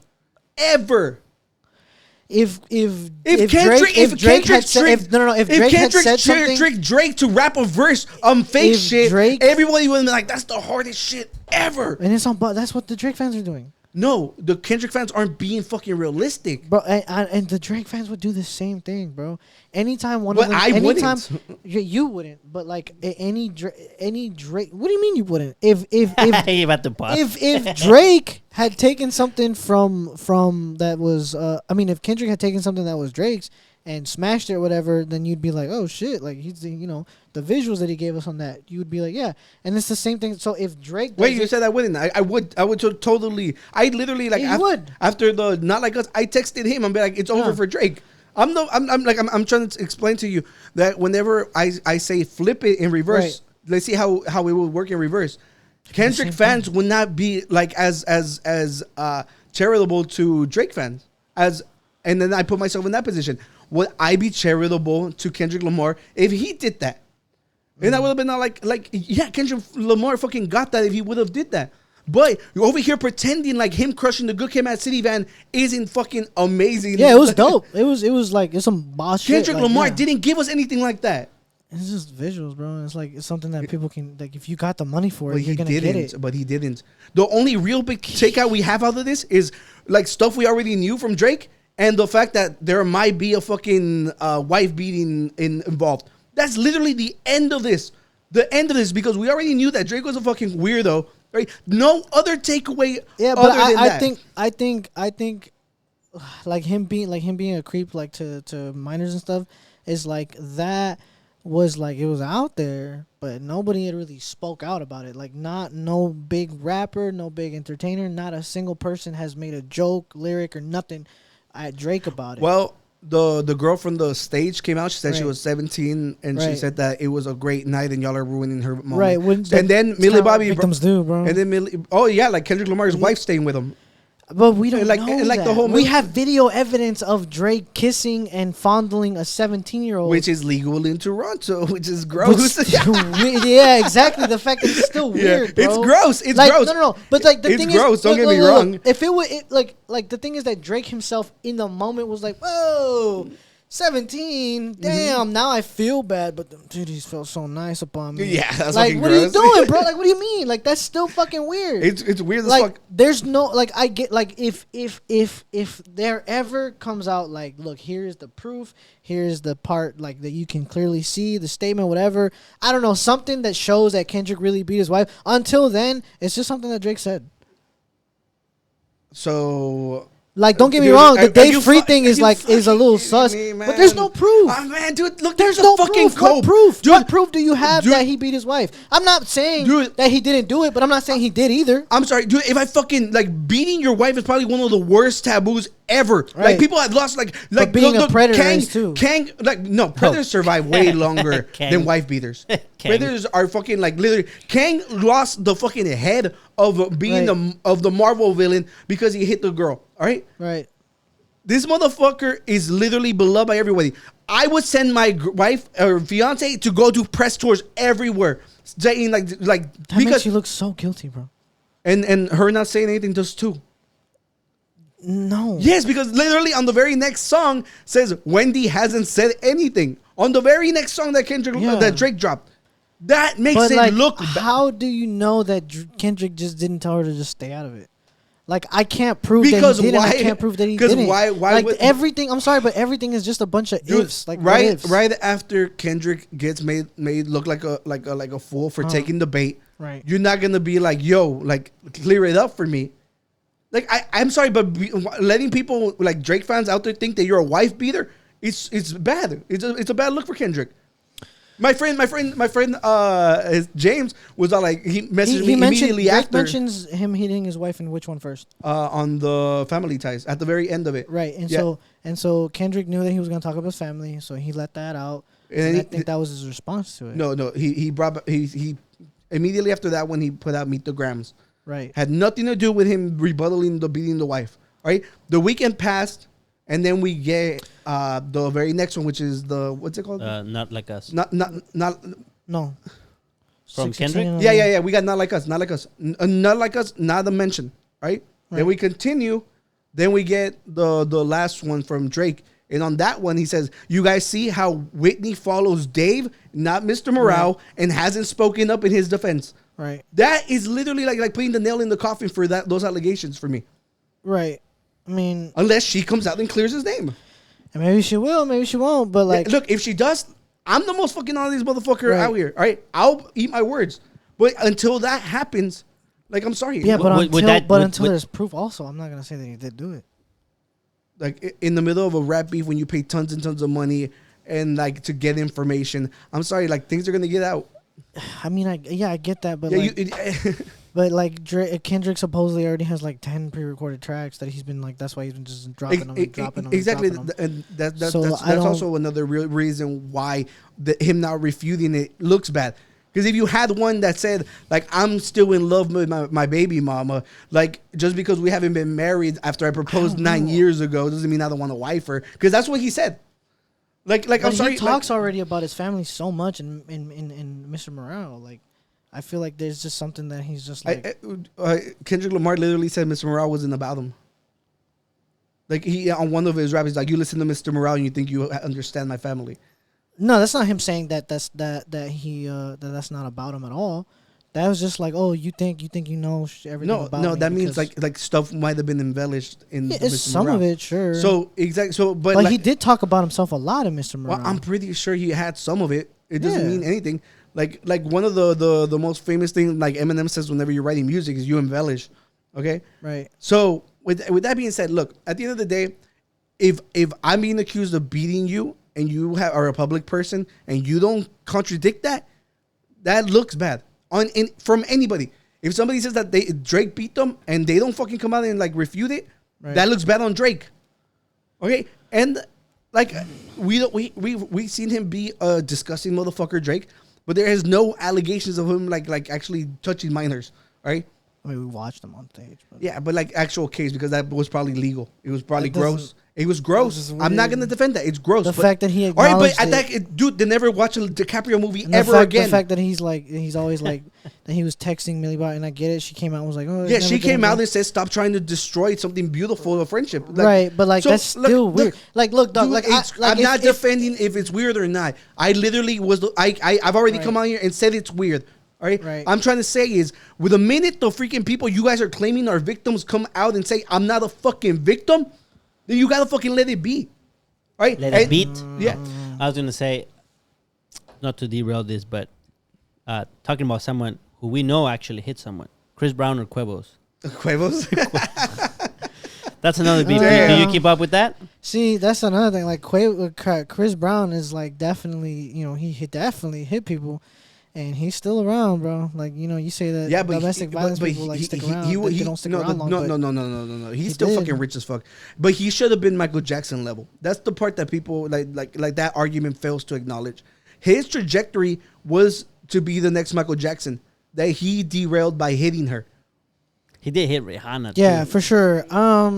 If If Drake Kendrick had said if Drake had said something, tricked Drake to rap a verse fake If shit, Drake- everybody would have been like, "That's the hardest shit ever." and it's on, but that's what the Drake fans are doing, No, the Kendrick fans aren't being fucking realistic. bro. And the Drake fans would do the same thing, bro. Anytime one But of them, I anytime wouldn't. you wouldn't, but like any Drake. What do you mean you wouldn't? If He about to pause. if Drake had taken something from that was if Kendrick had taken something that was Drake's and smashed it or whatever, then you'd be like, oh shit, like he's the the visuals that he gave us on that, you would be like, yeah. And it's the same thing. So if Drake Wait, does you it- said I wouldn't. I would totally. I literally like Yeah, you would. after the Not Like Us. I texted him. I'm like, it's over Yeah. for Drake. I'm trying to explain to you that whenever I say flip it in reverse, Right. let's see how it will work in reverse. Kendrick same fans would not be like as charitable to Drake fans and then I put myself in that position. Would I be charitable to Kendrick Lamar if he did that? And I would have been like, yeah, Kendrick Lamar fucking got that if he would have did that. But you're over here pretending like him crushing the Good Kid, Mad City van isn't fucking amazing. yeah, it was dope. It was like it's some boss shit. Kendrick like, Lamar yeah. didn't give us anything like that. It's just visuals, bro. It's like it's something that people can like. If you got the money for But it, he you're gonna get didn't. it. But he didn't. The only real big takeout we have out of this is like stuff we already knew from Drake and the fact that there might be a fucking wife beating involved. That's literally the end of this. The end of this because we already knew that Drake was a fucking weirdo. Right? No other takeaway. Yeah, but other than I that. think, like him being a creep like to minors and stuff is like that was like it was out there, but nobody had really spoke out about it. Like no big rapper, no big entertainer, not a single person has made a joke, lyric, or nothing at Drake about it. Well, the girl from the stage came out. She said she Right. was 17, and she Right. said that it was a great night, and y'all are ruining her moment. Right. And then Millie Bobby, victims do, bro. and then Millie, oh yeah, like Kendrick Lamar's wife staying with him. But we don't like- know and like that. the whole we movie- have video evidence of Drake kissing and fondling a 17-year-old. Which is legal in Toronto, which is gross. Yeah, exactly. The fact that it's still weird, bro. It's gross. It's like, gross. No. But like the It's thing gross, is, don't get me wrong. If it would, like the thing is that Drake himself in the moment was like, "Whoa, 17, damn." Now I feel bad, but them titties felt so nice upon me. Yeah, that's like, fucking what gross. are you doing, bro? Like, what do you mean? Like, that's still fucking weird. It's weird as like fuck. there's no like I get like if there ever comes out like, look, here's the proof, here's the part like that you can clearly see the statement, whatever, I don't know, something that shows that Kendrick really beat his wife. Until then, it's just something that Drake said. So Like, don't get me Dude, wrong, are the Dave you Free fu- thing are is you like is a little fucking sus, kidding me, but there's man? no proof. Oh man, dude, look, There's the no fucking proof. quote. What proof? Dude, What proof do you have dude. that he beat his wife? I'm not saying Dude. that he didn't do it, but I'm not saying he did either. I'm sorry, dude. If I fucking like beating your wife is probably one of the worst taboos ever. Like Right. people have lost like being a predator Kang, is too. Kang, like no, predators survive way longer Kang. than wife beaters. Kang. Predators are fucking like literally. Kang lost the fucking head of being the Marvel villain because he hit the girl. All right. Right. This motherfucker is literally beloved by everybody. I would send my wife or fiance to go do press tours everywhere, saying like That because makes you look so guilty, bro. and her not saying anything does too. No. Yes, because literally on the very next song says Wendy hasn't said anything on the very next song that that Drake dropped. That makes But it like, look bad. how do you know that Kendrick just didn't tell her to just stay out of it? Like, I can't prove Because that he didn't. why- I can't prove that he 'cause didn't. why like would- everything? I'm sorry, but everything is just a bunch of Dude, ifs. Like, what right, ifs? right after Kendrick gets made look like a fool for taking the bait. Right. You're not gonna be like, yo, like clear it up for me. Like I'm sorry, but letting people like Drake fans out there think that you're a wife beater, it's bad. It's a bad look for Kendrick. My friend, James was all like he messaged me immediately Drake after mentions him hitting his wife in which one first? on the Family Ties at the very end of it. Right, and Yeah. so Kendrick knew that he was gonna talk about his family, so he let that out. And I think that was his response to it. No, he immediately after that when he put out Meet the Grams. Right. Had nothing to do with him rebuttaling the beating the wife. Right? The weekend passed, and then we get the very next one, which is the what's it called? Not Like Us. Not. No. From 616 Kendrick? and Yeah. We got Not Like Us. Not Like Us. Not a mention. Right? Then Right. we continue. Then we get the last one from Drake. And on that one, he says, "You guys see how Whitney follows Dave, not Mr. Morale, and hasn't spoken up in his defense." Right. That is literally like putting the nail in the coffin for those allegations for me. Right. I mean, Unless she comes out and clears his name. and maybe she will, maybe she won't. But like, Look, if she does, I'm the most fucking honest motherfucker Right. out here. All right, I'll eat my words. But until that happens, like I'm sorry. yeah, but Would until would- there's proof, also, I'm not gonna say that he did do it. Like in the middle of a rap beef when you pay tons and tons of money and like to get information, I'm sorry. Like things are gonna get out. I mean, I get that, but Yeah, like, but like Kendrick supposedly already has like 10 pre-recorded tracks that he's been like. That's why he's been just dropping them, and dropping them. Exactly, and dropping them. and that's So that's I don't- also another real reason why him now refuting it looks bad. Because if you had one that said like I'm still in love with my baby mama, like just because we haven't been married after I proposed 9 years ago doesn't mean I don't want to wife her. Because that's what he said. Like But I'm sorry. he talks already about his family so much in Mr. Morale. Like, I feel like there's just something that he's just like. Kendrick Lamar literally said Mr. Morale wasn't about him. Like he on one of his raps, he's like, "You listen to Mr. Morale and you think you understand my family." No, that's not him saying that's not about him at all. That was just like, oh, you think you know everything about me. No, that means because- like stuff might have been embellished in Yeah, Mr. it's some Morale. of it, sure. So exactly. So, but but like, he did talk about himself a lot in Mr. Morale. well, I'm pretty sure he had some of it. It doesn't Yeah. mean anything. Like one of the most famous things like Eminem says whenever you're writing music is you embellish. Okay. right. So with that being said, look, at the end of the day, if I'm being accused of beating you and you are a public person and you don't contradict that, that looks bad from anybody. If somebody says that Drake beat them and they don't fucking come out and like refute it, Right. that looks bad on Drake. Okay, and like we seen him be a disgusting motherfucker, Drake, but there is no allegations of him like actually touching minors, right? I mean, we watched him on stage. But Yeah, but like actual case because that was probably legal. It was probably That doesn't- gross. It was gross. I'm not gonna defend that. It's gross. the but, fact that he all right, but acknowledged it, dude, they never watch a DiCaprio movie and ever the again. fact that he's always like that he was texting Millie Bobby, and I get it. She came out and was like, oh, Yeah, it's she never gonna came be- out and said, "Stop trying to destroy something beautiful, a friendship." Like, right, but like so, that's look, still look, weird. Like, look, dog, dude, like, I'm if- not if- defending if it's weird or not. I literally was. I've already Right. come out here and said it's weird. All right? Right. I'm trying to say is, with the minute the freaking people you guys are claiming are victims come out and say I'm not a fucking victim, then you gotta fucking let it be. Right? Let it beat. Yeah. I was gonna say, not to derail this, but talking about someone who we know actually hit someone, Chris Brown or Quavos. Quavos. That's another beef. Damn. Do you keep up with that? See, that's another thing. Like Chris Brown is like definitely, he definitely hit people, and he's still around, bro. Like you say that Yeah, but domestic violence people like stick around. They don't stick around long. No. He's he still did. fucking rich as fuck. But he should have been Michael Jackson level. That's the part that people like that argument fails to acknowledge. His trajectory was to be the next Michael Jackson that he derailed by hitting her. He did hit Rihanna. Yeah, too. for sure. I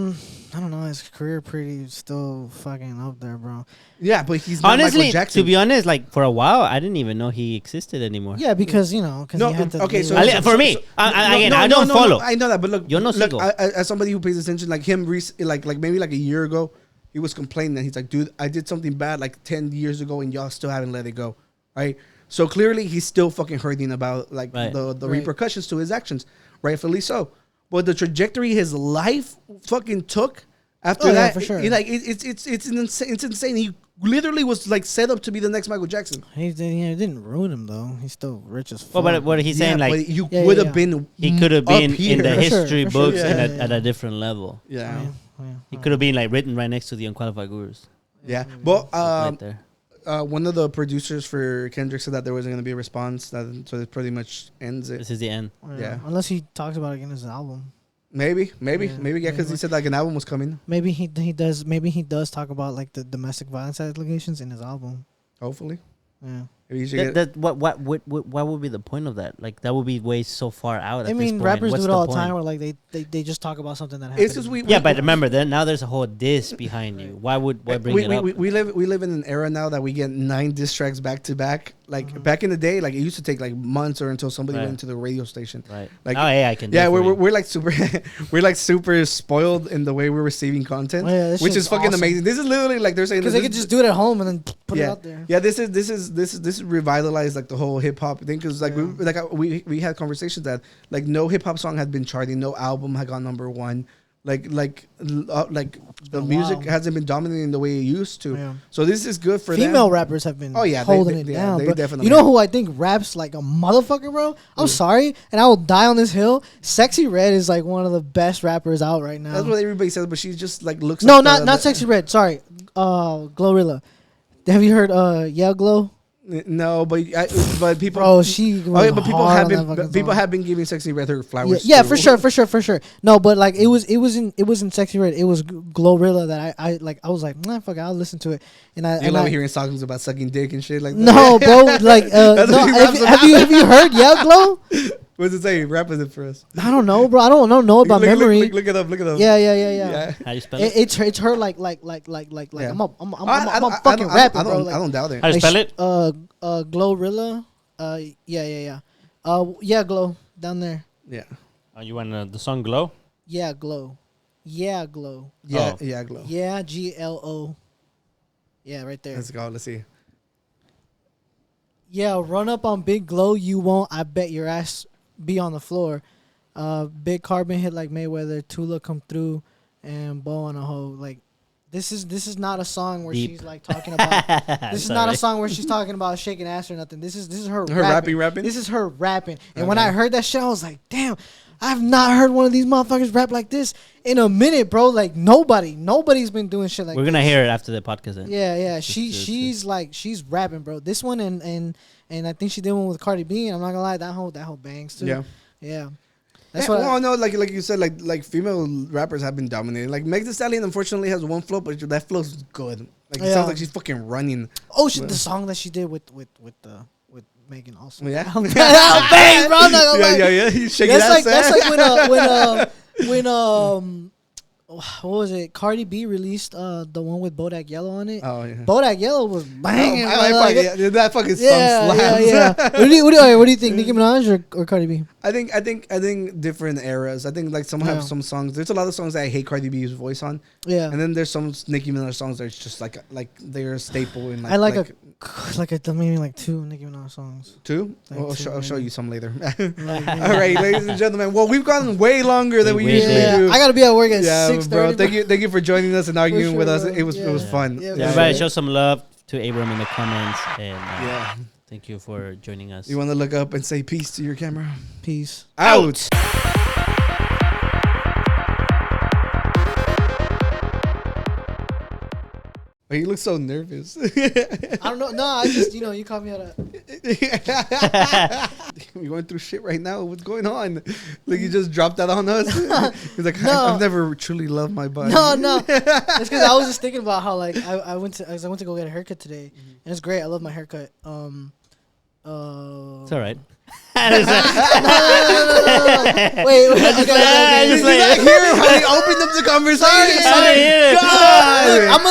don't know. His career pretty still fucking up there, bro. Yeah, but he's not Honestly, Michael Jackson. to be honest, like for a while, I didn't even know he existed anymore. Yeah, because because No, he had to. okay, do so- it. For me, again, I don't follow. I know that, but look, Yo no look, sigo. as somebody who pays attention, like him, like maybe like a year ago, he was complaining that he's like, dude, I did something bad like 10 years ago, and y'all still haven't let it go, right? So clearly, he's still fucking hurting about like Right. the Right. repercussions to his actions, rightfully so. But the trajectory his life fucking took after Oh, yeah, that, for sure. it's insane. He literally was like set up to be the next Michael Jackson. He didn't ruin him though. He's still rich as fuck. Well, but what he's saying, Yeah, like but you Yeah, would yeah, have been. he could have been up in the here. For sure, history for sure. books Yeah. at a different level. Yeah. He could have been like written right next to the Unqualified Gurus. Yeah. But Right there. one of the producers for Kendrick said that there wasn't going to be a response, so it pretty much ends it. This is the end. Yeah. Unless he talks about it in his album. Maybe, Yeah. because he said like an album was coming. Maybe he does. Maybe he does talk about like the domestic violence allegations in his album. Hopefully, Yeah. Maybe you should get- What would be the point of that? Like that would be way so far out. I at mean, this point. rappers What's do it all the point? time. Where like they just talk about something that happened. it's just we. Yeah, but remember, now there's a whole diss behind you. Why bring it up? we live in an era now that we get 9 diss tracks back to back. Like back in the day, like it used to take like months or until somebody Right. went to the radio station. Right. Like, oh yeah, I can. Yeah, definitely- we're like super we're like super spoiled in the way we're receiving content, Oh, yeah, this which shit's is fucking awesome. amazing. This is literally like they're saying because that they this- could just do it at home and then put yeah. it out there. Yeah, this is revitalized like the whole hip hop thing because like we had conversations that like no hip hop song had been charting, no album had gone number 1, like the been a music while. hasn't been dominating the way it used to. Yeah. So this is good for Female them. rappers have been Oh, yeah, holding it they down. they Bro. definitely You know have. who I think raps like a motherfucker, bro? I'm sorry, and I will die on this hill. Sexy Red is like one of the best rappers out right now. That's what everybody says, but she just like looks. No, like not Sexy Red. Sorry, Glorilla. Have you heard Yeah Glow? No, but people. Bro, she was Okay, but people hard have on that been fucking people song. have been giving Sexy Red her Yeah, flowers. yeah, too. for sure. No, but like it was in Sexy Red. It was Glorilla that I was like, nah, fuck it, I'll listen to it. And I You and love I, hearing songs about sucking dick and shit like that. no, bro, like That's no, what he raps have you heard Yeah Glow? What's it say? Rap it for us. I don't know, bro. I don't know about memory. Look it up. Look it up. Yeah. How do you spell it? It's her like Yeah. I'm I fucking rapping, I bro. don't, Like, I don't doubt it. How do you spell like, it? Glorilla. Yeah, Glow down there. Yeah. You want the song "Glow"? Yeah, Glow. Yeah, Glow. Yeah. Oh. Yeah. Glow. Yeah, GLO. Yeah, right there. Let's go. Let's see. Yeah, run up on Big Glow. You won't. I bet your ass be on the floor. Big Carbon hit like Mayweather. Tula come through, and Bo on a hoe. Like, this is not a song where Deep. she's like talking about. This is not a song where she's talking about shaking ass or nothing. This is her rapping? This is her rapping. And when Okay. I heard that shit, I was like, damn. I've not heard one of these motherfuckers rap like this in a minute, bro. Like nobody's been doing shit like We're this. gonna hear it after the podcast. Then. Yeah. Just- She's rapping, bro. This one and I think she did one with Cardi B. And I'm not gonna lie, that whole bangs too. Yeah. Yeah. That's yeah, what. well, no, like you said, like female rappers have been dominating. Like Meg Thee Stallion, unfortunately, has one flow, but that flow's good. Like it sounds like she's fucking running. Oh, the song that she did with Megan also. Yeah. Bang, bro. Yeah. You shake That's like when what was it? Cardi B released the one with Bodak Yellow on it. Oh yeah. Bodak Yellow was banging. That fucking song slaps. Yeah. What do you think? Nicki Minaj or Cardi B? I think different eras. I think like some have some songs. There's a lot of songs that I hate Cardi B's voice on. Yeah. And then there's some Nicki Minaj songs that are just like they're a staple in like. I like maybe like 2 Nicki Minaj songs. 2? Like I'll show you some later. Like, All right, ladies and gentlemen. Well, we've gone way longer than we usually do. I gotta be at work at 6:30. Bro. Thank you for joining us and arguing with us. Bro. It was fun. Yeah, Everybody, show some love to Aybrum in the comments, and thank you for joining us. You want to look up and say peace to your camera? Peace. Out. Oh, you look so nervous. I don't know. No, I just you caught me at a. We're going through shit right now. What's going on? Like you just dropped that on us. He's like, No. I've never truly loved my body. No. It's because I was just thinking about how like I went to go get a haircut today, and it's great. I love my haircut. It's all right. No. Wait. Okay. Did you not hear how he opened up the conversation? Sorry. God. I'm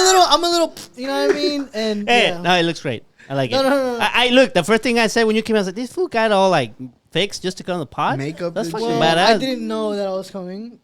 a little. You know what I mean? And Hey, no, it looks great. I like it. No. I look. The first thing I said when you came out, I was like, "This fool got all like fixed just to come on the pod." Makeup That's and fucking shit. badass. I didn't know that I was coming,